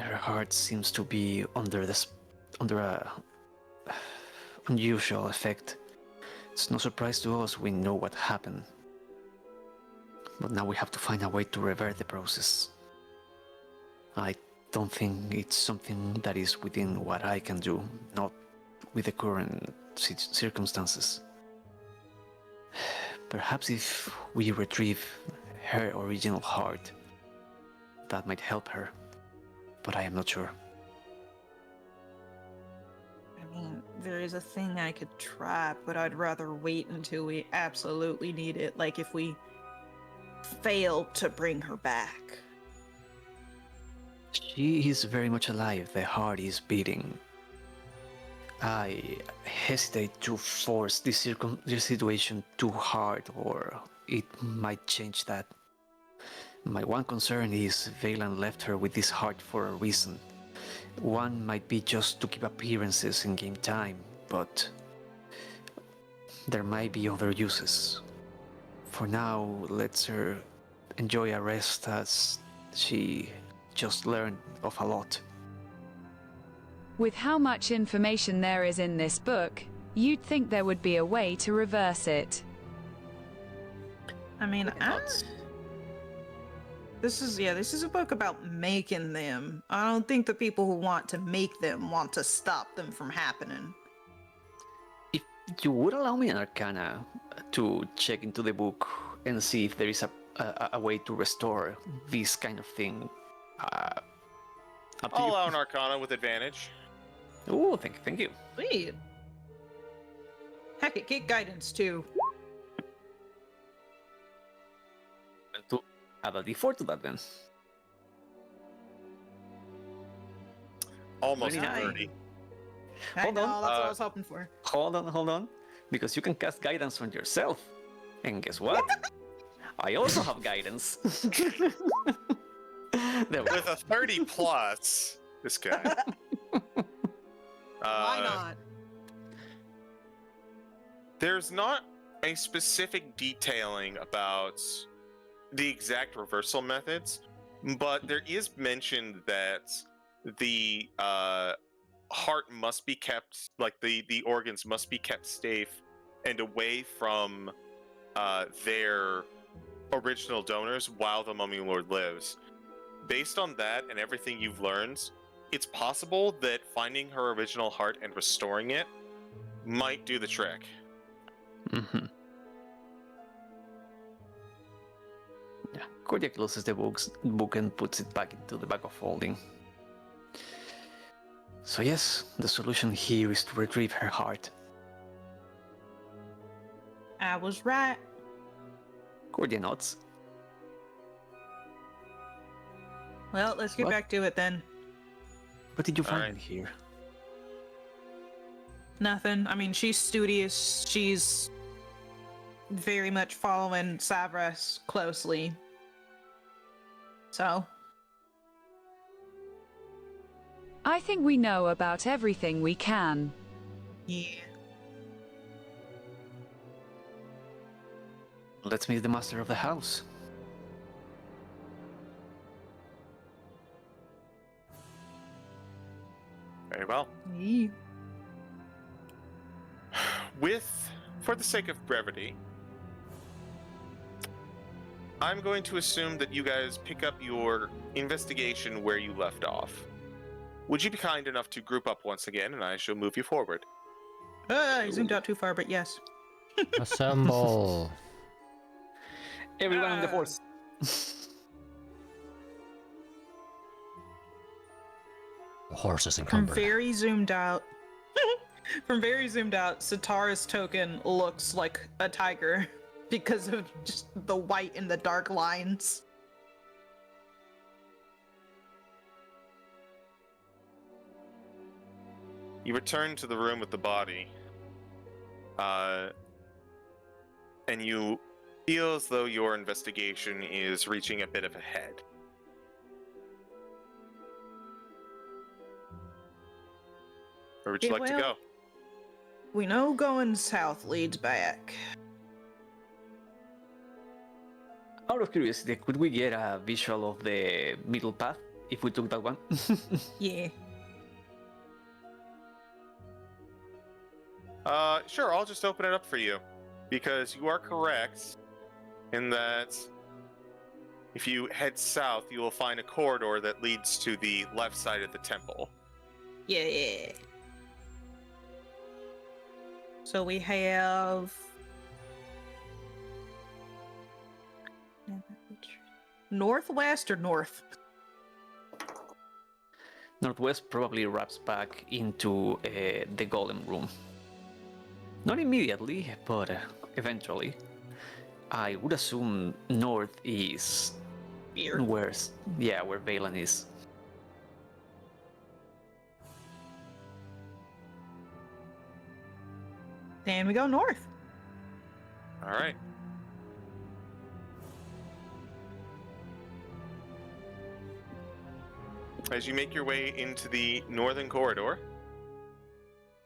Her heart seems to be under a unusual effect. It's no surprise to us. We know what happened, but now we have to find a way to revert the process. I don't think it's something that is within what I can do, not with the current circumstances. Perhaps if we retrieve her original heart, that might help her, but I am not sure. I mean, there is a thing I could try, but I'd rather wait until we absolutely need it. Like if we fail to bring her back. She is very much alive. The heart is beating. I hesitate to force this situation too hard, or it might change that. My one concern is Valen left her with this heart for a reason. One might be just to keep appearances in game time, but there might be other uses. For now, let's her enjoy a rest as she just learned of a lot. With how much information there is in this book, you'd think there would be a way to reverse it. I mean, this is a book about making them. I don't think the people who want to make them want to stop them from happening. If you would allow me an arcana to check into the book and see if there is a way to restore this kind of thing, up to I'll you. allow an Arcana with advantage. Oh, thank you. Sweet. Heck, it get guidance too. To add a d4 to that then. Almost a 29. 30. I Hold know, on, that's what I was hoping for. Hold on. Because you can cast guidance on yourself. And guess what? I also have guidance. There we go. With a 30 plus, this guy. Why not? There's not a specific detailing about the exact reversal methods, but there is mentioned that the heart must be kept, like the organs must be kept safe and away from their original donors while the Mummy Lord lives. Based on that and everything you've learned, it's possible that finding her original heart and restoring it might do the trick. Mm-hmm. Yeah, Cordia closes the book and puts it back into the bag of holding. So yes, the solution here is to retrieve her heart. I was right. Cordia nods. Well, let's get What? back to it then. What did you find Alright. here? Nothing. I mean, she's studious. She's very much following Savras closely. So, I think we know about everything we can. yeah. Let's meet the master of the house. Very well. Yeah. For the sake of brevity, I'm going to assume that you guys pick up your investigation where you left off. Would you be kind enough to group up once again, and I shall move you forward? I zoomed out too far, but yes. Assemble. Everyone on the Ah. horse. The horse is From encumbered. very zoomed out. From very zoomed out, Sitara's token looks like a tiger because of just the white and the dark lines. You return to the room with the body, and you feel as though your investigation is reaching a bit of a head. Where would you Yeah, like to well- go? We know going south leads back. Out of curiosity, could we get a visual of the middle path if we took that one? Yeah. Sure, I'll just open it up for you. Because you are correct in that if you head south, you will find a corridor that leads to the left side of the temple. Yeah. So we have northwest or north? Northwest probably wraps back into the golem room. Not immediately, but eventually. I would assume north is Here. where Valen is. Then we go north. All right. As you make your way into the northern corridor,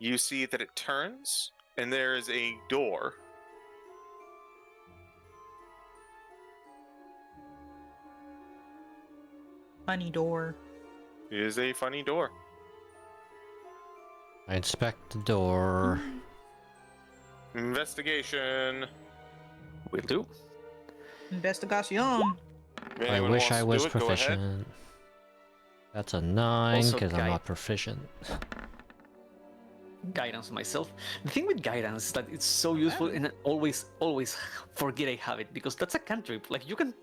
you see that it turns, and there is a door. Funny door. It is a funny door. I inspect the door. Investigation. Will do. Investigation. If I anyone wish wants I to was do it, go ahead. proficient. That's a 9 Also, because I'm guide. not proficient. Guidance myself. The thing with guidance is that it's so useful, and I always forget I have it because that's a cantrip. Like you can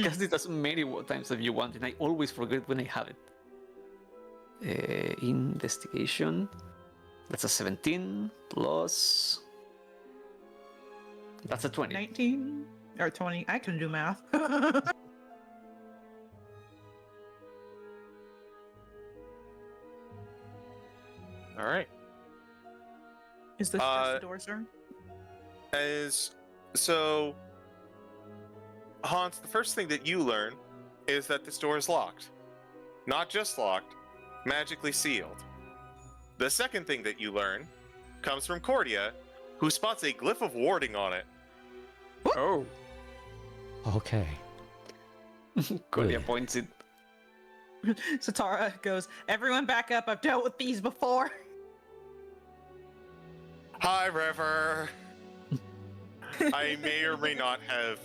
cast it as many times as you want, and I always forget when I have it. Investigation. That's a 17 plus. That's a 20. 19 or 20. I can do math. All right. Is this just the door, sir? So, Honse, the first thing that you learn is that this door is locked. Not just locked, magically sealed. The second thing that you learn comes from Cordia, who spots a glyph of warding on it. Oh. Okay. Cordia Good. points it. Sitara goes, everyone back up. I've dealt with these before. Hi, River. I may or may not have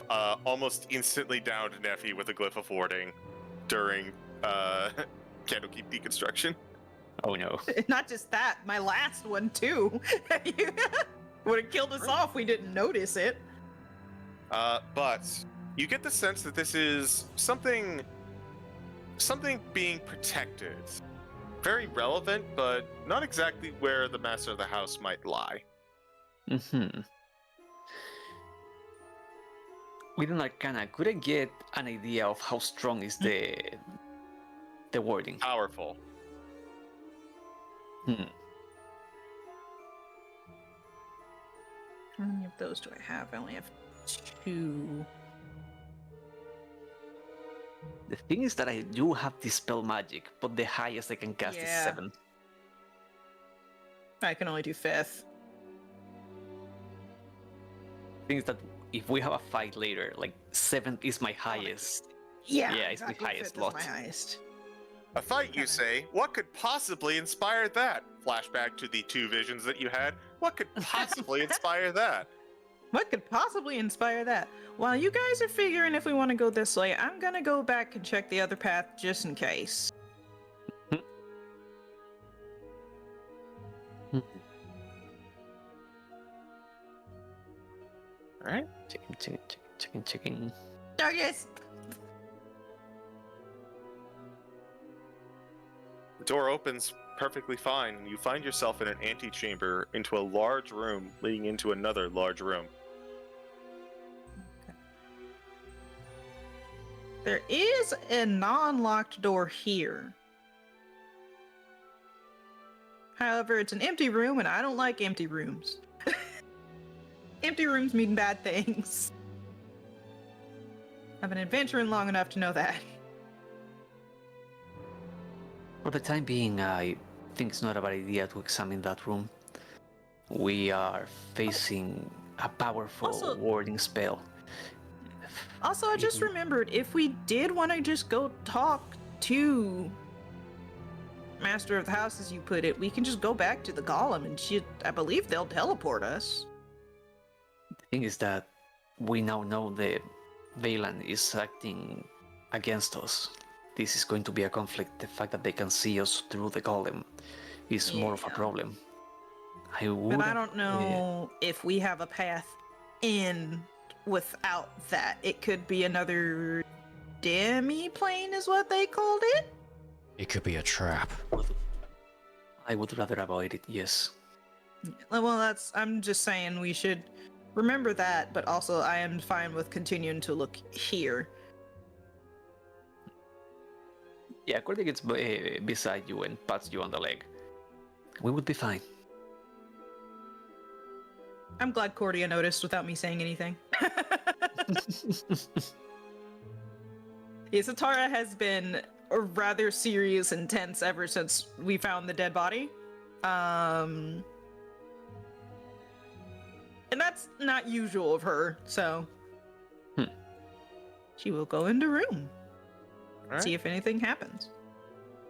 almost instantly downed Neffy with a glyph of warding during Candlekeep deconstruction. Oh no. Not just that, my last one too. Would have killed us off. We didn't notice it. But you get the sense that this is something being protected. Very relevant, but not exactly where the master of the house might lie. Mm-hmm. With an arcana, could I get an idea of how strong is the wording? Powerful. Hmm. How many of those do I have? I only have 2. The thing is that I do have Dispel Magic, but the highest I can cast is Yeah. 7. I can only do 5th. The thing is that if we have a fight later, like 7 is my highest. Yeah, Yeah, it's the highest 5th lot. is my highest. A fight, you say? What could possibly inspire that? Flashback to the 2 visions that you had. What could possibly inspire that? What could possibly inspire that? While you guys are figuring if we want to go this way, I'm gonna go back and check the other path just in case. Alright. Checking. Arges! The door opens perfectly fine, and you find yourself in an antechamber into a large room leading into another large room. There is a non-locked door here. However, it's an empty room, and I don't like empty rooms. Empty rooms mean bad things. I've been adventuring long enough to know that. For the time being, I think it's not a bad idea to examine that room. We are facing a powerful Also- warding spell. Also, I just remembered, if we did want to just go talk to Master of the House, as you put it, we can just go back to the Golem and I believe they'll teleport us. The thing is that we now know the Valen is acting against us. This is going to be a conflict. The fact that they can see us through the Golem is more of a Yeah. problem. But I don't know if we have a path in without that. It could be another demi-plane is what they called it? It could be a trap. I would rather avoid it, yes. Well, I'm just saying we should remember that, but also I am fine with continuing to look here. Yeah, Cordia gets beside you and pats you on the leg. We would be fine. I'm glad Cordia noticed without me saying anything. Sitara has been rather serious and tense ever since we found the dead body. And that's not usual of her, so she will go into room. All right. See if anything happens.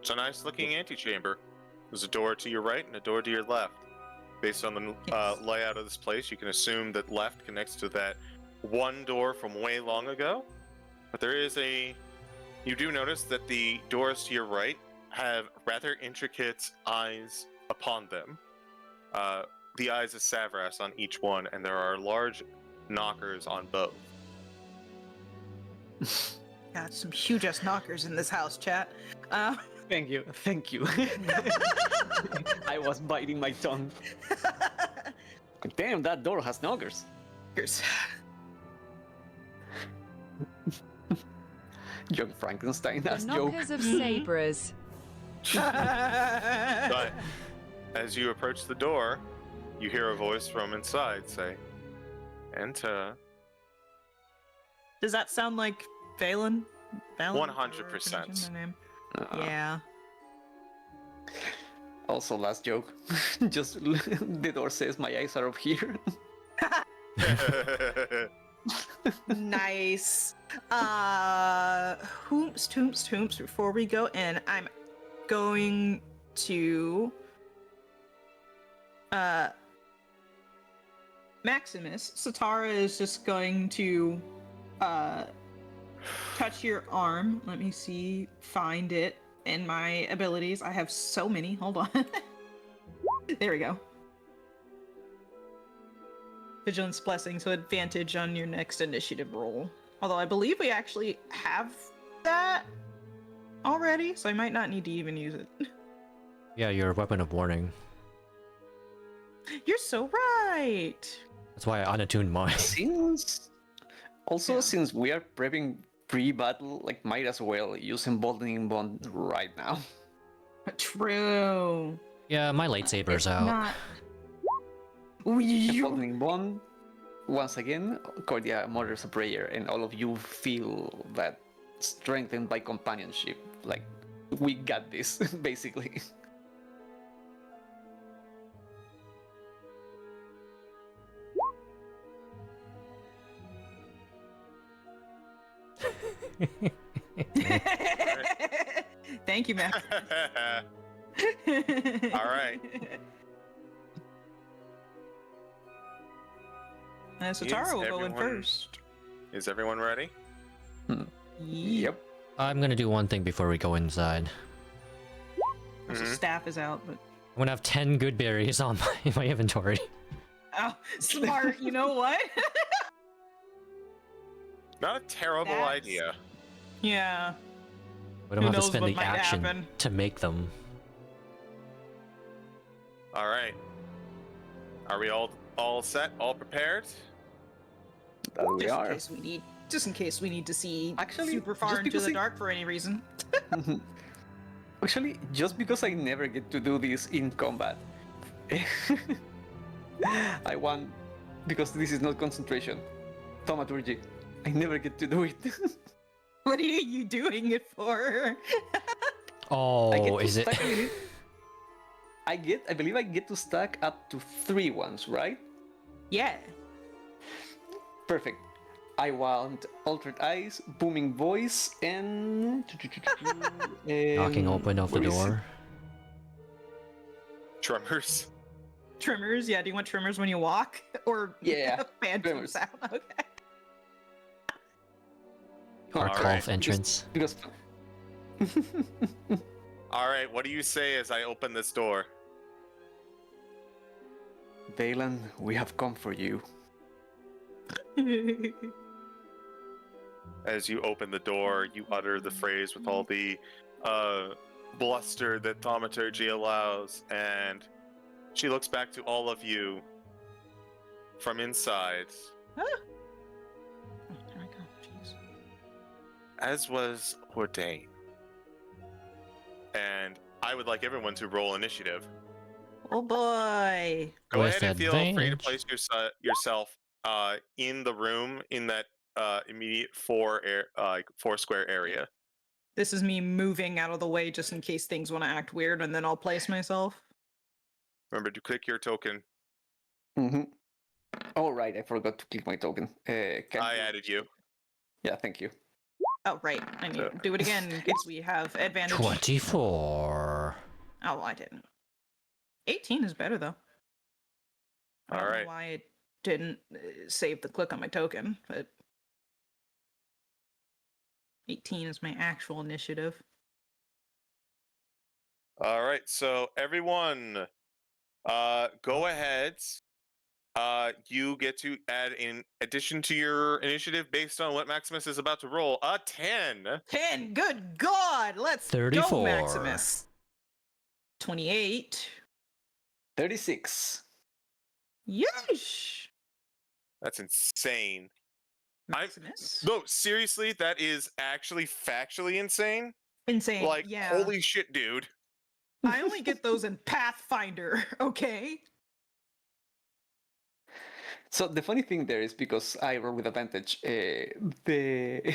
It's a nice looking antechamber. There's a door to your right and a door to your left. Based on the Yes. layout of this place, you can assume that left connects to that one door from way long ago. But you do notice that the doors to your right have rather intricate eyes upon them. The eyes of Savras on each one, and there are large knockers on both. Got some huge ass knockers in this house, chat. Thank you. I was biting my tongue. Damn, that door has knockers. Young Frankenstein The as joke. knockers of sabres. But as you approach the door, you hear a voice from inside say, "Enter." Does that sound like Valen? 100%. Yeah. Also, last joke. Just the door says my eyes are up here. Nice. Hoops, before we go in, I'm going to Maximus. Sitara is just going to touch your arm. Let me see, find it in my abilities. I have so many. Hold on. There we go. Vigilance blessing, so advantage on your next initiative roll. Although I believe we actually have that already, so I might not need to even use it. Yeah, your weapon of warning. You're so right. That's why I unattuned mine. Since we are prepping pre-battle, like might as well use Emboldening Bond right now. True. Yeah, my lightsaber's out. Not. Emboldening Bond. Once again, Cordia mutters a prayer, and all of you feel that strengthened by companionship. Like, we got this, basically. Thank you, Max. All right. Sitara will go in everyone- first. Is everyone ready? Yep. I'm gonna do one thing before we go inside. So Mhm. staff is out, but I'm gonna have 10 good berries on my inventory. oh, smart. You know what? Not a terrible That's- idea. Yeah. We don't Who have to knows spend what the might action happen. to make them. All right. Are we all set? All prepared? We are. Just in case we need to see Actually, super far just into because the I- dark for any reason. Actually, just because I never get to do this in combat, I want, because this is not concentration, thaumaturgy. I never get to do it. What are you doing it for? Oh, is it? I believe I get to stack up to 3 ones, right? Yeah. Perfect. I want altered eyes, booming voice, and Knocking open of the where is it? door. Tremors. Tremors? Yeah, do you want tremors when you walk? Or Yeah, phantom tremors. sound? Okay. Hard All cough right. entrance. Because All right, what do you say as I open this door? Valen, we have come for you. As you open the door, you utter the phrase with all the bluster that thaumaturgy allows, and she looks back to all of you from inside. Oh, there we go. Jeez. As was ordained. And I would like everyone to roll initiative. Oh boy. Go With ahead and feel free to advantage. place yourself in the room in that immediate four square area. This is me moving out of the way just in case things want to act weird, and then I'll place myself. Remember to click your token. Mm-hmm. Oh, right, I forgot to click my token. I added you. Yeah, thank you. Oh, right. I need to do it again in case we have advantage. 24. Oh, I didn't. 18 is better, though. I don't know Alright. why it didn't save the click on my token, but 18 is my actual initiative. All right, so everyone, go ahead. You get to add in addition to your initiative based on what Maximus is about to roll a 10. 10! Good God! Let's 34. go, Maximus! 28. 36. Yeesh! That's insane. Maximus? No, seriously, that is actually factually insane. Insane. Like, yeah. holy shit, dude. I only get those in Pathfinder, okay? So the funny thing there is because I roll with advantage. The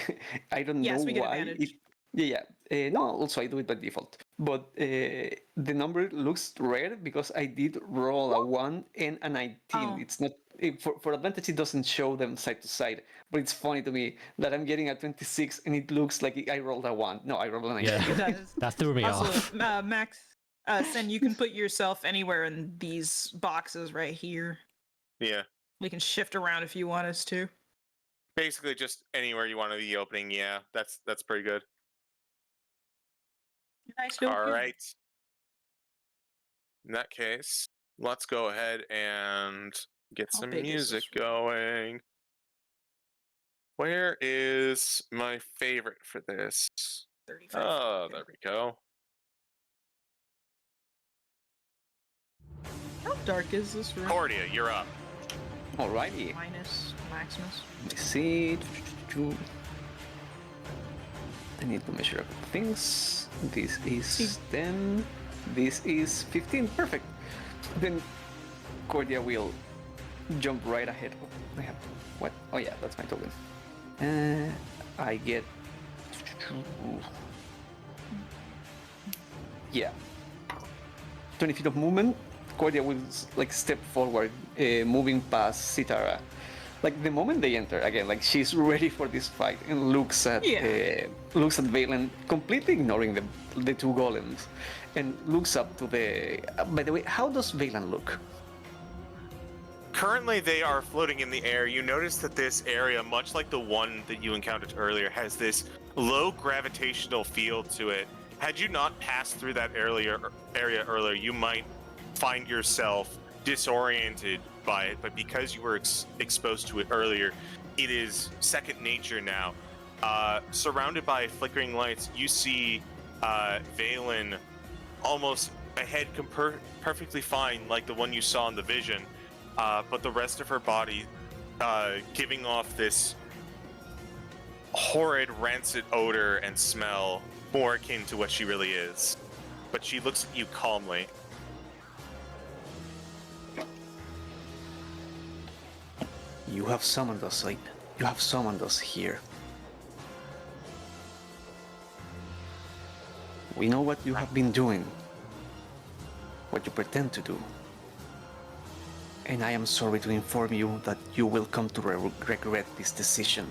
I don't Yes, know we get why. advantage. Yeah. No, also I do it by default. But the number looks rare because I did roll a 1 and a 19. Oh. It's not for advantage. It doesn't show them side to side. But it's funny to me that I'm getting a 26 and it looks like I rolled a 1. No, I rolled a 19. Yeah. It does. That threw me Also, off. Max, Sen, you can put yourself anywhere in these boxes right here. Yeah. We can shift around if you want us to. Basically, just anywhere you want to be opening. Yeah, that's pretty good. Nice to All right. In that case, let's go ahead and get How some big is music this going. Where is my favorite for this? 35. Oh, Okay. there we go. How dark is this room? Cordia, you're up. Alrighty. Minus Maximus. Let me see. I need to measure a couple things. This is 10. This is 15. Perfect. Then Cordia will jump right ahead. Oh, I have what? Oh yeah, that's my token. I get. Yeah. 20 feet of movement. Cordia will like step forward, moving past Sitara. Like the moment they enter again, like she's ready for this fight and looks at Valen, completely ignoring the two golems, and looks up to the. By the way, how does Valen look? Currently, they are floating in the air. You notice that this area, much like the one that you encountered earlier, has this low gravitational field to it. Had you not passed through that area earlier, you might find yourself disoriented by it, but because you were exposed to it earlier, it is second nature now. Surrounded by flickering lights, you see Valen almost a head perfectly fine, like the one you saw in the vision, but the rest of her body giving off this horrid, rancid odor and smell, more akin to what she really is. But she looks at you calmly. You have summoned us, you have summoned us here. We know what you have been doing, what you pretend to do. and I am sorry to inform you that you will come to regret this decision.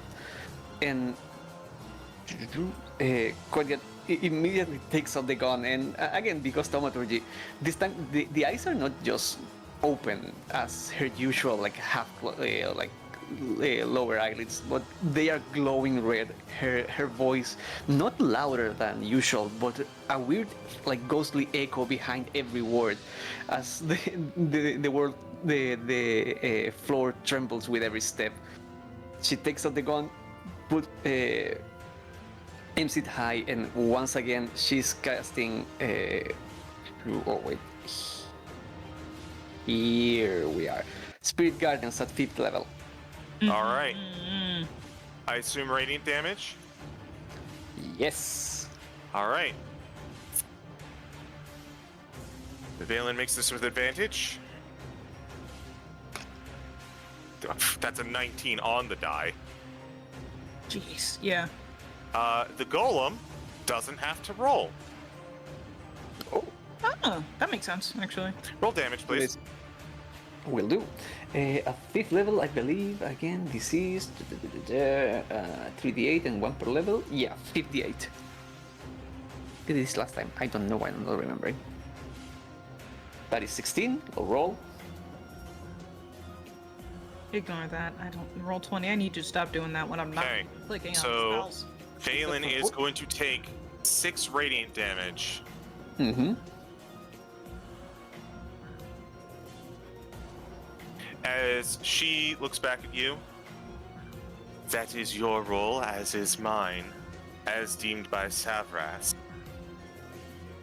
And Cordia immediately takes out the gun, and again, because thaumaturgy, this time the eyes are not just open as her usual, like lower eyelids, but they are glowing red. Her voice not louder than usual, but a weird, like ghostly echo behind every word, as the floor trembles with every step. She takes out the gun, aims it high, and once again she's casting. Oh wait, here we are. Spirit Guardians at 5th level. All right. I assume radiant damage. Yes. All right. The Valen makes this with advantage. That's a 19 on the die. Jeez. Yeah. The golem doesn't have to roll. Oh, Oh, that makes sense, actually. Roll damage, please. will do. At 5th level, I believe. Again, disease. 3d8 and 1 per level. Yeah, 58. Did this last time? I don't know. I'm not remembering. That is 16. I'll roll. Ignore that. I don't roll 20. I need to stop doing that when I'm not Okay, clicking on so- spells. Valen is going to take 6 radiant damage. Mm-hmm. As she looks back at you. That is your role, as is mine, as deemed by Savras,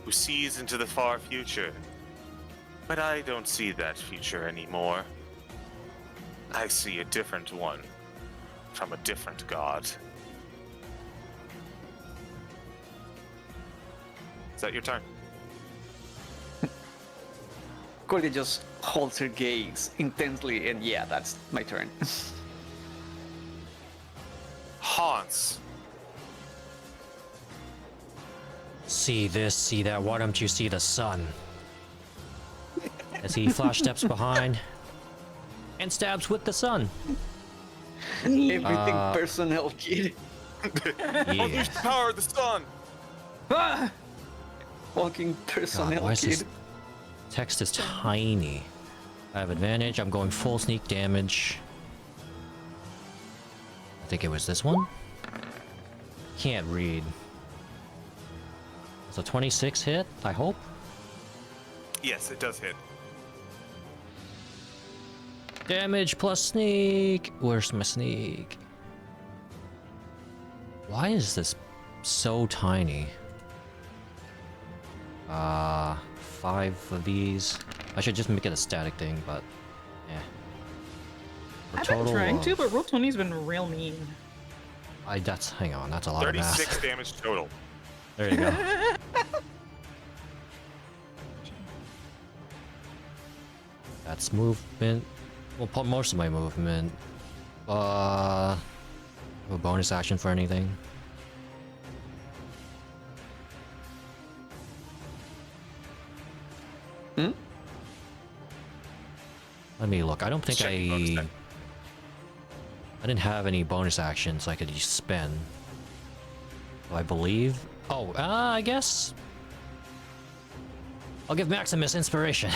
who sees into the far future. But I don't see that future anymore. I see a different one, from a different god. Is that your turn? Cordia just holds her gaze intensely, and yeah, that's my turn. Honse. See this, see that, why don't you see the sun? As he flash steps behind and stabs with the sun. Everything personnel, kid. Yeah. Unleash the power of the sun! Ah! Walking God, personnel, why is kid. this text is tiny? I have advantage, I'm going full sneak damage. I think it was this one? Can't read. It's a 26 hit, I hope? Yes, it does hit. Damage plus sneak. Where's my sneak? Why is this so tiny? 5 of these. I should just make it a static thing, but yeah. I've been trying to, but roll 20's been real mean. Hang on, that's a lot of math. 36 damage total. There you go. That's movement. Well, most of my movement. A bonus action for anything. Hmm? Let me look. I don't think Check your bonus die. I didn't have any bonus actions I could just spend. So I believe. Oh, I guess. I'll give Maximus inspiration.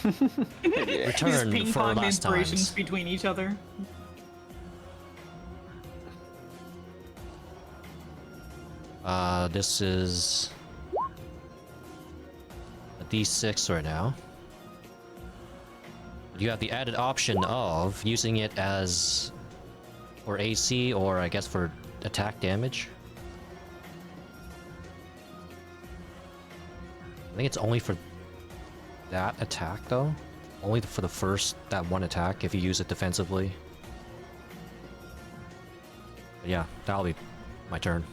Return These for ping-pong last inspirations times. between each other. This is a D6 right now. You have the added option of using it as for AC or I guess for attack damage. I think it's only for that attack though. Only for the that one attack if you use it defensively. But yeah, that'll be my turn.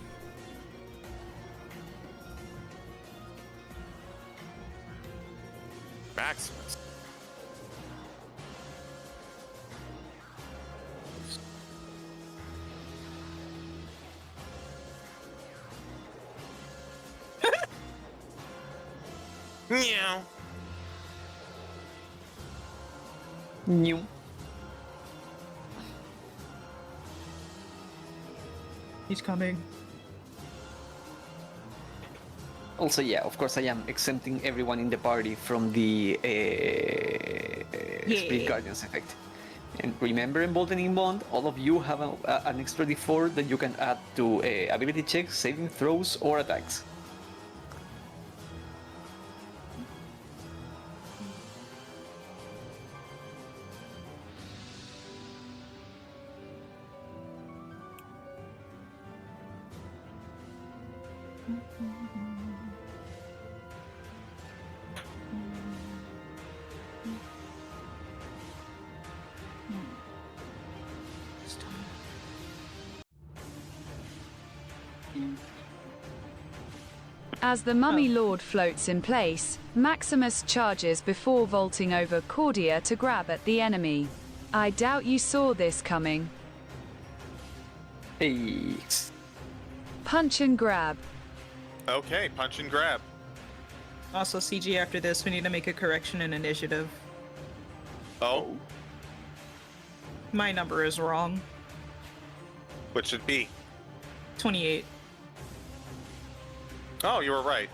Maximus. Meow. New. He's coming. Also, yeah, of course, I am exempting everyone in the party from the Spirit Guardians effect. And remember, Emboldening Bond, all of you have an extra d4 that you can add to ability checks, saving throws, or attacks. As the Mummy Lord floats in place, Maximus charges before vaulting over Cordia to grab at the enemy. I doubt you saw this coming. Hey. Punch and grab. Okay, punch and grab. Also, CG, after this, we need to make a correction in initiative. Oh, My number is wrong. what should be? 28. Oh, you were right.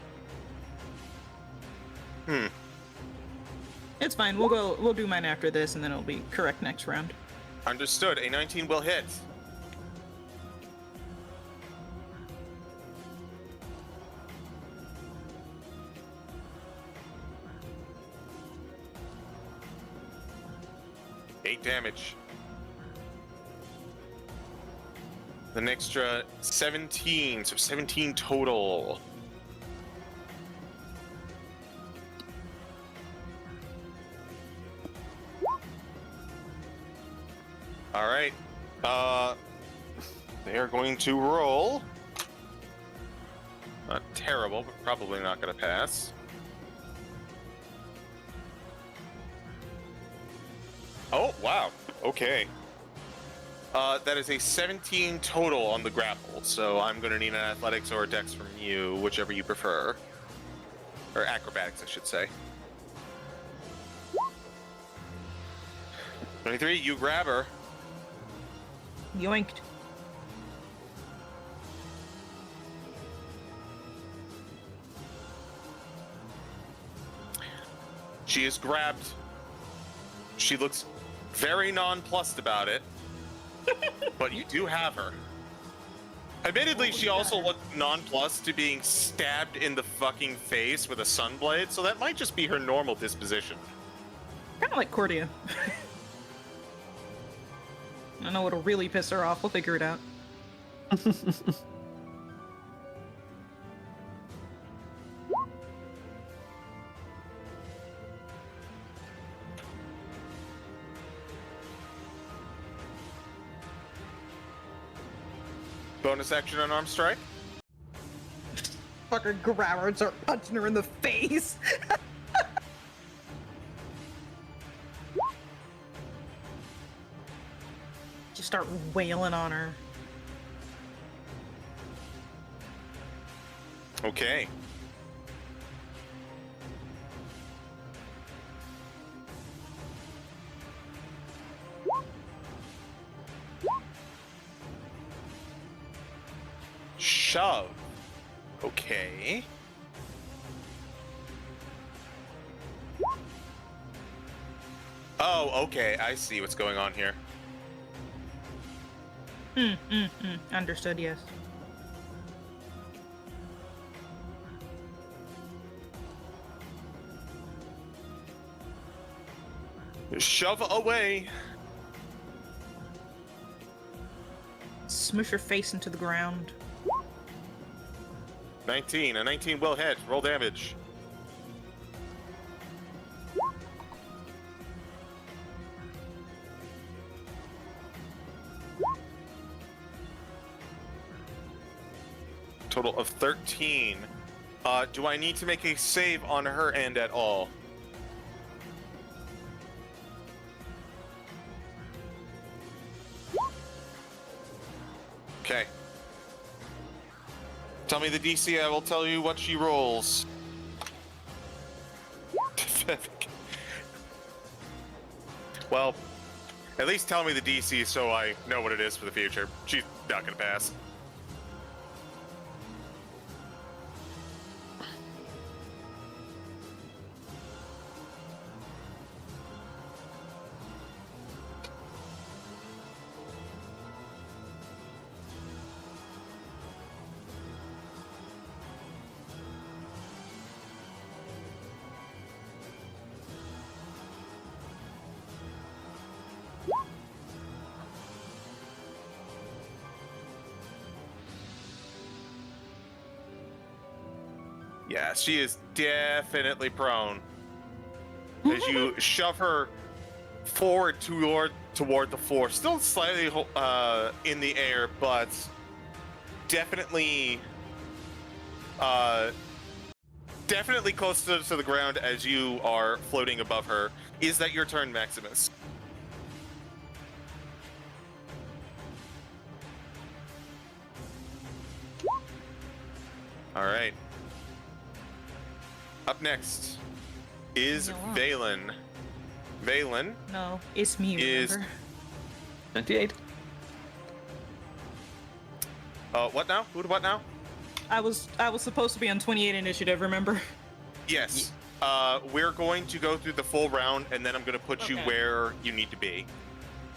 It's fine. We'll do mine after this, and then it'll be correct next round. Understood. A 19 will hit. Eight damage. An extra 17, so 17 total. All right. They are going to roll. Not terrible, but probably not going to pass. Oh, wow. Okay. That is a 17 total on the grapple, so I'm going to need an athletics or a dex from you, whichever you prefer. Or acrobatics, I should say. 23, you grab her. Yoinked. She is grabbed. She looks very nonplussed about it, but you do have her. Admittedly, she also looked nonplussed to being stabbed in the fucking face with a sunblade, so that might just be her normal disposition. Kind of like Cordia. I don't know what'll really piss her off. We'll figure it out. Bonus action on arm strike. Fucker grab her and start punching her in the face. Just start wailing on her. Okay. Shove. Okay. Oh, okay. I see what's going on here. Understood, yes. Shove away. Smush her face into the ground. 19. A 19 will hit. Roll damage. Total of 13. Do I need to make a save on her end at all? Okay. Tell me the DC, I will tell you what she rolls. Well, at least tell me the DC so I know what it is for the future. She's not gonna pass. Yeah, she is definitely prone. As you shove her forward toward the floor, still slightly in the air, but definitely definitely close to the ground as you are floating above her. Is that your turn, Maximus? All right. Up next is Valen. Valen No, it's me, is- remember? 28. What now? What now? I was supposed to be on 28 initiative, remember? Yes. We're going to go through the full round, and then I'm going to put you Okay. where you need to be.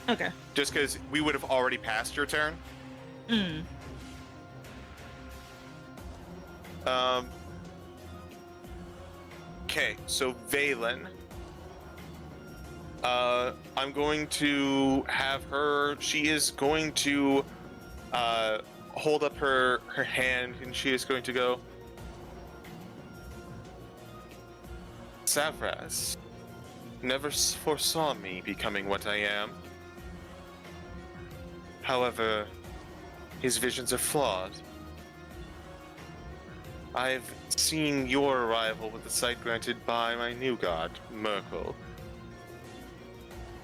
Okay. Just because we would have already passed your turn. Mm. Okay, so Valen. I'm going to have her. She is going to hold up her hand, and she is going to go. Savras never foresaw me becoming what I am. However, his visions are flawed. I've seen your arrival with the sight granted by my new god, Merkel.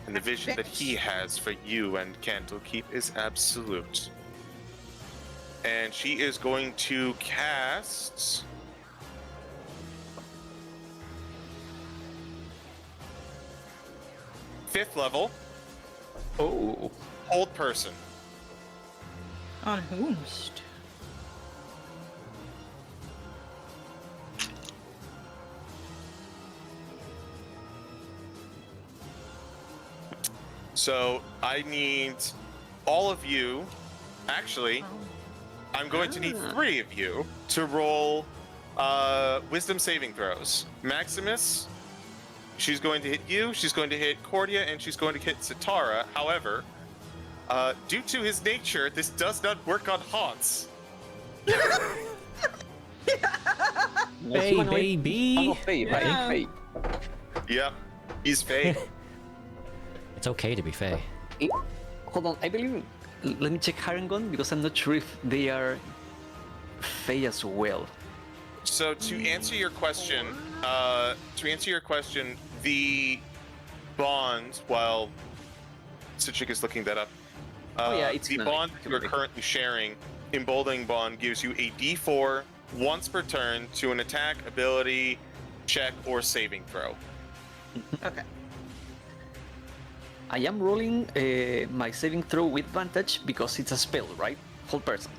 And the vision that he has for you and Candlekeep is absolute. And she is going to cast... Fifth level, Oh. Hold Person. On whomst? So I need all of you. Actually, I'm going to need 3 of you to roll wisdom saving throws. Maximus, she's going to hit you, she's going to hit Cordia, and she's going to hit Sitara. However, due to his nature, this does not work on Honse. Hey, baby. Oh, Faye, right? Yeah. Faye. Yep, he's fake. It's okay to be Faye. Hold on, I believe. Let me check Harangon because I'm not sure if they are Faye as well. So to answer your question, the bond, while Citric is looking that up, it's the not- bond that you're currently sharing, Emboldening Bond, gives you a D4 once per turn to an attack, ability, check, or saving throw. Okay. I am rolling my saving throw with advantage because it's a spell, right? Hold person.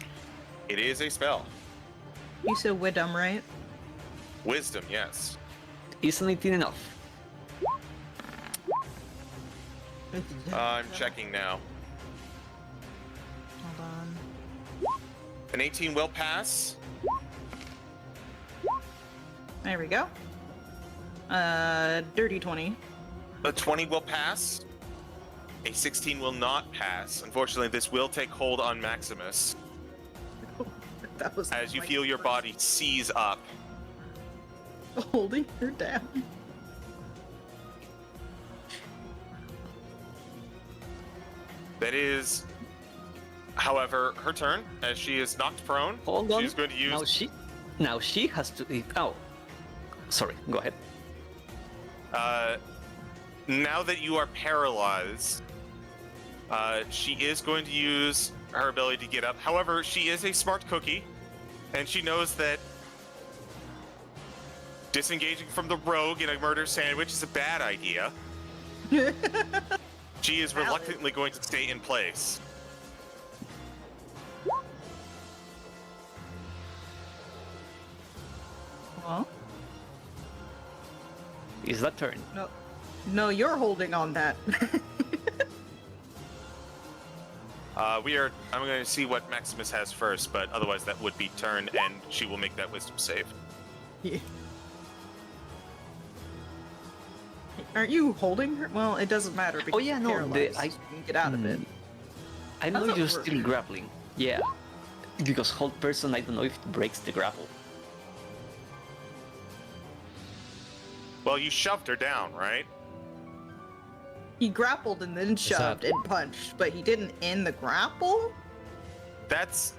It is a spell. You said Widom, right? Wisdom, yes. Isn't it enough? I'm checking now. Hold on. An 18 will pass. There we go. Dirty 20. A 20 will pass. A 16 will not pass. Unfortunately, this will take hold on Maximus That was as you like feel your body seize up. holding her down. That is, however, her turn as she is knocked prone. Hold on. She's going to use. Now she has to. Oh, sorry. Go ahead. Now that you are paralyzed, she is going to use her ability to get up. However, she is a smart cookie, and she knows that disengaging from the rogue in a murder sandwich is a bad idea. She is reluctantly going to stay in place. Well, Is that turn? no, you're holding on that. I'm going to see what Maximus has first, but otherwise that would be turn, and she will make that wisdom save. Yeah. Aren't you holding her? Well, it doesn't matter because yeah, you're no, paralyzed. I You can get out of it. I know thought you're we're- still grappling. Yeah. Because hold person, I don't know if it breaks the grapple. Well, you shoved her down, right? He grappled and then shoved and punched, but he didn't end the grapple? That's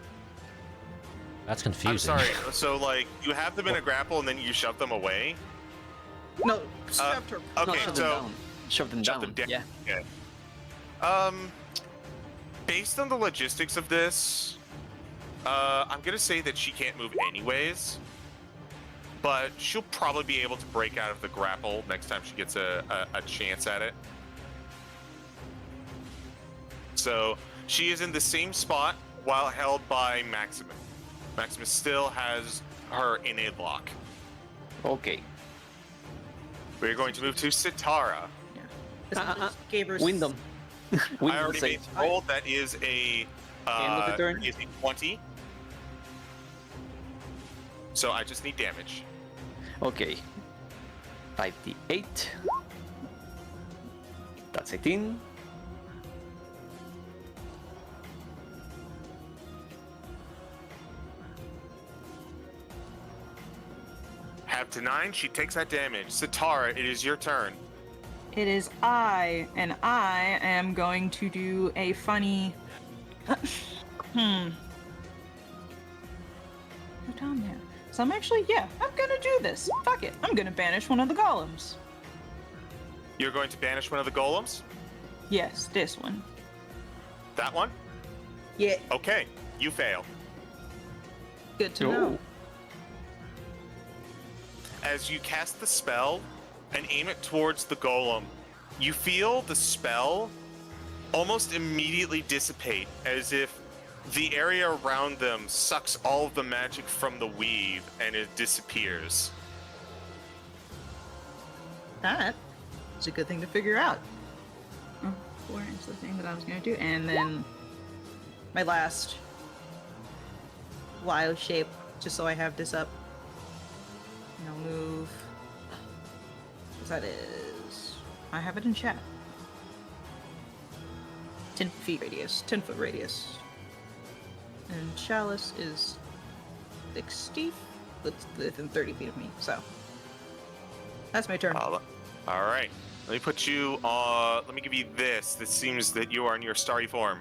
confusing. I'm sorry. So, like, you have them in a grapple and then you shove them away? No, shoved her. No, Okay, shove so... them down. Shove them Shove down. them down. Yeah. Okay. Based on the logistics of this, I'm gonna say that she can't move anyways, but she'll probably be able to break out of the grapple next time she gets a chance at it. So she is in the same spot while held by Maximus. Maximus still has her in a lock. Okay. We're going to move to Sitara. Gave her Wyndham. I already made the roll. That is a End of the turn? is a 20. So I just need damage. Okay. 5d8. That's 18. Half to 9, she takes that damage. Sitara, it is your turn. It is I, and I am going to do a funny. Go down there. So I'm actually, I'm gonna do this. Fuck it. I'm gonna banish one of the golems. You're going to banish one of the golems? Yes, this one. That one? Yeah, Okay, you fail. good to know. As you cast the spell and aim it towards the golem, you feel the spell almost immediately dissipate, as if the area around them sucks all of the magic from the weave and it disappears. That is a good thing to figure out. Oh, 4 is the thing that I was gonna do, and then my last wild shape, just so I have this up. And I'll move. That is. I have it in chat. 10 feet radius, 10 foot radius. And Chalice is 60, but within 30 feet of me, so. That's my turn. All right. Let me put you on. Let me give you this. This seems that you are in your starry form.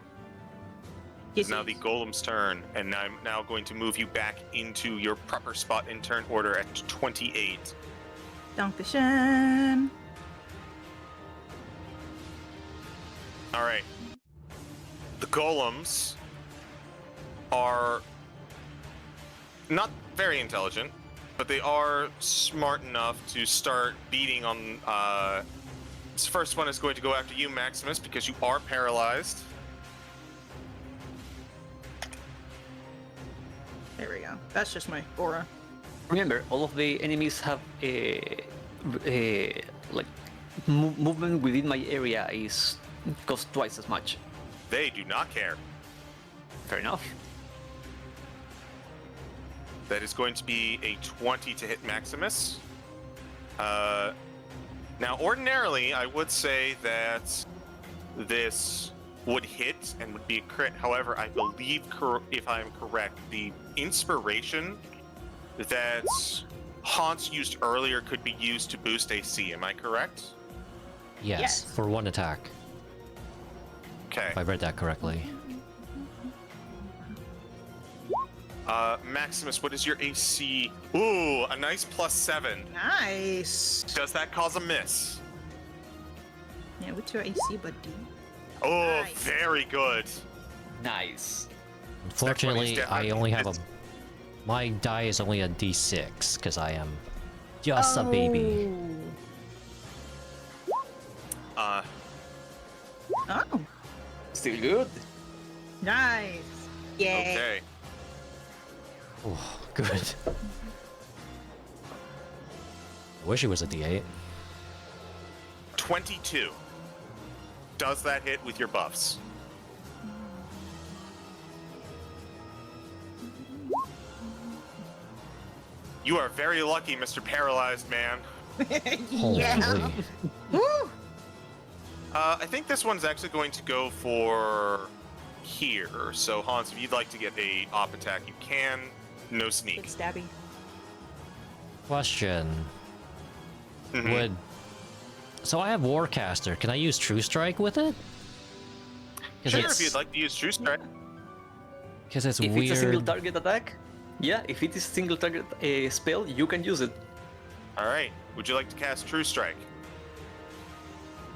It's now the golem's turn, and I'm now going to move you back into your proper spot in turn order at 28. Dankeschön. All right. The golems are not very intelligent, but they are smart enough to start beating on. This first one is going to go after you, Maximus, because you are paralyzed. There we go. That's just my aura. Remember, all of the enemies have like movement within my area is cost twice as much. They do not care. Fair enough. That is going to be a 20 to hit Maximus. Now, ordinarily, I would say that this would hit and would be a crit. However, I believe, if I am correct, the inspiration that Honse used earlier could be used to boost AC. Am I correct? Yes, for one attack. Okay. If I read that correctly. Maximus, what is your AC? Ooh, a nice +7. Nice. Does that cause a miss? Yeah, what's your AC, buddy? Oh, Nice. very good. Nice. Unfortunately, I only have a... My die is only a d6, because I am just a baby. Oh, Still good. nice. Yeah. Okay. Oh, good. I wish it was a D8. 22. Does that hit with your buffs? You are very lucky, Mr. Paralyzed Man. Holy. Woo! I think this one's actually going to go for here. So, Hans, if you'd like to get a op attack, you can. No sneak. Good stabby. Question. Mhm. Would... So I have Warcaster. Can I use True Strike with it? Sure, if you'd like to use True Strike. Because it's If weird. it's a single target attack, yeah, if it is single target spell, you can use it. All right. Would you like to cast True Strike?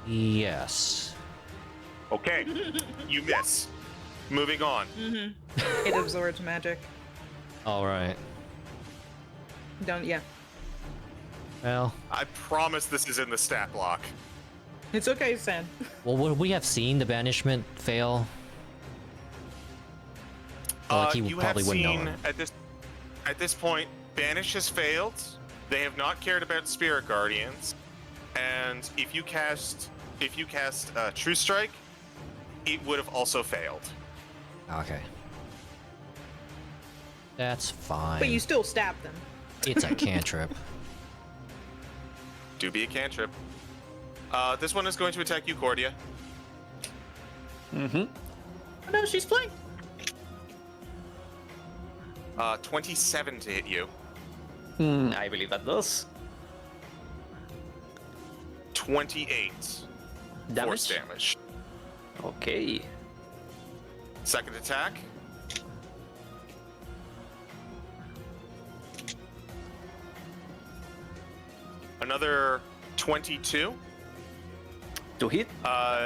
Yes. Okay. You miss. Moving on. Mm-hmm. It absorbs magic. Alright. Yeah. Well, I promise this is in the stat block. It's okay, Sen. well, would we have seen the banishment fail? Like he You probably have wouldn't seen know. at this point, Banish has failed. They have not cared about Spirit Guardians, and if you cast True Strike, it would have also failed. Okay. That's fine. But you still stab them. It's a cantrip. Do be a cantrip. This one is going to attack you, Cordia. Mm-hmm. Oh no, she's flanked. 27 to hit you. I believe that does. 28 force damage. Okay. Second attack. Another 22. To hit.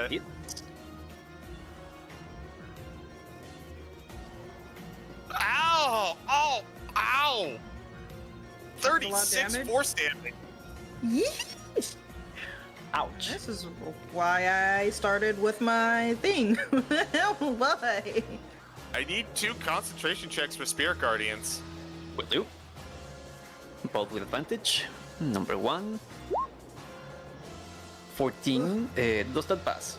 Hit. Ow! Oh! Ow! That's a lot of 36 damage. force damage. Yeesh. Ouch. This is why I started with my thing. Why? I need 2 concentration checks for Spirit Guardians. Will do. Both with advantage. Number 1. 14. Does that pass?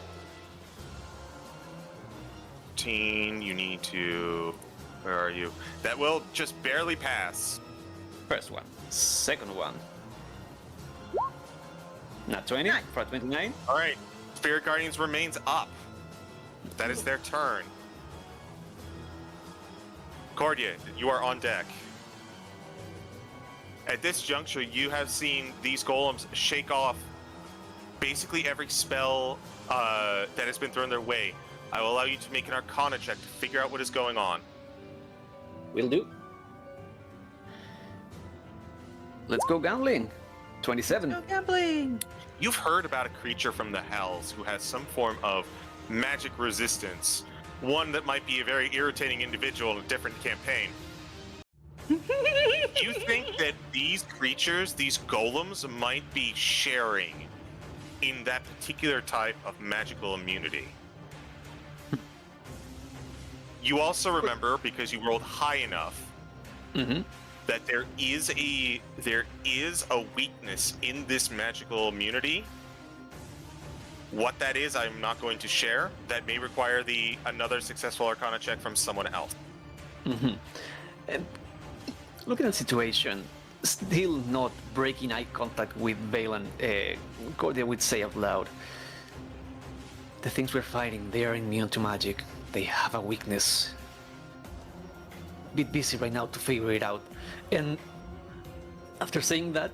14, you need to... Where are you? That will just barely pass. First one. Second one. Not 20 Nice. for 29. Alright, Spirit Guardians remains up. That is their turn. Cordia, you are on deck. At this juncture, you have seen these golems shake off basically every spell that has been thrown their way. I will allow you to make an Arcana check to figure out what is going on. Will do. Let's go gambling. 27. No gambling. You've heard about a creature from the Hells who has some form of magic resistance. One that might be a very irritating individual in a different campaign. You think that these creatures, these golems, might be sharing in that particular type of magical immunity. You also remember, because you rolled high enough, Mm-hmm. that there is a weakness in this magical immunity. What that is, I'm not going to share. That may require another successful Arcana check from someone else. Mm-hmm. Looking at the situation, still not breaking eye contact with Valen, Cordia would say out loud, the things we're fighting, they are immune to magic. They have a weakness. Bit busy right now to figure it out. And after saying that,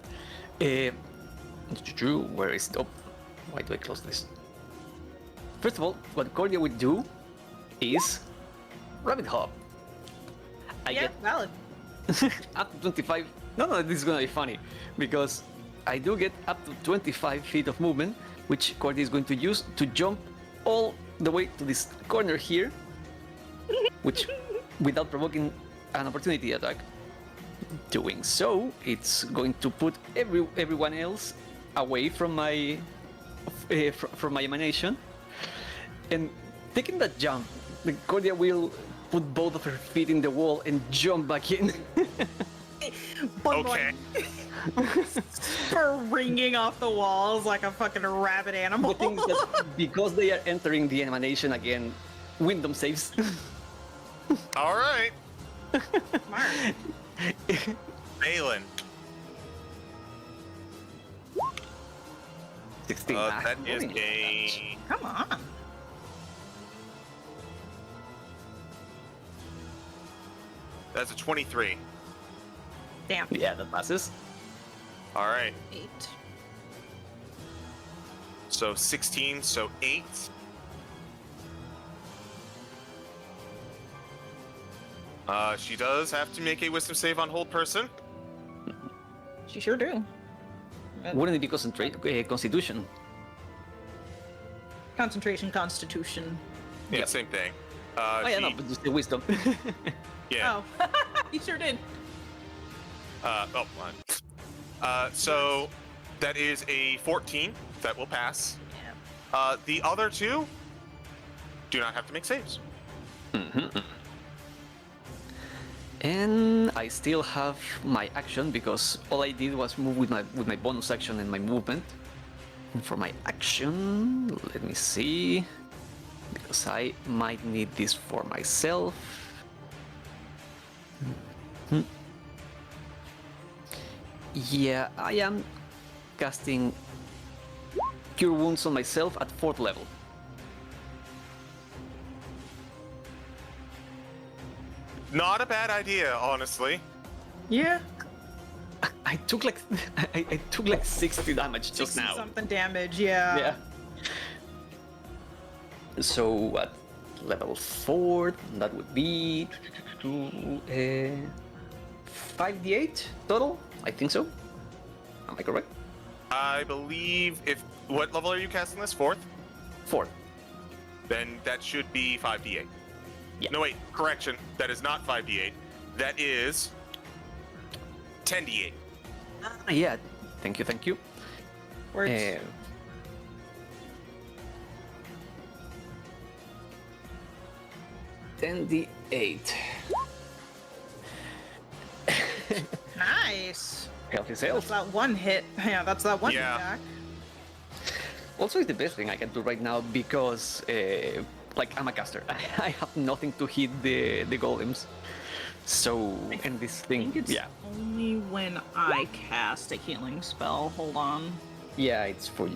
where is it? Oh, why do I close this? First of all, what Cordia would do is rabbit hop. I Yeah, get valid. up to 25. No, this is gonna be funny because I do get up to 25 feet of movement, which Cordia is going to use to jump all the way to this corner here, which without provoking an opportunity attack. Doing so, it's going to put everyone else away from my emanation, And taking that jump, the Cordia will put both of her feet in the wall and jump back in. Okay. Springing off the walls like a fucking rabid animal. The thing is that because they are entering the emanation again, Wyndham saves. All right. Smart. Balin. 16. That is a... Come on. That's a 23. Damn. Yeah, that passes. All right. 8. So 16, so 8. She does have to make a wisdom save on hold person. She sure do. Wouldn't it be Constitution? Concentration, Constitution. Yeah, Yep. same thing. Oh yeah, no, but just the wisdom. Yeah. Oh, you sure did. So that is a 14. That will pass. Yeah. The other two do not have to make saves. And I still have my action because all I did was move with my bonus action and my movement. And for my action, let me see, because I might need this for myself. Yeah, I am casting Cure Wounds on myself at 4th level. Not a bad idea, honestly. Yeah. I took like I took like 60 damage just now. Something damage, yeah. Yeah. So at level 4, that would be 5d8 total. I think so. Am I correct? I believe what level are you casting this? 4th? 4th. Then that should be 5d8. Yeah. No, wait, correction. That is not 5d8. That is 10d8. Yeah. Thank you. Thank you. Words. 10d8. Nice. Healthy That's self. that one hit. Yeah, that's that one Yeah. hit back. Also, it's the best thing I can do right now because, like, I'm a caster. I have nothing to hit the golems. So, and this I thing, think it's yeah, only when I cast a healing spell. Hold on. yeah, it's for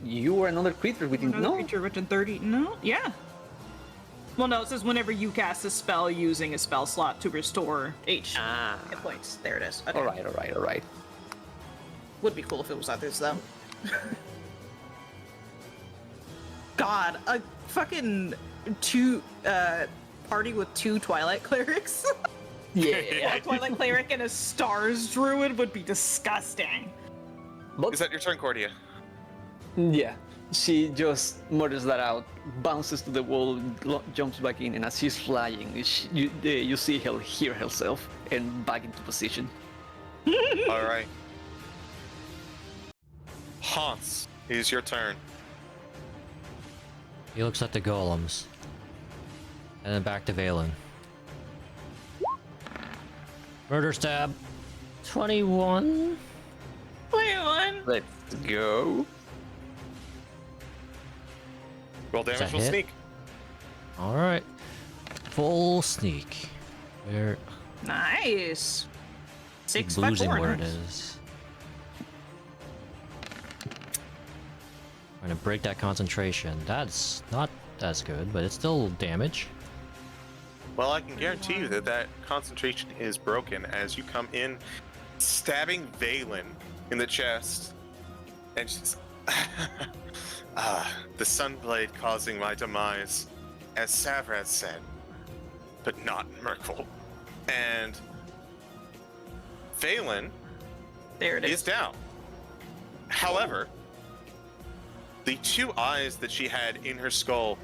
you or another creature within. Another No, creature within 30. No, yeah. Well, no, it says whenever you cast a spell using a spell slot to restore H hit points. There it is. Okay. all right. Would be cool if it was others, though. God, a fucking party with 2 Twilight clerics. Yeah. A Twilight cleric and a Stars druid would be disgusting. But Is that your turn, Cordia? yeah, she just murders that out, bounces to the wall, jumps back in, and as she's flying, you see her hear herself and back into position. All right. Honse, it is your turn. He looks at the golems. And then back to Valen. Murder stab. 21. 21. Let's go. Roll damage that with hit? sneak. Alright. Full sneak. Where Nice. 6 by losing 4. where it Nice. is. I'm gonna break that concentration. That's not as good, but it's still damage. Well, I can guarantee you that concentration is broken as you come in, stabbing Valen in the chest, and she's the Sunblade causing my demise, as Savraz said, but not Merkel. And Valen There it is is. down. However, the 2 eyes that she had in her skull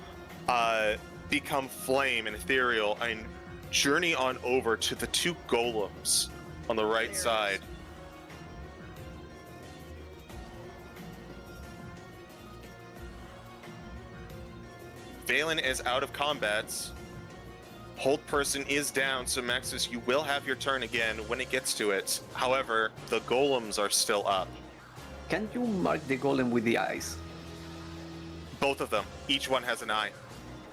become flame and ethereal and journey on over to the 2 golems on the right There it side. Valen is out of combat. Hold person is down, so Maximus, you will have your turn again when it gets to it. However, the golems are still up. Can you mark the golem with the eyes? Both of them. Each one has an eye.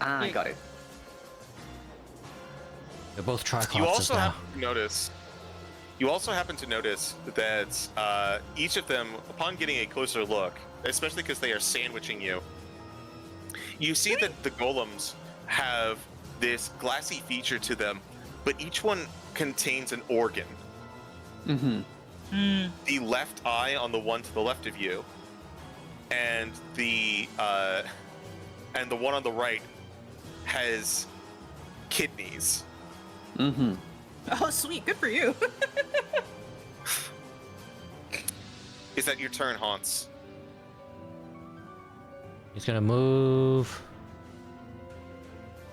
Ah, I got it. They're both Triclopses You also now. happen to notice that each of them, upon getting a closer look, especially because they are sandwiching you, you see that the golems have this glassy feature to them, but each one contains an organ. Mm-hmm. The left eye on the one to the left of you, and the one on the right has kidneys. Mm-hmm. Oh, sweet. Good for you. Is that your turn, Honse? He's gonna move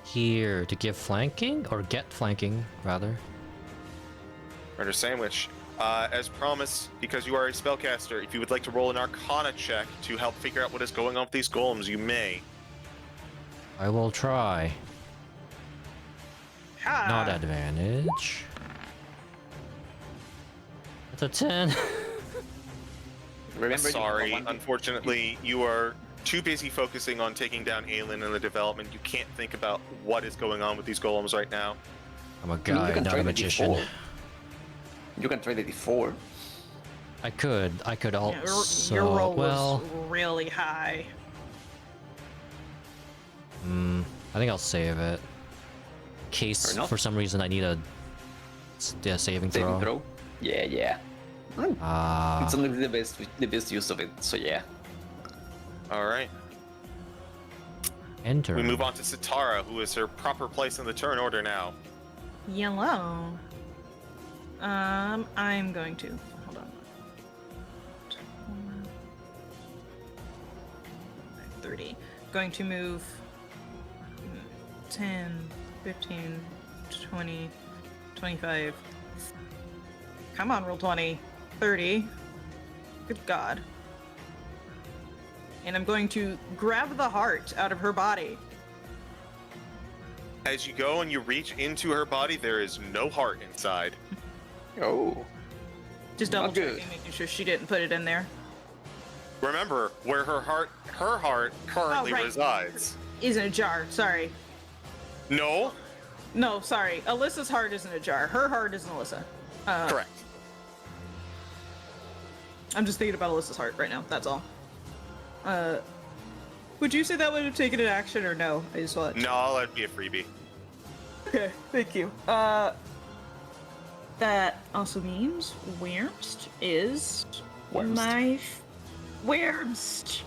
here to give flanking, or get flanking, rather. Murder Sandwich. As promised, because you are a spellcaster, if you would like to roll an Arcana check to help figure out what is going on with these golems, you may. I will try. Ha! Not advantage. That's a 10. Remember, Sorry, you have a 1d8. unfortunately, you are too busy focusing on taking down Aelin and the development. You can't think about what is going on with these golems right now. I'm a I mean, guy, you can not try a the magician. D4. You can try the D4. I could Yeah, also. your roll well, was really high. I think I'll save it. In case Fair enough. for some reason I need a saving Saving throw. throw. Yeah. Ah, It's only the best use of it. So yeah. All right. enter. We move on to Sitara, who is her proper place in the turn order now. Yellow. I'm going to hold on. 30. Going to move 10, 15, 20, 25. Come on, roll 20. 30. Good God. And I'm going to grab the heart out of her body. As you go and you reach into her body, there is no heart inside. Oh. Just Not double good. checking, making sure she didn't put it in there. Remember where her heart currently right. resides. Is in a jar. Sorry. No, No, sorry. Alyssa's heart is in a jar. Her heart is in Alyssa. correct. I'm just thinking about Alyssa's heart right now. That's all. Would you say that would have taken an action or no? I just want. No, that'd be a freebie. Okay, thank you. That also means Wyrmst is Wyrmst. my Wyrmst.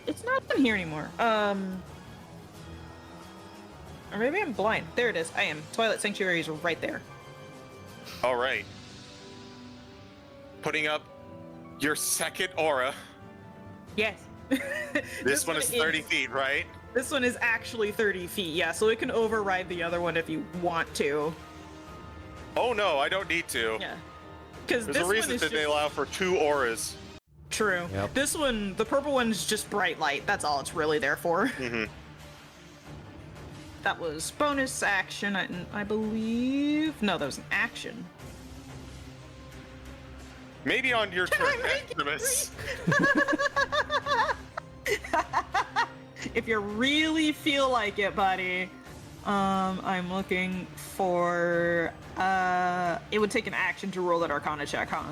It's not in here anymore. Or maybe I'm blind. There it is. I am. Twilight Sanctuary is right there. All right. Putting up your second aura. Yes. This one is 30 feet, right? This one is actually 30 feet, yeah, so it can override the other one if you want to. Oh no, I don't need to. Yeah. Because There's this a one reason is that just... they allow for 2 auras. True. Yep. This one, the purple one's just bright light. That's all it's really there for. Mm-hmm. That was bonus action, I believe. No, that was an action. Maybe on your turn, I make it Maximus. If you really feel like it, buddy. I'm looking for... it would take an action to roll that Arcana check, huh?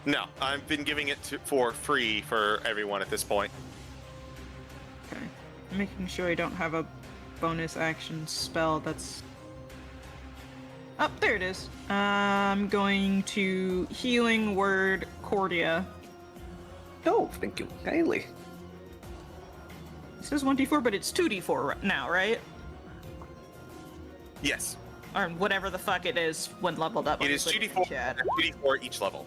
No, I've been giving it for free for everyone at this point. Okay. I'm making sure I don't have a bonus action spell that's... Oh, there it is. I'm going to Healing Word Cordia. Oh, thank you kindly. It says 1d4, but it's 2d4 now, right? Yes, Or whatever the fuck it is when leveled up. it is I'll put in 2d4 chat. and 2d4 each level.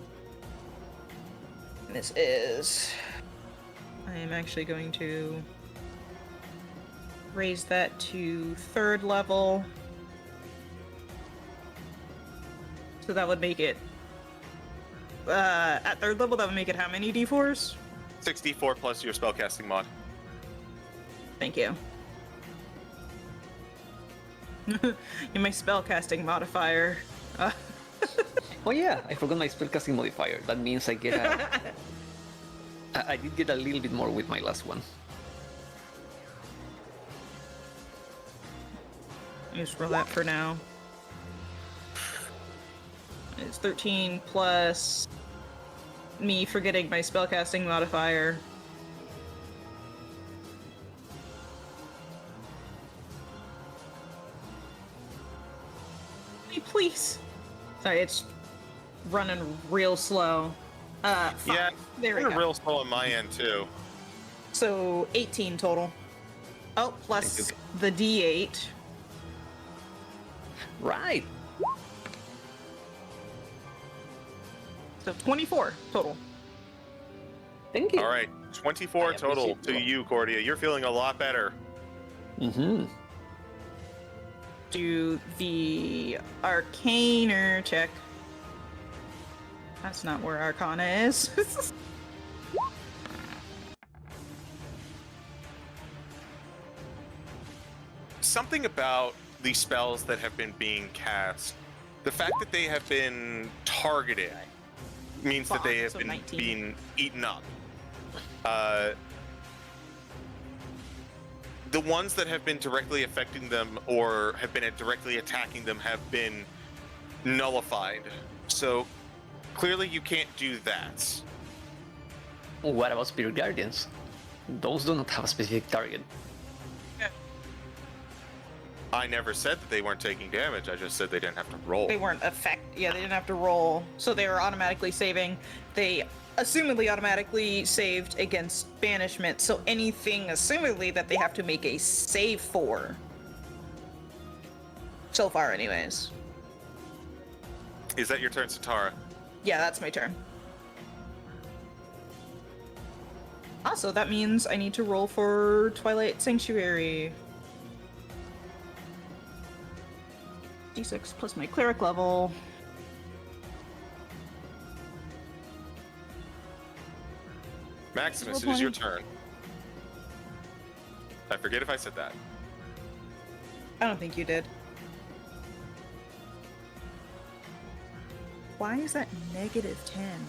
This is... I am actually going to raise that to 3rd level. So that would make it at 3rd level, that would make it how many d4s? 64 plus your spellcasting mod. Thank you. In my spellcasting modifier. Oh yeah, I forgot my spellcasting modifier. That means I get a... I did get a little bit more with my last one. Just roll that for now. It's 13 plus me forgetting my spellcasting modifier. Hey, please. Sorry, it's running real slow. 5. Yeah, There we you're go. real slow on my end too. So 18 total. Oh, plus the D8. Right. So 24 total. Thank you. All right, 24 I total appreciate to that. you, Cordia. You're feeling a lot better. Mm-hmm. Do the Arcaner check. That's not where Arcana is. Something about the spells that have been being cast, the fact that they have been targeted means that they have So been 19. being eaten up. The ones that have been directly affecting them or have been directly attacking them have been nullified. So clearly you can't do that. What about Spirit Guardians? Those do not have a specific target. I never said that they weren't taking damage. I just said they didn't have to roll. They weren't they didn't have to roll, so they were automatically saving. They assumedly automatically saved against banishment, so anything assumedly that they have to make a save for. So far, anyways. Is that your turn, Sitara? Yeah, that's my turn. Also, that means I need to roll for Twilight Sanctuary. D6 plus my cleric level. Maximus, it is your turn. I forget if I said that. I don't think you did. Why is that -10?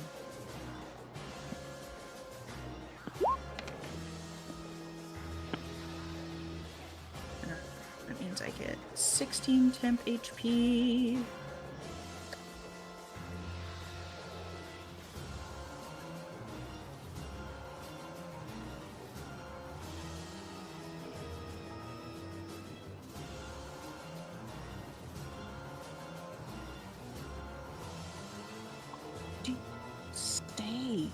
That means I get 16 temp HP. Stay.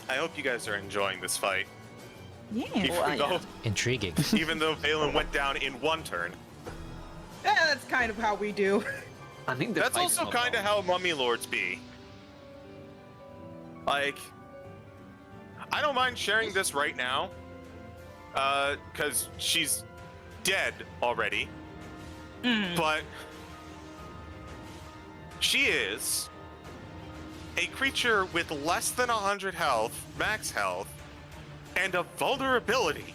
I hope you guys are enjoying this fight. Yeah. Even though, Intriguing. even though Valen went down in one turn. Yeah, that's kind of how we do. I think the That's fight is also not kind of long. how Mummy Lords be. Like, I don't mind sharing this right now, because she's dead already, but she is a creature with less than 100 health, max health, and a vulnerability.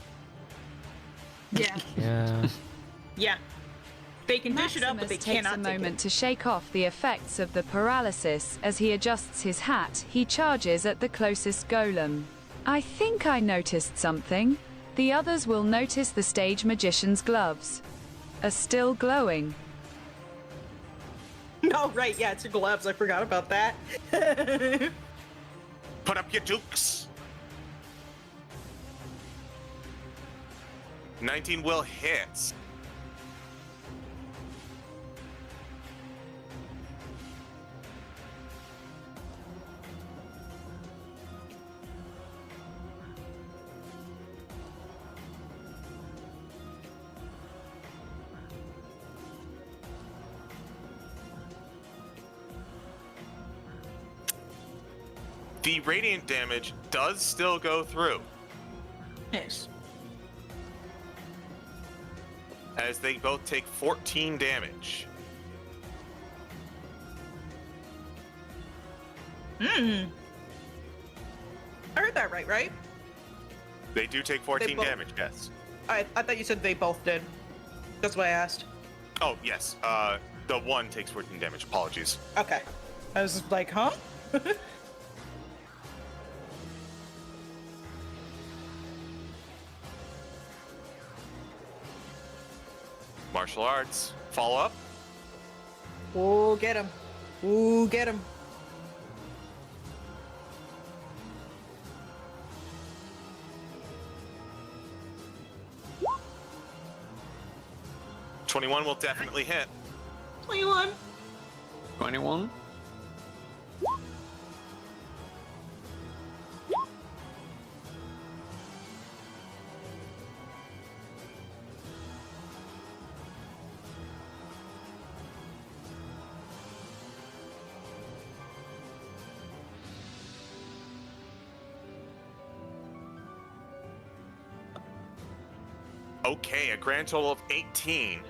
Yeah. Yeah. Yeah. They can dish it up, but Maximus they takes cannot a take moment it. to shake off the effects of the paralysis. As he adjusts his hat, he charges at the closest golem. I think I noticed something. The others will notice the stage magician's gloves are still glowing. Oh, right, yeah, it's your gloves. I forgot about that. Put up your dukes. 19 will hit. The radiant damage does still go through, Yes. as they both take 14 damage. Hmm. I heard that right? They do take 14 both- damage, yes. I thought you said they both did. That's why I asked. Oh, yes. The one takes 14 damage. Apologies. Okay. I was like, huh? Martial arts. Follow up. Ooh, get him. Ooh, get him. '21 will definitely hit. 21. 21. Okay, a grand total of 18.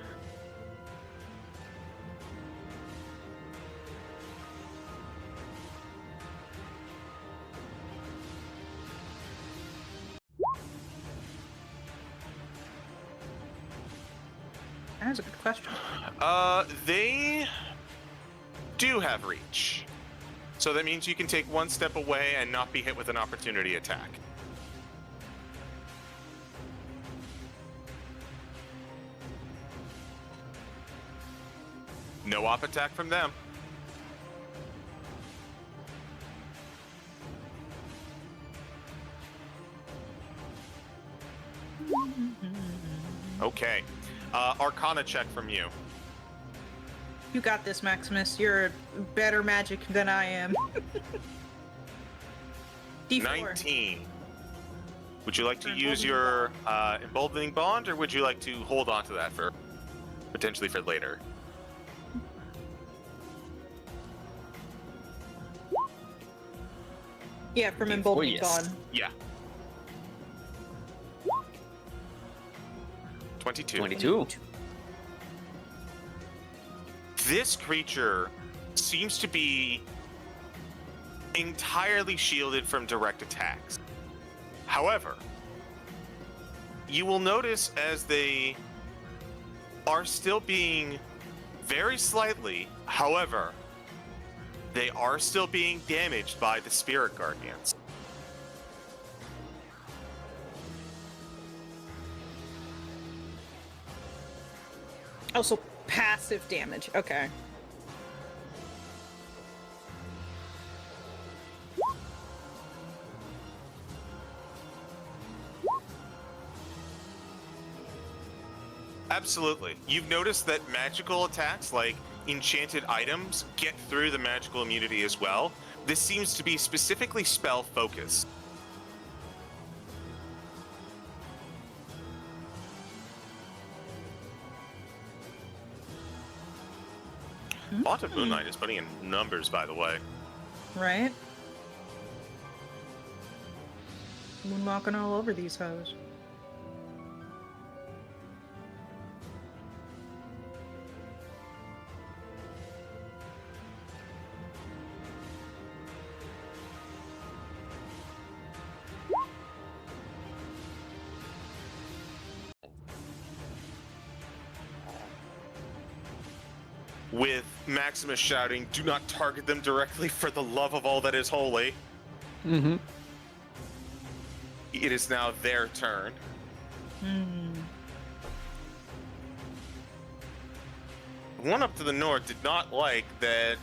That's a good question. They do have reach. So that means you can take one step away and not be hit with an opportunity attack. No op attack from them. Okay. Arcana check from you. You got this, Maximus. You're better magic than I am. D4. 19. Would you like to use your emboldening bond, or would you like to hold on to that for potentially for later? Yeah, from D4, emboldening yes. gone. Yeah. 22. 22. This creature seems to be entirely shielded from direct attacks. However, you will notice as they are still being very slightly, however, they are still being damaged by the spirit guardians. Oh, so passive damage. Okay. Absolutely. You've noticed that magical attacks, like enchanted items, get through the magical immunity as well. This seems to be specifically spell focused. A lot of Moon Knight is putting in numbers, by the way. Right? Moonwalking all over these hoes. With Maximus shouting, "Do not target them directly for the love of all that is holy." Mm-hmm. It is now their turn. One up to the north did not like that.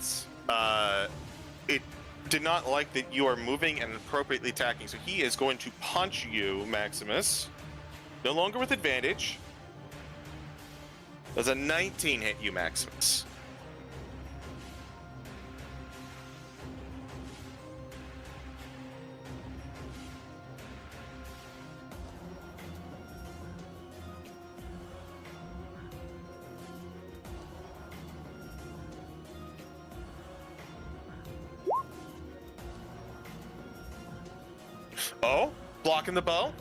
It did not like that you are moving and appropriately attacking, so he is going to punch you, Maximus. No longer with advantage. Does a 19 hit you, Maximus? Oh, blocking the bow.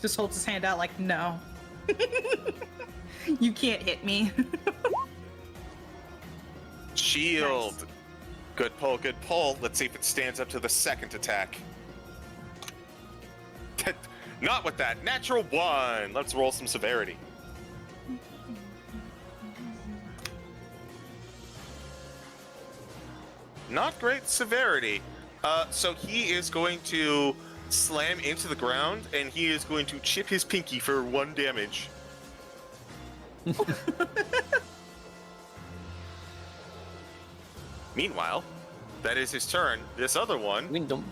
Just holds his hand out like, no. You can't hit me. Shield. Nice. Good pull, good pull. Let's see if it stands up to the second attack. Not with that. Natural 1. Let's roll some severity. Not great severity. So he is going to slam into the ground, and he is going to chip his pinky for 1 damage. Meanwhile, that is his turn. This other one, Wyndham.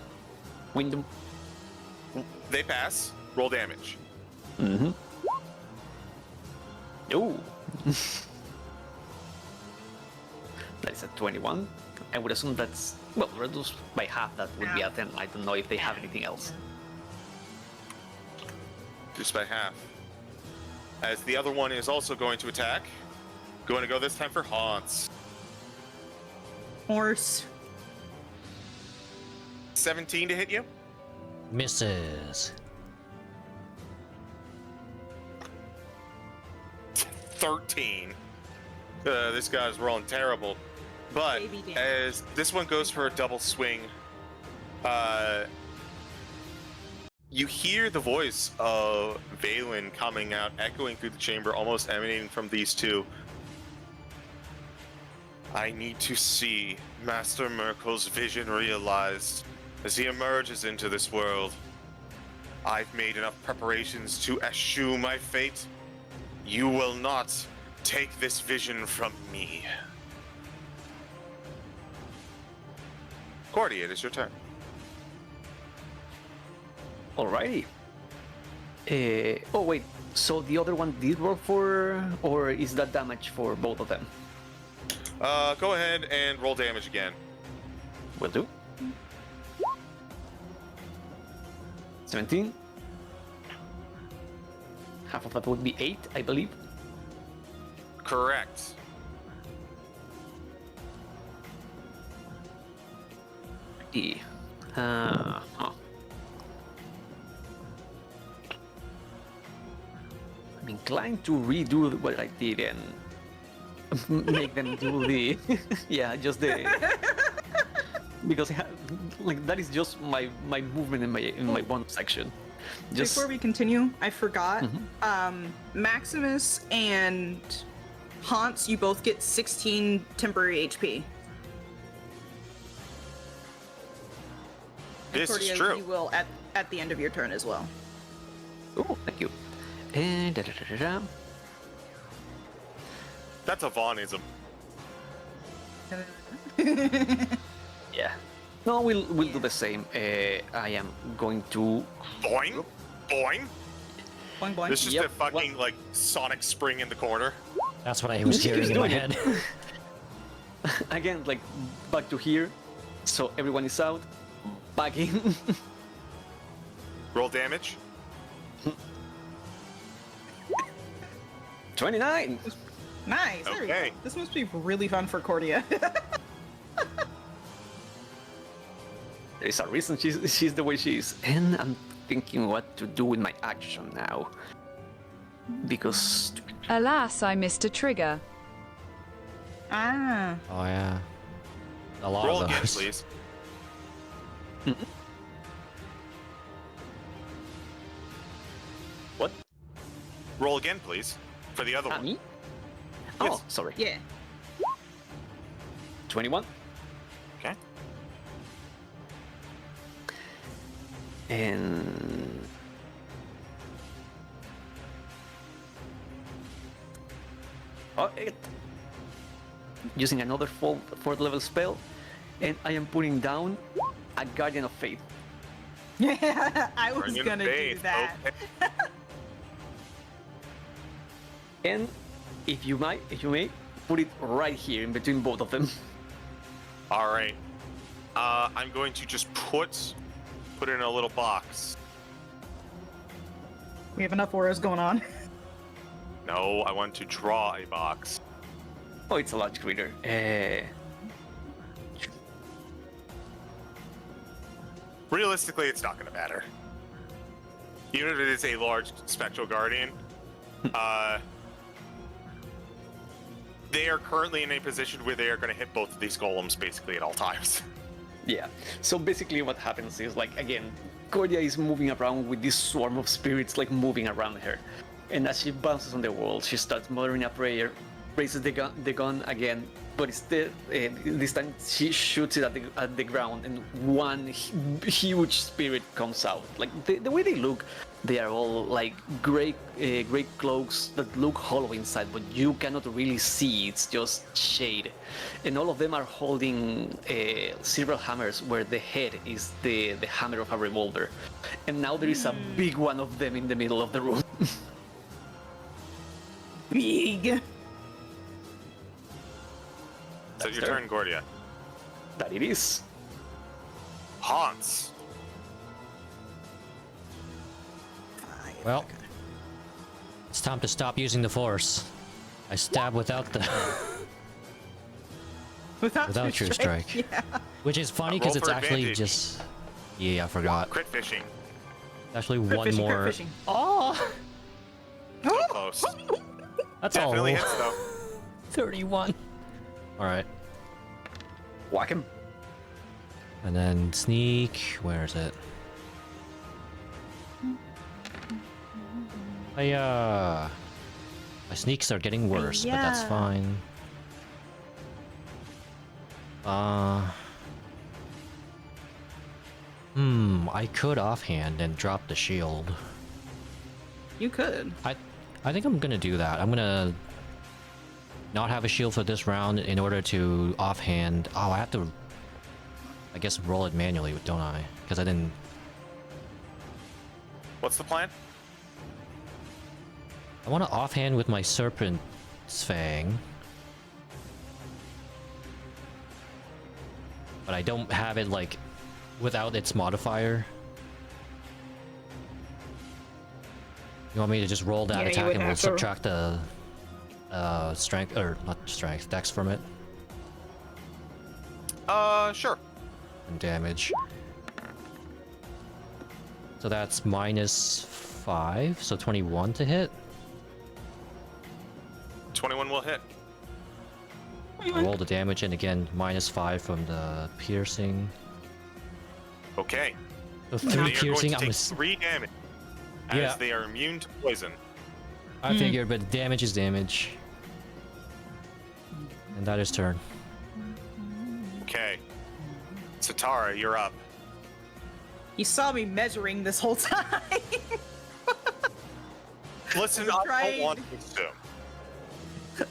they pass. Roll damage. Mm-hmm. Oh. That's a 21. I would assume that's, well, reduced by half. That would be a 10. I don't know if they have anything else. Just by half. As the other one is also going to attack. Going to go this time for Honse. Horse. 17 to hit you. Misses. 13. This guy's rolling terrible. But Baby damage. as this one goes for a double swing, you hear the voice of Valen coming out, echoing through the chamber, almost emanating from these two. I need to see Master Merkel's vision realized as he emerges into this world. I've made enough preparations to eschew my fate. You will not take this vision from me. Cordia, it is your turn. Alrighty. Oh wait, so the other one did roll for, or is that damage for both of them? Go ahead and roll damage again. Will do. 17. Half of that would be 8, I believe. Correct. Huh. I'm inclined to redo what I did and make them do the yeah, just the because like that is just my movement in my bonus section. Just Before we continue, I forgot. Maximus and Honse, you both get 16 temporary HP. And This is Cordia, true. You will at the end of your turn as well. oh, thank you. And That's a Vaughnism. yeah. No, we'll do the same. I am going to Boing! Boing! Boing boing. There's just Yep, a fucking, like, sonic spring in the corner. That's what I was hearing in my doing head. it. Again, like back to here, so everyone is out. Back in. Roll damage. 29. Nice. There we go. Okay. This must be really fun for Cordia. There is a reason she's the way she is, and I'm thinking what to do with my action now, because Alas, I missed a trigger. Ah. Oh yeah. A lot Roll of again, those. please. what? Roll again, please. For the other one. Me? Yes. Oh, sorry. Yeah. 21. Okay. And using another fourth level spell, and I am putting down a Guardian of Faith. Yeah, I was Guardian of gonna do Faith, that. okay. And if you may, put it right here in between both of them. All right. I'm going to just put it in a little box. We have enough auras going on. No, I want to draw a box. Oh, it's a large creature. Realistically, it's not going to matter. Even if it is a large spectral guardian, they are currently in a position where they are going to hit both of these golems basically at all times. Yeah. So basically, what happens is, like, again, Cordia is moving around with this swarm of spirits, like, moving around her. And as she bounces on the wall, she starts muttering a prayer, raises the gun again, but instead, this time she shoots it at the ground, and one huge spirit comes out. Like, the way they look, they are all like gray cloaks that look hollow inside, but you cannot really see. It's just shade, and all of them are holding silver hammers, where the head is the hammer of a revolver. And now there is a big one of them in the middle of the room. Big. So your turn, Cordia. That it is. Honse. Well, it's time to stop using the force. I stab without the Without true strike. Yeah. Which is funny Roll because it's for actually advantage. just I forgot. Crit fishing. Actually Crit one fishing, more. crit fishing. Oh, So close. that's all. Definitely hits though. 31. All right, Whack him. and then sneak. Where is it? My sneaks are getting worse, but that's Yeah. fine. I could offhand and drop the shield. You could. I think I'm gonna do that. I'm gonna not have a shield for this round in order to offhand. Oh, I have to, I guess, roll it manually, don't I? Because I didn't. What's the plan? I want to offhand with my Serpent's Fang. But I don't have it, like, without its modifier. You want me to just roll that Yeah, you attack would and we'll have to. subtract the strength, or not strength, dex from it Sure. and damage. So that's -5, so 21 to hit. 21 will hit. I roll the damage and again -5 from the piercing. Okay. So They 3 are going piercing. to I'm take ass- 3 damage. As Yeah. they are immune to poison. I figured, but damage is damage. And that is turn. Okay. Sitara, you're up. You saw me measuring this whole time. Listen, I'm I don't trying. want to assume.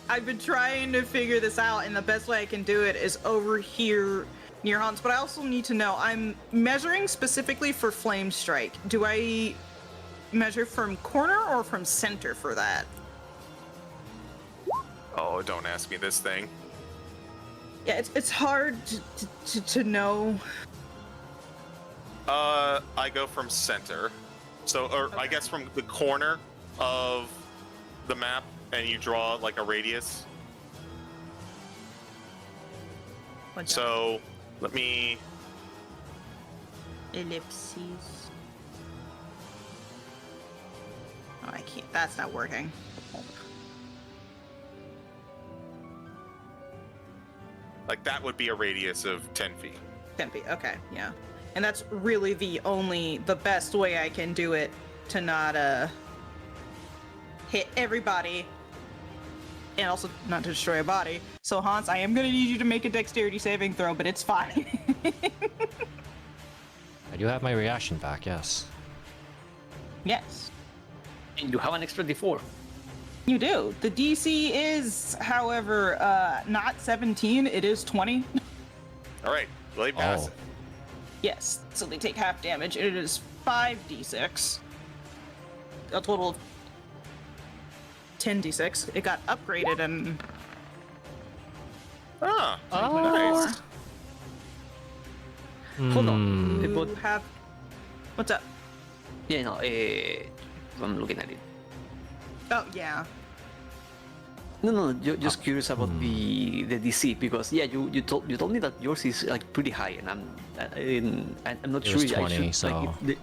I've been trying to figure this out, and the best way I can do it is over here near Hans. But I also need to know, I'm measuring specifically for Flame Strike. Do I measure from corner or from center for that? Oh, don't ask me this thing. Yeah, it's hard to know. I go from center. So, or I guess from the corner of the map, and you draw like a radius. So, let me. Ellipses. Oh, I can't. That's not working. Like, that would be a radius of 10 feet. 10 feet. Okay, yeah. And that's really the best way I can do it to not hit everybody and also not to destroy a body. So Hans, I am gonna need you to make a dexterity saving throw, but it's fine. I do have my reaction back, yes. Yes, And you have an extra d4. you do. The DC is, however, not 17. It is 20. All right, Blade pass. Oh. Yes, so they take half damage. It is 5d6. A total of 10d6. It got upgraded and Ah, Oh. nice. hold on. Hmm. You But- have what's up? Yeah, no, I'm looking at it. Oh yeah. No, just curious about the DC, because yeah, you told me that yours is like pretty high, and I'm not It sure was 20, I should so- like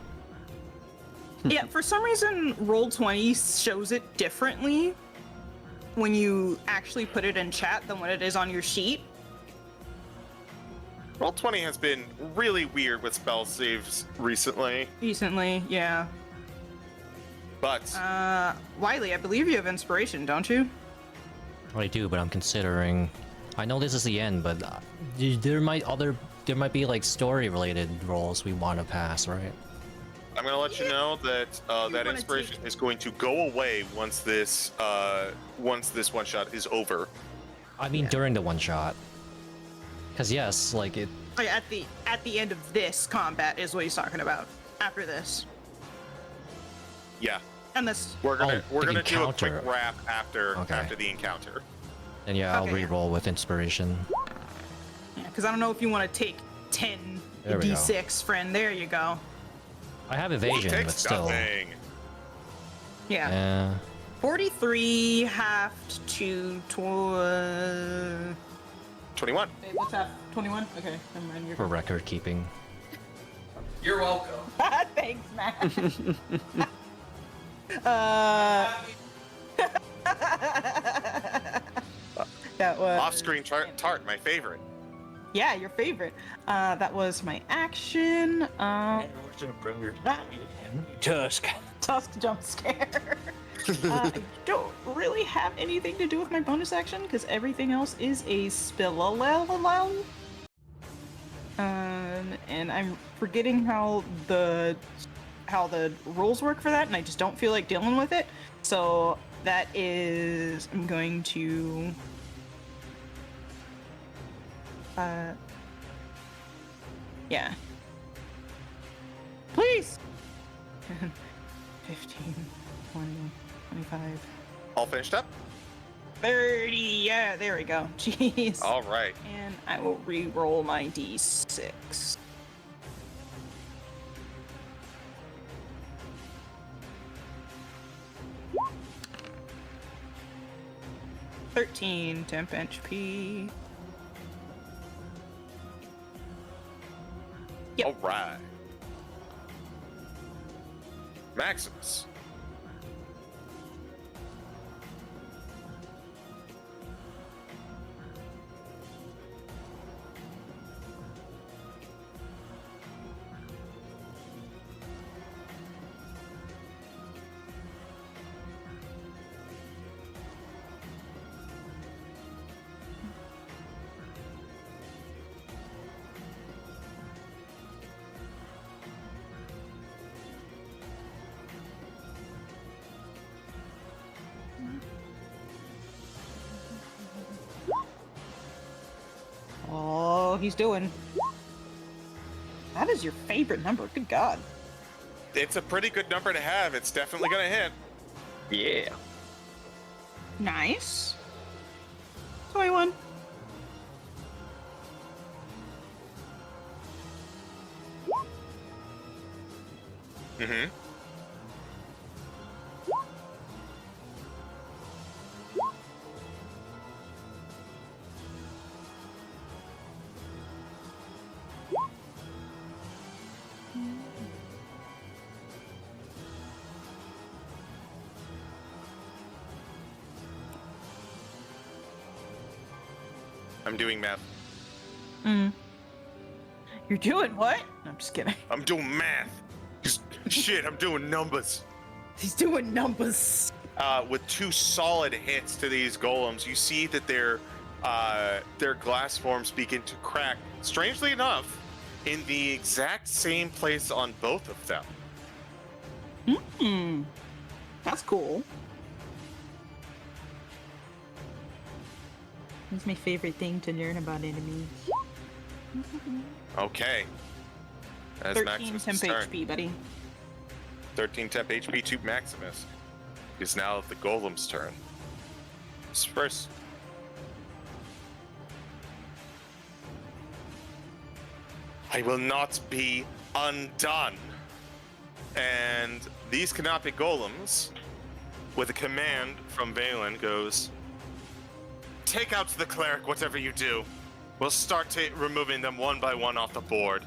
Yeah, for some reason Roll20 shows it differently. when you actually put it in chat than what it is on your sheet. Roll20 has been really weird with spell saves recently, Recently, yeah. but Wiley, I believe you have inspiration, don't you? I do, but I'm considering. I know this is the end, but there might be like story-related roles we want to pass, right? I'm gonna let you know that that wanna inspiration is going to go away once this one shot is over. I mean, during the one shot. Because yes, like it. Like, at the end of this combat is what he's talking about. After this, Yeah, and this. we're gonna the do a encounter. quick wrap after Okay. after the encounter. And yeah, I'll Okay, yeah. re-roll with inspiration. Yeah, because I don't know if you want to take 10 There we go. d6, friend. There you go. I have evasion, but Takes still. nothing. Yeah. Yeah. 43 halved to 21. Wait, what's half? 21? Okay, never mind. You're For record keeping. You're welcome. Thanks, Matt. That was Off-screen tart, my favorite. yeah, your favorite. That was my action. Tusk. Tusk jump scare. I don't really have anything to do with my bonus action because everything else is a spill. And I'm forgetting how the rules work for that, and I just don't feel like dealing with it. So that is, I'm going to. Yeah. Please. 15, 20, 25, All finished up? 30. Yeah, there we go. Jeez. All right. And I will re-roll my d6. Temp HP. Yep. All right. Maximus. Oh, he's doing. That is your favorite number. Good God. It's a pretty good number to have. It's definitely gonna hit. Yeah. Nice. 21. Mm-hmm. I'm doing math. You're doing what? No, I'm just kidding. I'm doing math. Just shit, I'm doing numbers. He's doing numbers. With two solid hits to these golems, you see that their glass forms begin to crack. Strangely enough, in the exact same place on both of them. That's cool. That's my favorite thing to learn about enemies. Okay. As 13 Maximus' temp turn. HP, buddy. 13 temp HP to Maximus. It is now the golem's turn. First. I will not be undone. And these Canopic golems, with a command from Valen, goes, take out the cleric, whatever you do. We'll start removing them one by one off the board.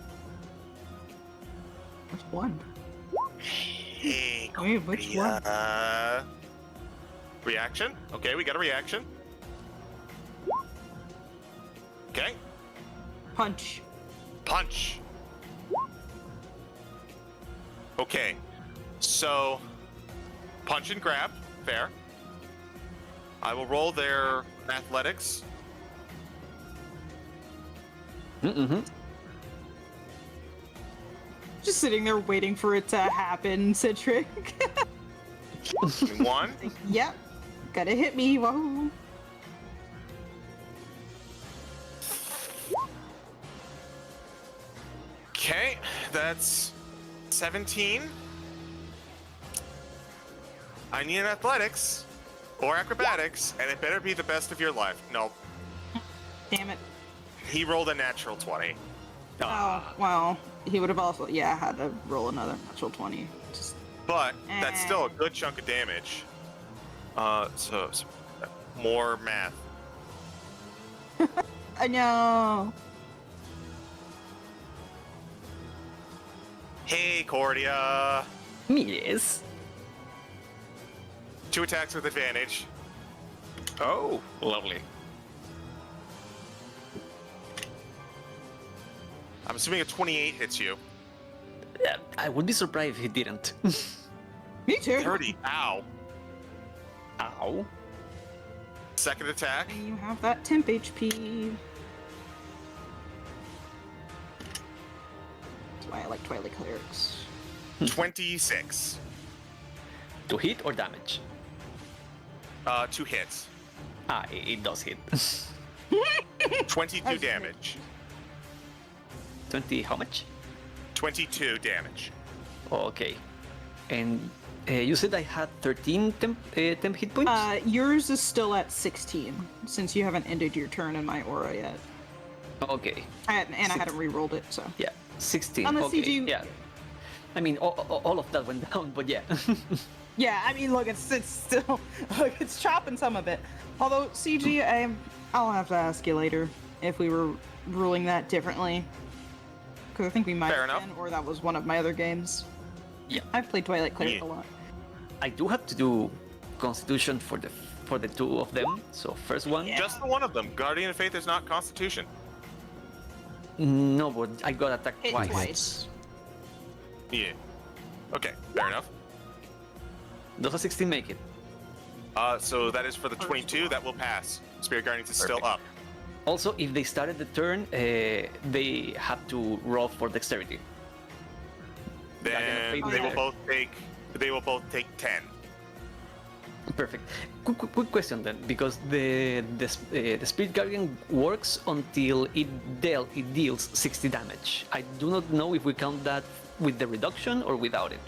Which one? Hey, Wait, which one? Cordia. Reaction. Okay, we got a reaction. Okay. Punch. Punch. Okay. So, punch and grab. Fair. I will roll their athletics. Mm-hmm. Just sitting there waiting for it to happen, Citric. One. Yep. Gotta hit me. Whoa. Okay, that's 17. I need an athletics or acrobatics, and it better be the best of your life. No, Damn it. he rolled a natural 20. Oh, well, he would have also, had to roll another natural 20. Just, But that's still a good chunk of damage. So more math. I know. Hey, Cordia. Yes. 2 attacks with advantage. Oh, lovely. I'm assuming a 28 hits you. Yeah, I would be surprised if he didn't. Me too. 30. Ow. Ow. Second attack. And you have that temp HP. That's why I like Twilight Clerics. 26. To hit or damage? 2 hits. Ah, it does hit. 22 damage. 20, how much? 22 damage. Oh, okay. And you said I had 13 temp hit points? Yours is still at 16, since you haven't ended your turn in my aura yet. Okay. I hadn't re-rolled it, so. Yeah, 16. Unless okay. you do- Yeah. I mean, all of that went down, but yeah. Yeah, I mean, look, it's still, look, it's chopping some of it. Although, CG, I'll have to ask you later if we were ruling that differently. Because I think we might Fair have enough. been, or that was one of my other games. Yeah. I've played Twilight Cleric Yeah. a lot. I do have to do Constitution for the 2 of them. So first one. Yeah. Just the one of them. Guardian of Faith is not Constitution. No, but I got attacked Hit twice. twice. Yeah. Okay, fair enough. Does a 16 make it? So that is for the 22. That will pass. Spirit Guardians is still Perfect. up. Also, if they started the turn, they have to roll for dexterity. Then Guardian of they Faith will there. both take. They will both take 10. Perfect. Quick question then, because the Spirit Guardian works until it deals 60 damage. I do not know if we count that with the reduction or without it.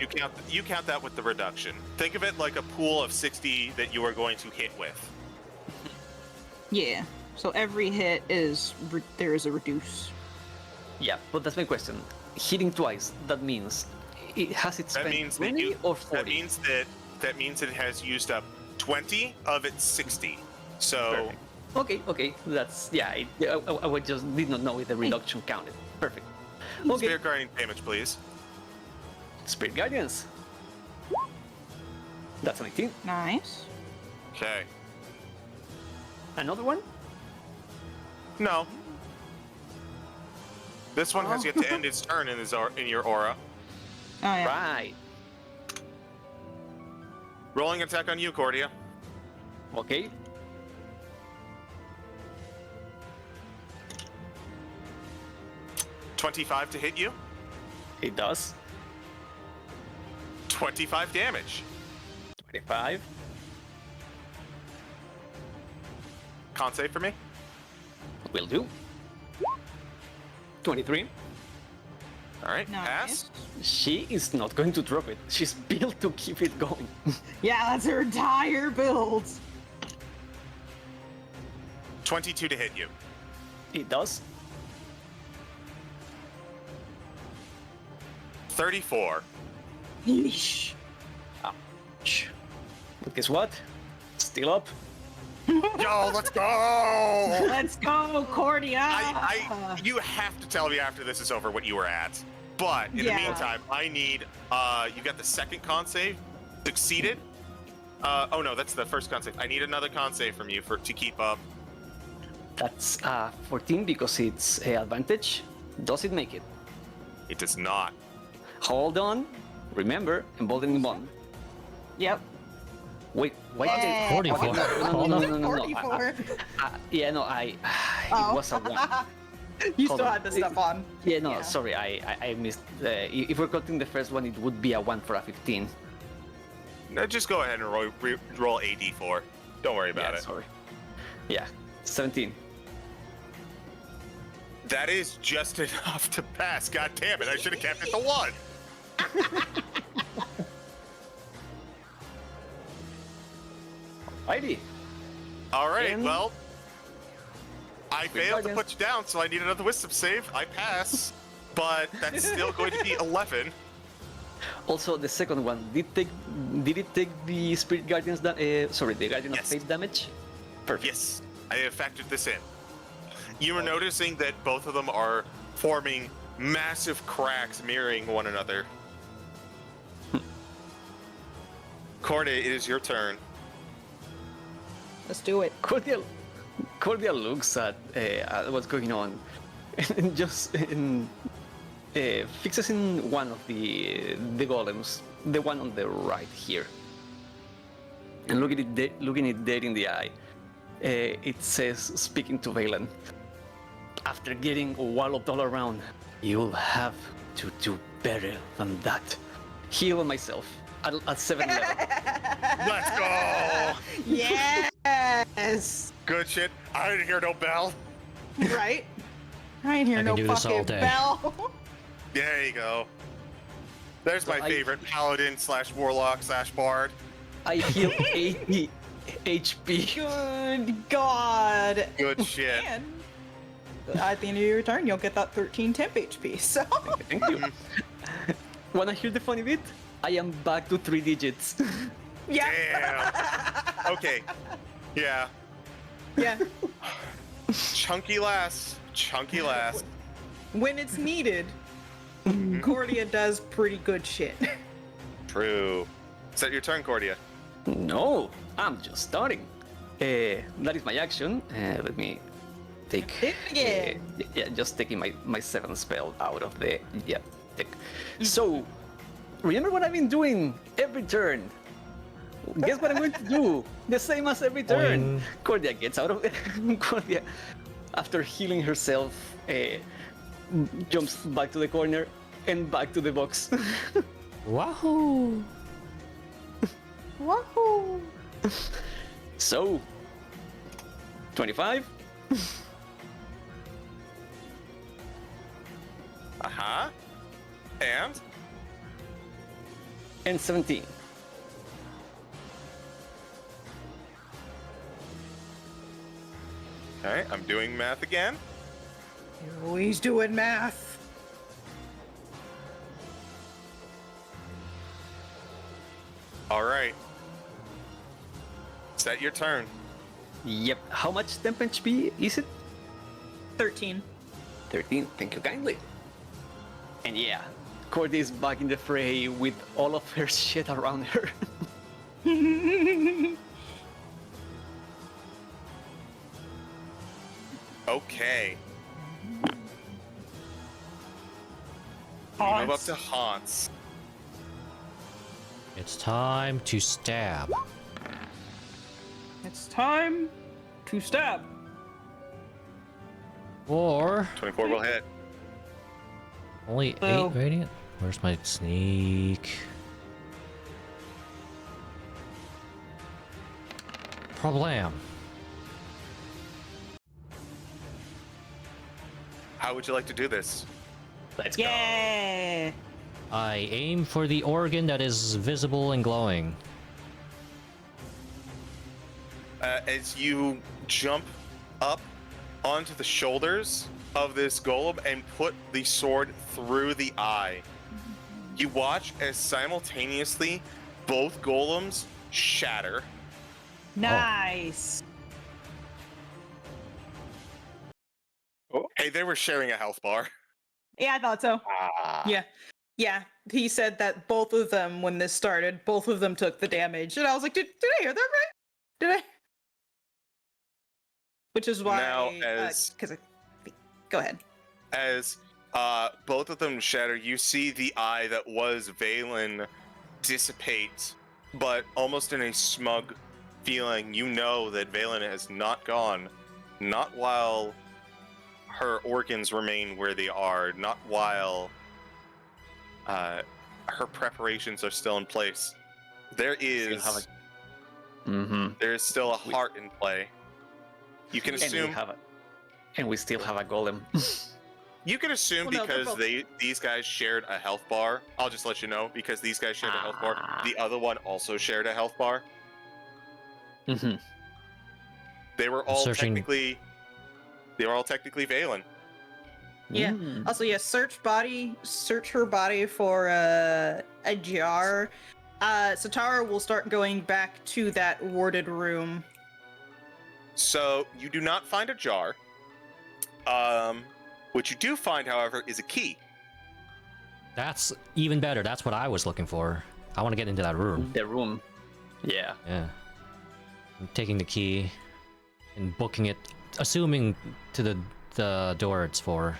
You count that with the reduction. Think of it like a pool of 60 that you are going to hit with. Yeah. So every hit is there is a reduce. Yeah, but that's my question. Hitting twice, that means it has its That spent means that 20 you. or 40. That means it has used up 20 of its 60. So Perfect. Okay, that's I would just did not know if the reduction counted. Perfect. Okay, Spirit Guardian damage, please. Spirit Guardians. That's an 18. Nice. Okay. Another one? No. This one has yet to end its turn in your aura. Oh yeah. Right. Rolling attack on you, Cordia. Okay. $25 to hit you. It does. 25 damage. 25. Con save for me. Will do. 23. All right, Nice. pass. She is not going to drop it. She's built to keep it going. Yeah, that's her entire build. 22 to hit you. It does. 34. Yeesh. Ouch. But guess what? Still up. Yo, let's go! Let's go, Cordia. You have to tell me after this is over what you were at. But in the Yeah. meantime, I need. You got the second con save, succeeded. Oh no, that's the first con save. I need another con save from you to keep up. That's 14 because it's advantage. Does it make it? It does not. Hold on. Remember, emboldening bond. Yep. Wait, why did Yeah. 44. No. 44. Yeah, no, Oh. it was a 1. You Hold still on. had the stuff on. Yeah, no, Yeah. sorry, I missed. If we're counting the first one, it would be a 1 for a 15. No, just go ahead and roll a d4. Don't worry about Yeah, it. sorry. Yeah, 17. That is just enough to pass. God damn it! I should have kept it to 1. Alrighty. All right. And- Well, I failed to Guardians. put you down, so I need another wisdom save. I pass, but that's still going to be 11. Also, the second one, did it take the Spirit Guardians the Guardian Yes. of Fate damage? Perfect. Yes, I have factored this in. You were noticing that both of them are forming massive cracks mirroring one another. Cordia, it is your turn. Let's do it. Cordia looks at what's going on and just fixes in one of the golems, the one on the right here, and looking it dead in the eye. It says, speaking to Valen, after getting walloped all around, you'll have to do better than that. Heal myself at 7 level. Let's go! Yes. Good shit. I didn't hear no bell. Right? I ain't hear I no can do this all fucking day. bell. There you go. There's So my favorite paladin / warlock / bard. I heal 80 HP. Good God. Good shit. And at the end of your turn, you'll get that 13 temp HP. So Thank you. Wanna hear the funny bit? I am back to 3 digits. yeah, Damn. Okay. Yeah. yeah. Chunky lass. Chunky lass. When it's needed, Cordia does pretty good shit. True. Is that your turn, Cordia? No, I'm just starting. That is my action. Let me take. Hit again. Yeah, just taking my 7th spell out of the. Yeah, take. So, remember what I've been doing every turn. Guess what I'm going to do? The same as every turn. Boing. Cordia gets out of it. Cordia, after healing herself, jumps back to the corner and back to the box. Wahoo! Wahoo! So, 25. Uh-huh. And 17. Okay, I'm doing math again. You're always doing math. All right. Is that your turn? Yep. How much temp HP is it? 13. 13. Thank you kindly. And yeah, Cordia is back in the fray with all of her shit around her. Okay. We move up to Honse. It's time to stab. It's time to stab. Or 24 will hit. only Oh. 8 radiant? Where's my sneak? Problem. How would you like to do this? Let's go. Yeah. I aim for the organ that is visible and glowing. As you jump up onto the shoulders of this golem and put the sword through the eye, you watch as simultaneously both golems shatter. Nice. Hey, they were sharing a health bar. Yeah, I thought so. Yeah. Yeah, he said that both of them, when this started, both of them took the damage. And I was like, did I hear that right? Did I? Which is why... Now, as go ahead. As both of them shatter, you see the eye that was Valen dissipate, but almost in a smug feeling, you know that Valen has not gone. Not while her organs remain where they are, not while her preparations are still in place. There is still a heart in play. You can assume, and we still have a golem. you can assume Well, no, because both... these guys shared a health bar. I'll just let you know, because these guys shared a health bar. The other one also shared a health bar. Mm-hmm. They were all technically Valen. Yeah. Also, yeah, search her body for a jar. Sitara will start going back to that warded room. So you do not find a jar. What you do find, however, is a key. That's even better. That's what I was looking for. I want to get into that room. The room. Yeah. Yeah. I'm taking the key and booking it, assuming to the door it's for.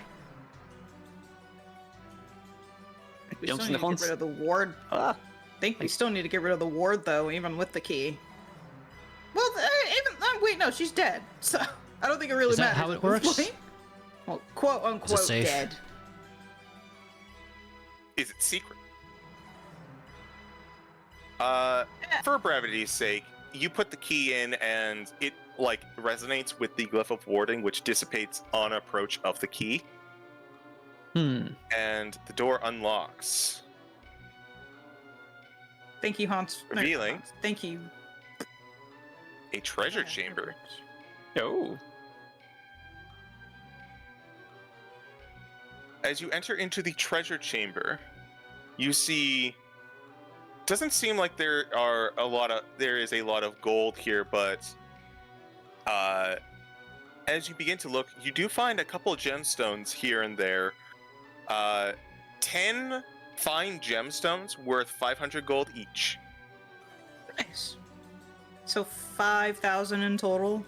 We still need to get rid of the ward. I think we still need to get rid of the ward, though, even with the key. Well, wait, no, she's dead. So I don't think it really matters. Is that how it works? Well, quote unquote dead. Is it secret? For brevity's sake, you put the key in and it resonates with the glyph of warding, which dissipates on approach of the key. And the door unlocks. Thank you, Honse. Revealing. Thank you. A treasure chamber. Oh. As you enter into the treasure chamber, you see. Doesn't seem like there is a lot of gold here, but as you begin to look, you do find a couple of gemstones here and there. 10 fine gemstones worth 500 gold each. Nice. So 5,000 in total.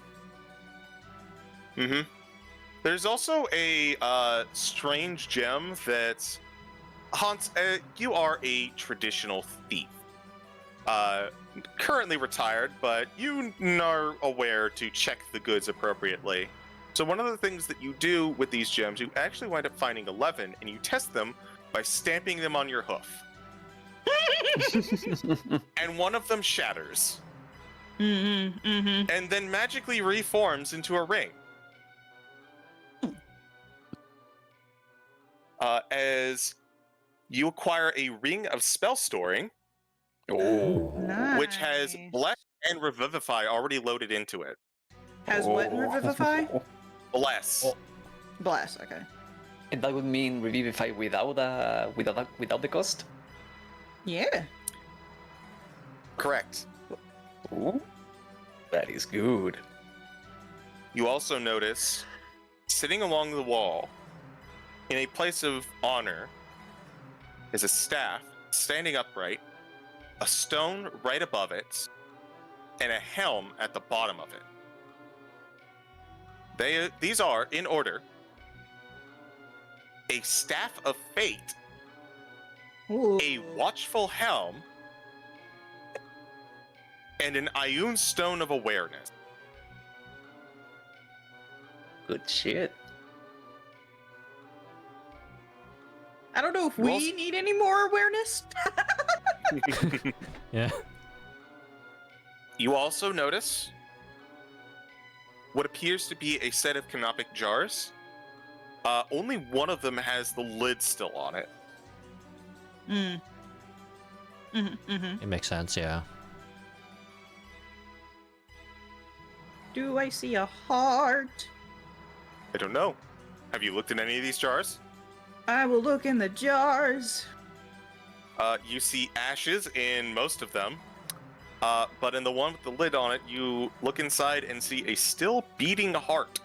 Mm-hmm. There's also a strange gem that Honse, you are a traditional thief. Currently retired, but you are aware to check the goods appropriately. So one of the things that you do with these gems, you actually wind up finding 11, and you test them by stamping them on your hoof. And one of them shatters. And then magically reforms into a ring. As you acquire a ring of spell storing, which has Bless and Revivify already loaded into it. Has what in Revivify? Bless. Bless, okay. And that would mean Revivify without the cost? Yeah. Correct. Ooh, that is good. You also notice, sitting along the wall, in a place of honor, is a staff standing upright, a stone right above it, and a helm at the bottom of it. These are, in order, a Staff of Fate, a Watchful Helm, and an Ioun Stone of Awareness. Good shit. I don't know if we need any more awareness. Yeah. You also notice what appears to be a set of canopic jars. Only one of them has the lid still on it. It makes sense, yeah. Do I see a heart? I don't know. Have you looked in any of these jars? I will look in the jars. You see ashes in most of them. But in the one with the lid on it, you look inside and see a still beating heart.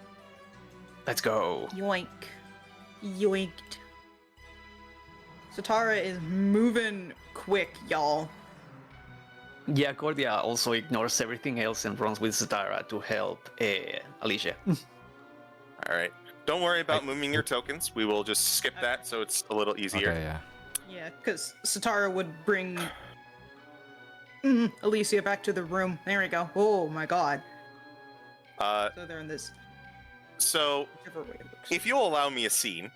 Let's go. Yoink. Yoinked. Sitara is moving quick, y'all. Yeah, Cordia also ignores everything else and runs with Sitara to help Alicia. All right. Don't worry about moving your tokens. We will just skip that so it's a little easier. Okay, yeah. Yeah, because Sitara would bring Alicia back to the room. There we go. Oh my god. So they're in this. So, Whichever way it looks. if you'll allow me a scene,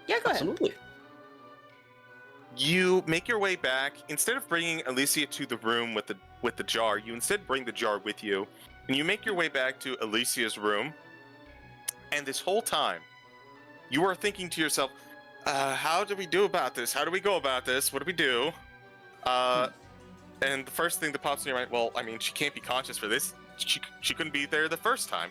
Yeah, go ahead. Absolutely. you make your way back. Instead of bringing Alicia to the room with the jar, you instead bring the jar with you, and you make your way back to Alicia's room. And this whole time, you are thinking to yourself, how do we do about this? How do we go about this? What do we do? And the first thing that pops in your mind, well, I mean, she can't be conscious for this. She couldn't be there the first time.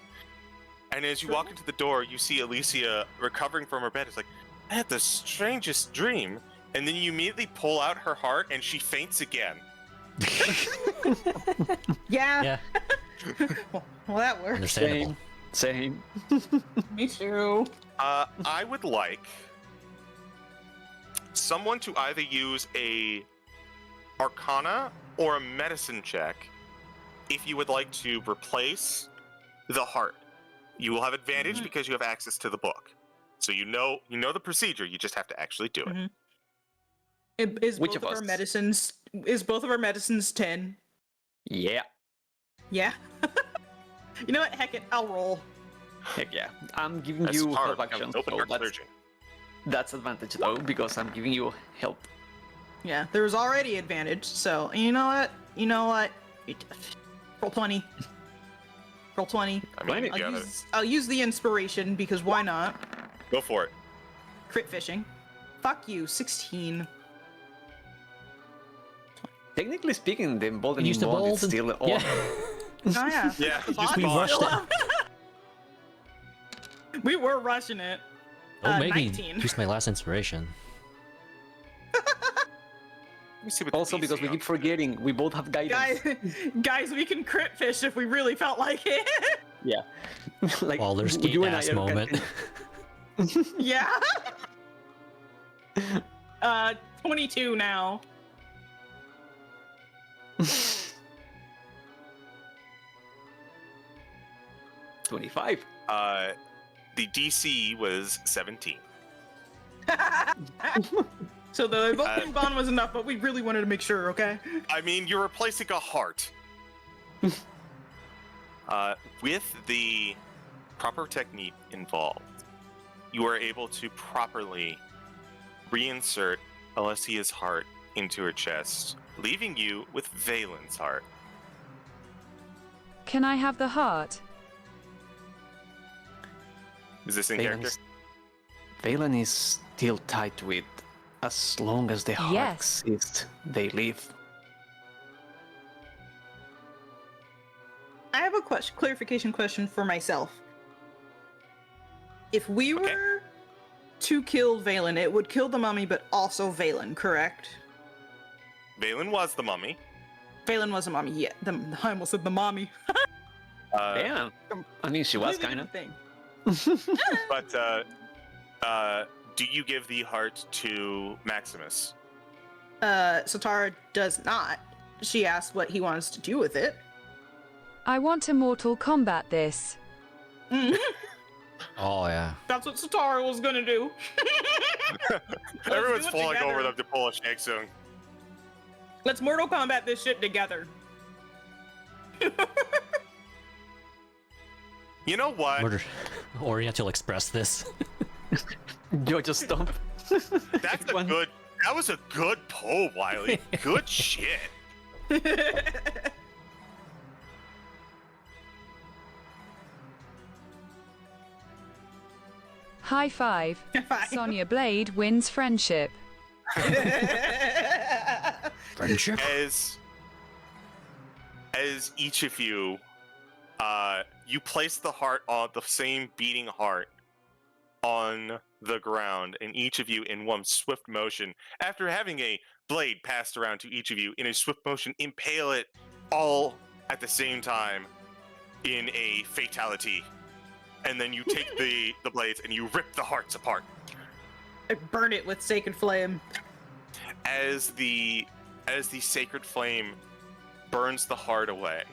And as you walk into the door, you see Alicia recovering from her bed. It's like, I had the strangest dream. And then you immediately pull out her heart and she faints again. Yeah. Yeah, Well, that works. understandable. Same. Me too. I would like someone to either use a Arcana or a Medicine check if you would like to replace the heart. You will have advantage because you have access to the book. So you know the procedure. You just have to actually do it. Is Which both of of our us? medicines? Is both of our medicines 10? Yeah. Yeah. You know what? Heck it, I'll roll. Heck yeah. I'm giving That's you hard. help action. Open So heart that's, surgery. that's advantage though, because I'm giving you help. Yeah, there was already advantage, so you know what? Roll 20. Roll 20. I mean, Fine. yeah, I'll use the inspiration because why not? go for it. Crit fishing. Fuck you, 16. Technically speaking, the emboldening Use the bond is bold. still on. Yeah. Oh yeah. Yeah, you just Fuck. We bought rushed it. We were rushing it. Oh, maybe 19. use my last inspiration. Let me see what the Also, because DC we on keep forgetting, we both have guidance. Guys, we can crit fish if we really felt like it. Yeah. Like Waller's you and I ass are moment. Yeah. 22 now. $25. The DC was 17. So the evoking bond was enough, but we really wanted to make sure, okay? I mean, you're replacing a heart. With the proper technique involved, you are able to properly reinsert Alessia's heart into her chest, leaving you with Valen's heart. Can I have the heart? Is this in Valen character? is, Valen is still tied to it. As long as the heart Yes. exists, they live. I have a clarification question for myself. If we were to kill Valen, it would kill the mummy, but also Valen, correct? Valen was the mummy. Valen was a mummy, yeah. I almost said the mommy. Damn. I mean, she was Completely kind of. different thing. But do you give the heart to Maximus? Sitara does not. She asked what he wants to do with it. I want to Mortal Kombat this. Oh yeah. That's what Sitara was gonna do. Everyone's do it falling over together. them to pull a Shang Tsung. Let's Mortal Kombat this shit together. You know what? Murder. Oriental Express this. Jojo Stomp. That's a One. good. That was a good pull, Wiley. Good shit. High five. Five. Sonya Blade wins friendship. Friendship. As each of you, you place the heart on the same beating heart on the ground, and each of you in one swift motion, after having a blade passed around to each of you in a swift motion, impale it all at the same time in a fatality. And then you take the blades and you rip the hearts apart. burn it with sacred flame. As the sacred flame burns the heart away,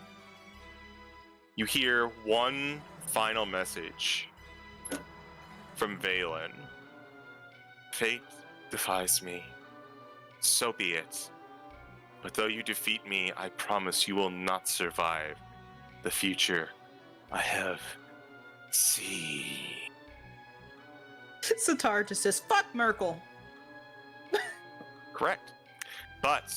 you hear one final message from Valen. Fate defies me. So be it. But though you defeat me, I promise you will not survive the future I have seen. Sitara just says, "Fuck Merkel." Correct. But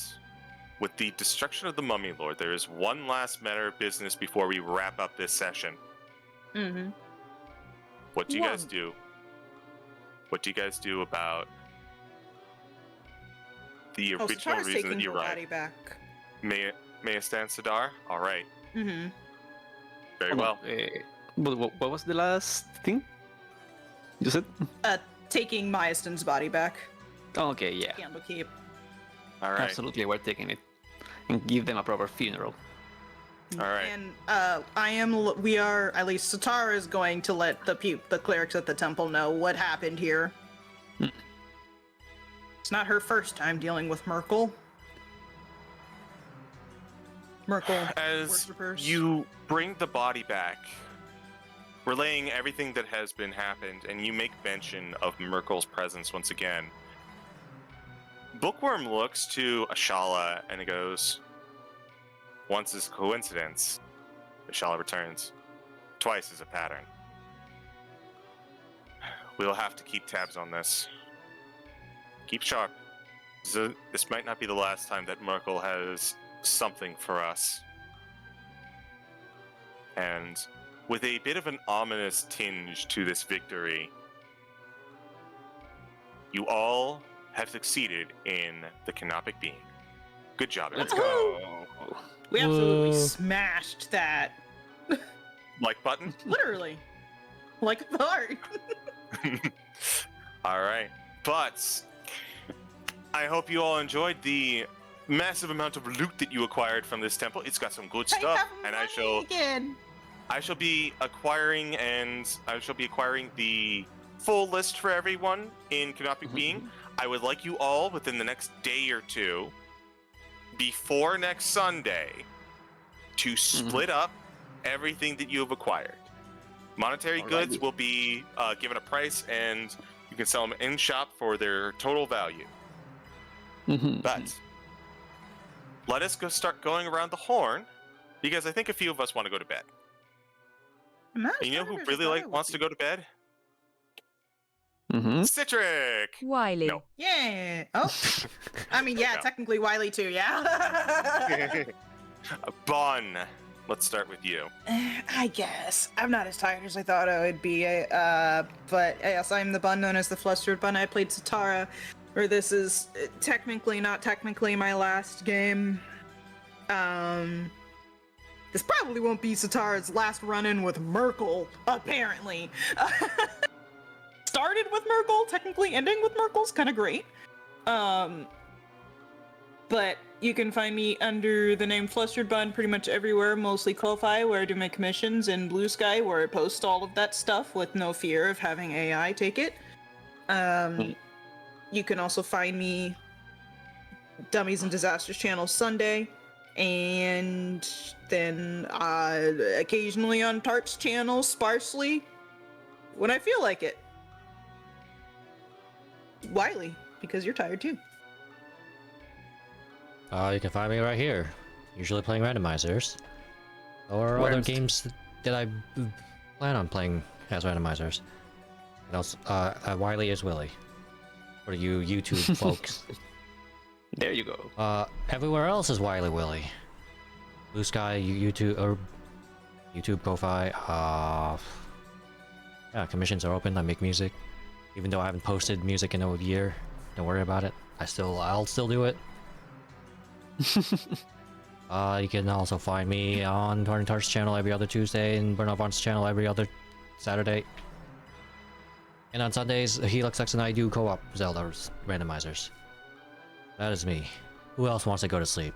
with the destruction of the Mummy Lord, there is one last matter of business before we wrap up this session. Mm-hmm. What do you guys do? What do you guys do about the original Sitara's reason taking that you her body ride? back. May I stand, Sidar? All right. Mm-hmm. Very Hold well. on, what was the last thing you said? Taking Myaston's body back. Oh, okay, yeah. Candlekeep. All right. Absolutely, we're taking it and give them a proper funeral. All right. And we are, at least Sitara is going to let the clerics at the temple know what happened here. Hmm. It's not her first time dealing with Merkel. As worshippers. you bring the body back, relaying everything that has been happened, and you make mention of Merkel's presence once again, Bookworm looks to Ashala and he goes, "Once is a coincidence." Ashala returns. "Twice is a pattern. We'll have to keep tabs on this. Keep sharp. This might not be the last time that Merkel has something for us." And with a bit of an ominous tinge to this victory, you all have succeeded in the Canopic being. Good job, Let's everyone. go. We absolutely Whoa. smashed that. Like button? Literally. Like the heart. All right. But I hope you all enjoyed the massive amount of loot that you acquired from this temple. It's got some good stuff, and I shall be acquiring the full list for everyone in Canopic Being. I would like you all within the next day or two, before next Sunday, to split up everything that you have acquired. Monetary goods will be given a price, and you can sell them in shop for their total value. But let us start going around the horn, because I think a few of us want to go to bed. And you know who really wants to go to bed? Citric! Wiley. No. Yeah. Oh. I mean, yeah, No. technically Wiley too, yeah. Bun. Let's start with you. I guess. I'm not as tired as I thought I would be. But yes, I'm the bun known as the FlusteredBun. I played Sitara, or this is not technically my last game. This probably won't be Sitara's last run-in with Merkel, apparently. Started with Merkel, technically ending with Merkel's kind of great. But you can find me under the name FlusteredBun pretty much everywhere, mostly Ko-Fi, where I do my commissions, and Blue Sky, where I post all of that stuff with no fear of having AI take it. You can also find me Dummies and Disasters channel Sunday, and then occasionally on Tart's channel, sparsely, when I feel like it. Wiley, because you're tired too. You can find me right here, usually playing randomizers, or other games that I plan on playing as randomizers. And also, Wiley is Willy, for you YouTube folks. There you go. Everywhere else is Wiley Willy. Blue Sky, YouTube profile. Yeah, commissions are open. I make music, even though I haven't posted music in a year. Don't worry about it. I'll still do it. You can also find me on Torn Tart's channel every other Tuesday and Burn Up On's channel every other Saturday. And on Sundays, Helix X and I do co-op Zelda randomizers. That is me. Who else wants to go to sleep?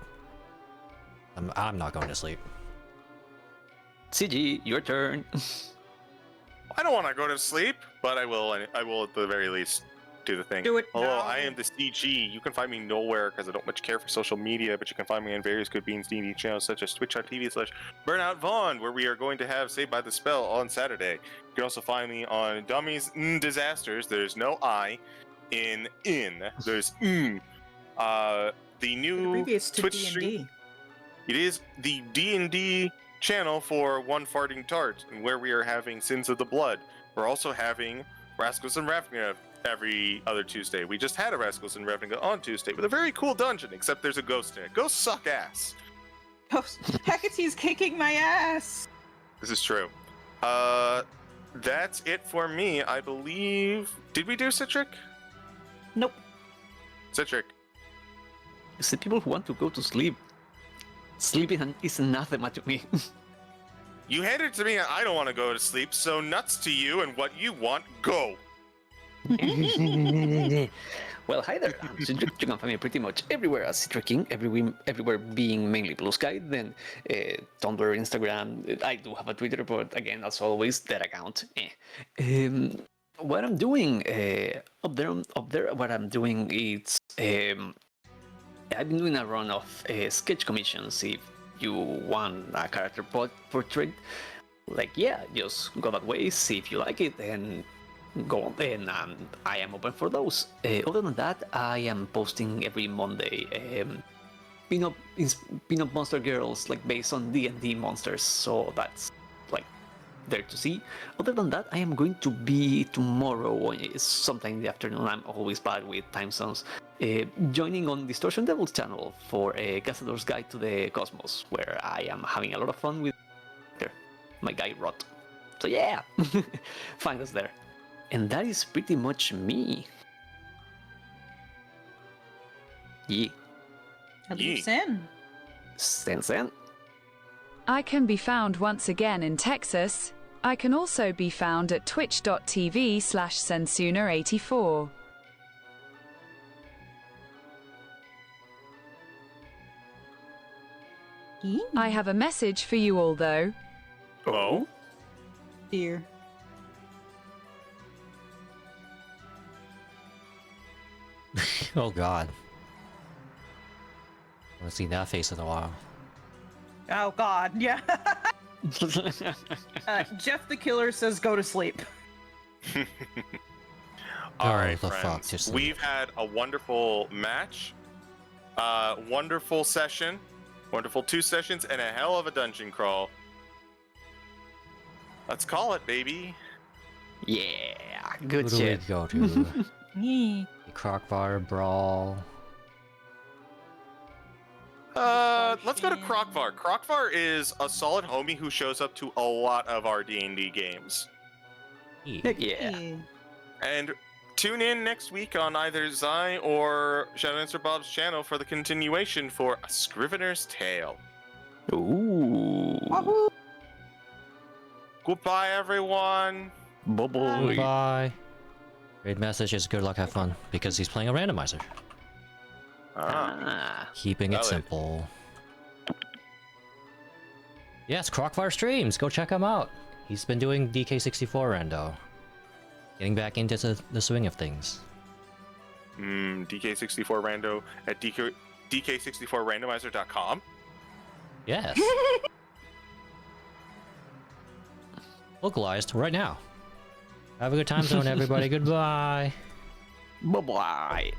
I'm not going to sleep. CG, your turn. I don't want to go to sleep, but I will at the very least do the thing. Do it Hello, now. I am the CG. You can find me nowhere because I don't much care for social media, but you can find me on various Good Beans D&D channels such as twitch.tv/Burnout Vaughn, where we are going to have Saved by the Spell on Saturday. You can also find me on Dummies Disasters. There's no I in. There's The It new abbreviates to Twitch stream. D&D. It is the D&D channel for One Farting Tart, where we are having Sins of the Blood. We're also having Rascals and Ravnica every other Tuesday. We just had a Rascals and Ravnica on Tuesday with a very cool dungeon, except there's a ghost in it. Ghosts suck ass. Hecate's kicking my ass. This is true. That's it for me, I believe. Did we do Citric? Nope. Citric. It's the people who want to go to sleep. Sleeping is anathema to me. You handed it to me and I don't want to go to sleep, so nuts to you and what you want, go. Well, hi there. I'm Cedric. You can find me pretty much everywhere as CitricKing, everywhere being mainly Blue Sky, then Tumblr, Instagram. I do have a Twitter, but again, as always, that account. What I'm doing up there, what I'm doing is I've been doing a run of sketch commissions. If you want a character portrait, like just go that way, see if you like it, and go on. And I am open for those. Other than that, I am posting every Monday pin-up monster girls, like based on D&D monsters. So that's like there to see. Other than that, I am going to be tomorrow, sometime in the afternoon. I'm always bad with time zones. Joining on Distortion Devil's channel for a Cazador's Guide to the Cosmos, where I am having a lot of fun with my guy Rot. So yeah, find us there. And that is pretty much me. Yeah. Sen. Sen. I can be found once again in Texas. I can also be found at twitch.tv/Sensuna84. I have a message for you all though. Oh? Dear. Oh god. I haven't seen that face in a while. Oh God, yeah. Jeff the Killer says go to sleep. All right, the fuck, friends. just We've had a wonderful match, wonderful session, wonderful 2 sessions, and a hell of a dungeon crawl. Let's call it, baby. Yeah, good Who do we shit. go to? The Crockfire Brawl. Let's go to Crockvar. Crockvar is a solid homie who shows up to a lot of our D&D games. Heck yeah. And tune in next week on either Zai or Shadowdancer Bob's channel for the continuation for A Scrivener's Tale. Ooh. Goodbye, everyone. Bye-bye. Bye. Great message is good luck, have fun, because he's playing a randomizer. Keeping it Valid. simple. Yes, Crockfire streams. Go check him out. He's been doing DK64 rando. Getting back into the swing of things. DK64 rando at DK64randomizer.com. Yes. Localized right now. Have a good time zone, everybody. Goodbye. Bye-bye.